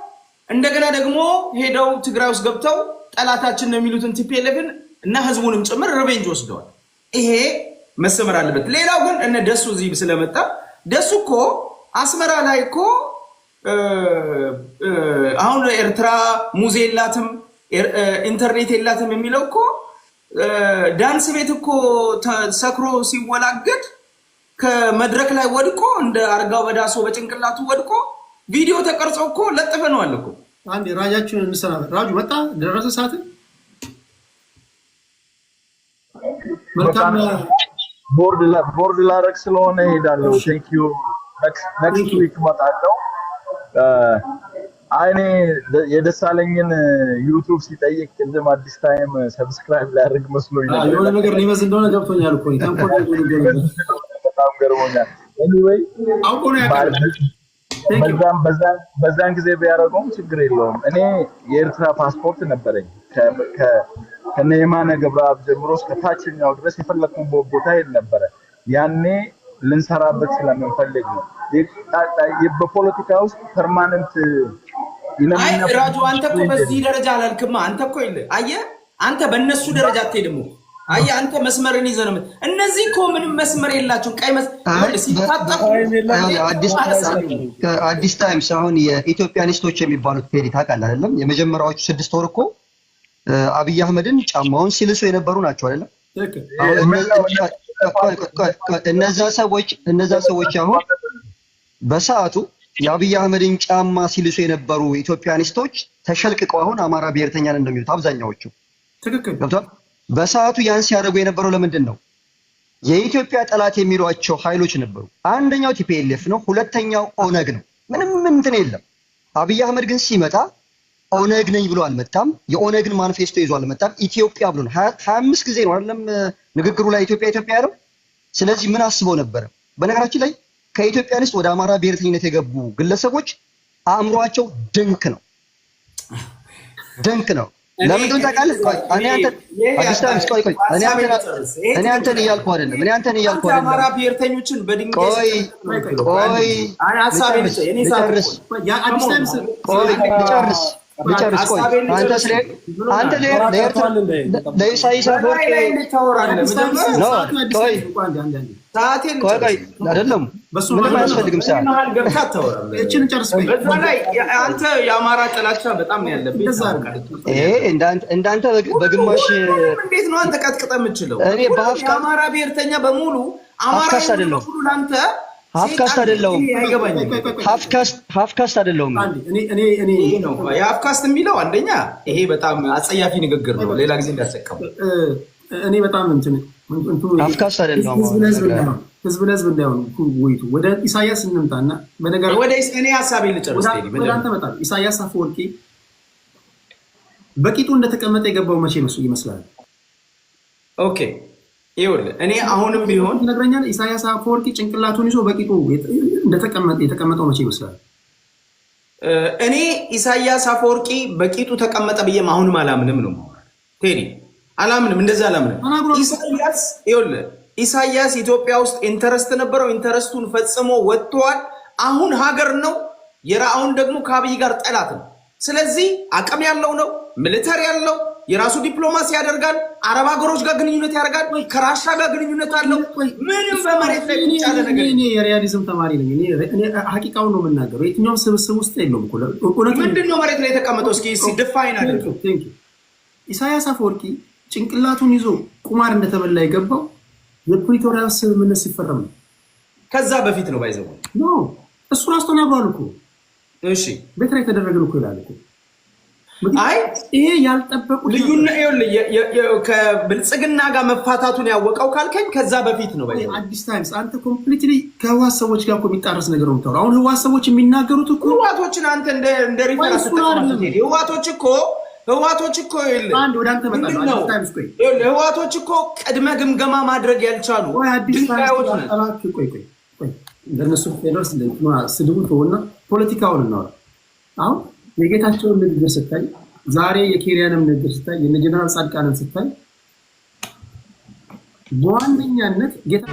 እንደገና ደግሞ ሄደው ትግራይ ውስጥ ገብተው ጠላታችን ነው የሚሉትን ቲፒኤልኤፍን እና ህዝቡንም ጭምር ሪቬንጅ ወስደዋል። ይሄ መሰመር አለበት። ሌላው ግን እነ ደሱ እዚህ ስለመጣ ደሱ እኮ አስመራ ላይ እኮ አሁን ኤርትራ ሙዜ የላትም ኢንተርኔት የላትም የሚለው እኮ ዳንስ ቤት እኮ ሰክሮ ሲወላገድ ከመድረክ ላይ ወድቆ እንደ አርጋው በዳሶ በጭንቅላቱ ወድቆ ቪዲዮ ተቀርጾ እኮ ለጥፈነዋል እኮ። አንዴ ራጃችንን እንሰናበት። ራጁ መጣ ደረሰ ሰዓት መልካም ቦርድ ላረግ ስለሆነ እሄዳለሁ። ቴንክ ዩ ኔክስት ዊክ እመጣለሁ። አይኔ የደሳለኝን ዩቲዩብ ሲጠይቅ ቅድም አዲስ ታይም ሰብስክራይብ ላደርግ መስሎኝ ነበር። የሆነ ነገር ሊመስል እንደሆነ ገብቶኛል እኮ በጣም ገርሞኛል። ኤኒዌይ አውቆ ነው ያቀረበ በዛን ጊዜ ቢያደርገውም ችግር የለውም። እኔ የኤርትራ ፓስፖርት ነበረኝ ከነየማነ ገብረአብ ጀምሮ እስከ ታችኛው ድረስ የፈለኩን ቦታ ሄድ ነበረ። ያኔ ልንሰራበት ስለምንፈልግ ነው። በፖለቲካ ውስጥ ፐርማነንት አይ ራጁ አንተ እኮ በዚህ ደረጃ አላልክማ። አንተ እኮ አየህ አንተ በእነሱ ደረጃ አትሄድም እኮ አየህ አንተ መስመርን ይዘህ ነው። እነዚህ እኮ ምንም መስመር የላቸውም። ቀይ መስመር ሲታጠቁ አዲስ ታይምስ አሁን የኢትዮጵያኒስቶች የሚባሉት ፔሪ ታውቃለህ አይደለም? የመጀመሪያዎቹ 6 ወር እኮ አብይ አህመድን ጫማውን ሲልሱ የነበሩ ናቸው አይደለም? እነዛ ሰዎች አሁን በሰዓቱ የአብይ አህመድን ጫማ ሲልሱ የነበሩ ኢትዮጵያኒስቶች ተሸልቅቀው አሁን አማራ ብሔርተኛ ነን እንደሚሉት አብዛኛዎቹ። ትክክል ገብቷል። በሰዓቱ ያን ሲያደርጉ የነበረው ለምንድን ነው? የኢትዮጵያ ጠላት የሚሏቸው ኃይሎች ነበሩ። አንደኛው ቲፒኤልኤፍ ነው፣ ሁለተኛው ኦነግ ነው። ምንም እንትን የለም። አብይ አህመድ ግን ሲመጣ ኦነግ ነኝ ብሎ አልመጣም። የኦነግን ማኒፌስቶ ይዞ አልመጣም። ኢትዮጵያ ብሎ ነው 25 ጊዜ ነው አይደለም ንግግሩ ላይ ኢትዮጵያ ያለው። ስለዚህ ምን አስበው ነበረ? በነገራችን ላይ ከኢትዮጵያኒስት ወደ አማራ ብሔርተኝነት የገቡ ግለሰቦች አእምሯቸው ድንክ ነው። ለምንድን ታውቃለህ? እኔ አንተን እያልኩ አይደለም። አማራ ብሔርተኞችን በድንጋይ ልጨርስ። አንተ ለኢሳይያስ አፈወርቂ አይደለም ምንም አያስፈልግም። አንተ የአማራ ጥላቻ በጣም ያለብህ እንዳንተ በግማሽ እንዴት ነው አንተ ቀጥቅጠህ የምችለው? እኔ የአማራ ብሔርተኛ በሙሉ አማራ ለአንተ ሀፍካስት አይደለሁም። ሀፍካስት አይደለሁም። የሀፍካስት የሚለው አንደኛ ይሄ በጣም አጸያፊ ንግግር ነው። ሌላ ጊዜ እንዳትጠቀሙ። እኔ በጣም ሀፍካስት አይደለሁም። ህዝብ ለህዝብ እንዳይሆን ውይይቱ ወደ ኢሳያስ እንምጣና በነገር ወደ እኔ ሀሳቤ ልጨርስ። ኢሳያስ አፈወርቂ በቂጡ እንደተቀመጠ የገባው መቼ ይመስላል? ኦኬ ይኸውልህ እኔ አሁንም ቢሆን ነግረኛል። ኢሳያስ አፈወርቂ ጭንቅላቱን ይዞ በቂጡ የተቀመጠው መቼ ይመስላል? እኔ ኢሳያስ አፈወርቂ በቂጡ ተቀመጠ ብዬም አሁንም አላምንም ነው ቴዲ፣ አላምንም፣ እንደዛ አላምንም። ኢሳያስ ኢትዮጵያ ውስጥ ኢንተረስት ነበረው፣ ኢንተረስቱን ፈጽሞ ወጥቷል። አሁን ሀገር ነው የራአውን ደግሞ ከአብይ ጋር ጠላት ነው። ስለዚህ አቅም ያለው ነው፣ ሚሊተሪ ያለው የራሱ ዲፕሎማሲ ያደርጋል። አረብ ሀገሮች ጋር ግንኙነት ያደርጋል። ከራሻ ጋር ግንኙነት አለው። ምንም በመሬት ላይ ቁጭ ያለ ነገር እኔ የሪያሊዝም ተማሪ ነኝ። እኔ ሀቂቃውን ነው የምናገረው። የትኛውም ስብስብ ውስጥ የለውም እኮ ምንድን ነው መሬት ላይ የተቀመጠው? እስኪ ድፋይን አድርገው። ኢሳያስ አፈወርቂ ጭንቅላቱን ይዞ ቁማር እንደተበላ የገባው የፕሪቶሪያ ስምምነት ሲፈረም ነው። ከዛ በፊት ነው ባይዘው ነው እሱ ራሱ ተናግሯል እኮ። እሺ ቤት ላይ ተደረገን እኮ ይላል እኮ። አይ ይሄ ያልጠበቁት ከብልጽግና ጋር መፋታቱን ያወቀው ካልከኝ ከዛ በፊት ነው። አዲስ ታይምስ አንተ ኮምፕሊትሊ ከህዋት ሰዎች ጋር እኮ የሚጣረስ ነገር ነው የምታወራው። አሁን ህዋት ሰዎች የሚናገሩት እኮ ህዋቶችን አንተ እንደ ሪፈረንስ ተጠቅመህ ህዋቶች እኮ አንድ ወደ አንተ መጣ ነው። አዲስ ታይምስ ቆይ ህዋቶች እኮ ቅድመ ግምገማ ማድረግ ያልቻሉ ድንጋዮች ናቸው። ቆይ እንደነሱ ፌደርስ ስድቡን ተወና ፖለቲካውን እናወራ። አሁን የጌታቸውን ንግግር ስታይ፣ ዛሬ የኬሪያንም ንግግር ስታይ፣ የነ ጀነራል ጻድቃንን ስታይ በዋነኛነት ጌታ